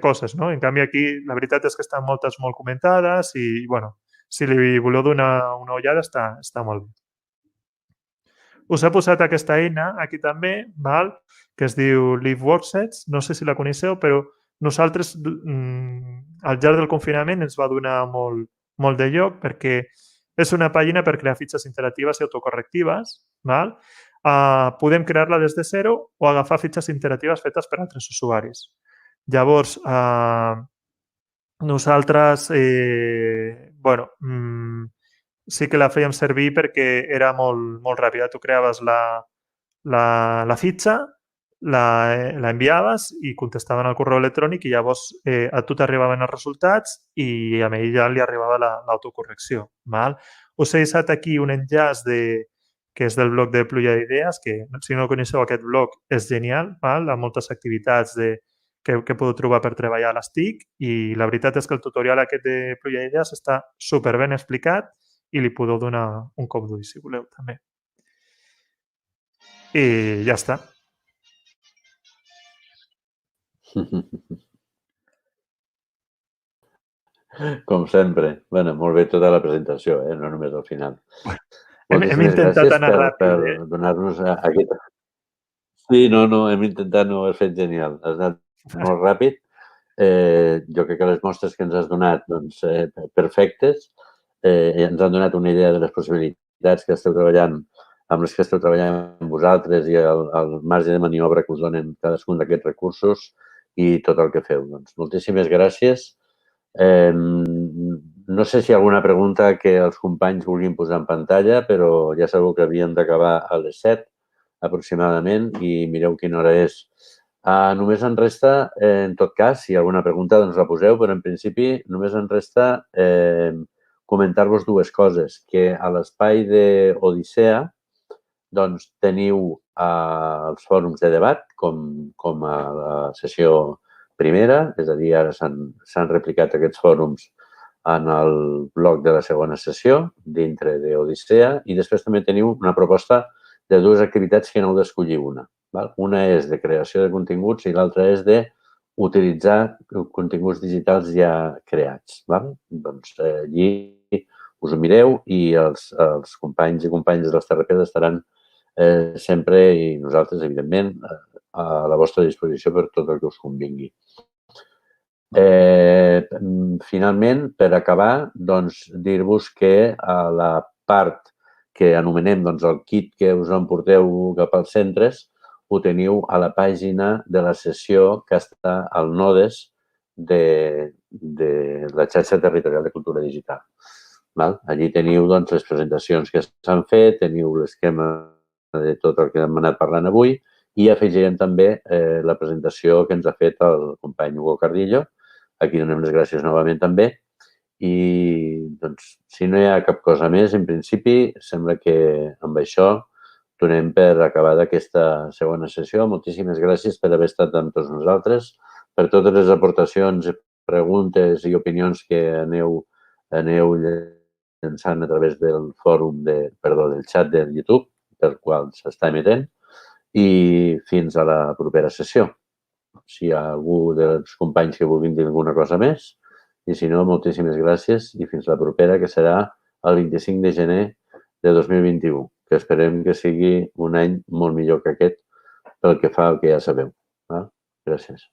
coses. En canvi, aquí la veritat és que estan moltes molt comentades i, si li voleu donar una ullada, està molt bé. Us he posat aquesta eina aquí també, que es diu Live Worksets. No sé si la coneixeu, però nosaltres, al llarg del confinament, ens va donar molt de lloc perquè és una pàgina per crear fitxes interactives i autocorrectives. Podem crear-la des de zero o agafar fitxes interactives fetes per altres usuaris. Llavors, nosaltres sí que la fèiem servir perquè era molt ràpida. Tu creaves la fitxa, la enviaves i contestaven al correu electrònic i llavors a tu t'arribaven els resultats i a ell ja li arribava l'autocorrecció. Us he deixat aquí un enllaç que és del blog de Pluja d'Idees, que si no coneixeu aquest blog és genial, amb moltes activitats que podeu trobar per treballar a les TIC i la veritat és que el tutorial aquest de Pluja d'Idees està superben explicat i li podeu donar un cop d'ull si voleu també. I ja està. Com sempre. Bé, molt bé tota la presentació, no només al final. Hem intentat anar ràpid, per donar-nos aquest... Sí, no, hem intentat, no, ho has fet genial. Has anat molt ràpid. Jo crec que les mostres que ens has donat, doncs, perfectes. Ens han donat una idea de les possibilitats que esteu treballant, amb les que esteu treballant amb vosaltres i el marge de maniobra que us donen cadascun d'aquests recursos i tot el que feu. Doncs, moltíssimes gràcies. No sé si hi ha alguna pregunta que els companys vulguin posar en pantalla, però ja sabeu que havíem d'acabar a les 7 aproximadament i mireu quina hora és. Només en resta, en tot cas, si hi ha alguna pregunta, doncs la poseu, però en principi només en resta comentar-vos dues coses, que a l'espai d'Odissea doncs teniu els fòrums de debat com a la sessió primera, és a dir, ara s'han replicat aquests fòrums en el bloc de la segona sessió dintre d'Odissea i després també teniu una proposta de dues activitats que n'heu d'escollir una. Una és de creació de continguts i l'altra és d'utilitzar continguts digitals ja creats. Doncs allí us ho mireu i els companys i companyes de les TRPs estaran sempre i nosaltres, evidentment, a la vostra disposició per tot el que us convingui. Finalment, per acabar, doncs, dir-vos que a la part que anomenem el kit que us emporteu cap als centres, ho teniu a la pàgina de la sessió que està al Nodes de la xarxa territorial de cultura digital. Allí teniu les presentacions que s'han fet, teniu l'esquema de tot el que hem anat parlant avui i afegirem també la presentació que ens ha fet el company Hugo Cardillo. Aquí donem les gràcies novament també. I, doncs, si no hi ha cap cosa més, en principi, sembla que amb això donem per acabada aquesta segona sessió. Moltíssimes gràcies per haver estat amb tots nosaltres, per totes les aportacions, preguntes i opinions que aneu llançant a través del fòrum, del xat del YouTube, pel qual s'està emetent, i fins a la propera sessió. Si hi ha algú dels companys que vulguin dir alguna cosa més, i si no, moltíssimes gràcies i fins la propera, que serà el 25 de gener de 2021, que esperem que sigui un any molt millor que aquest pel que fa al que ja sabeu. Gràcies.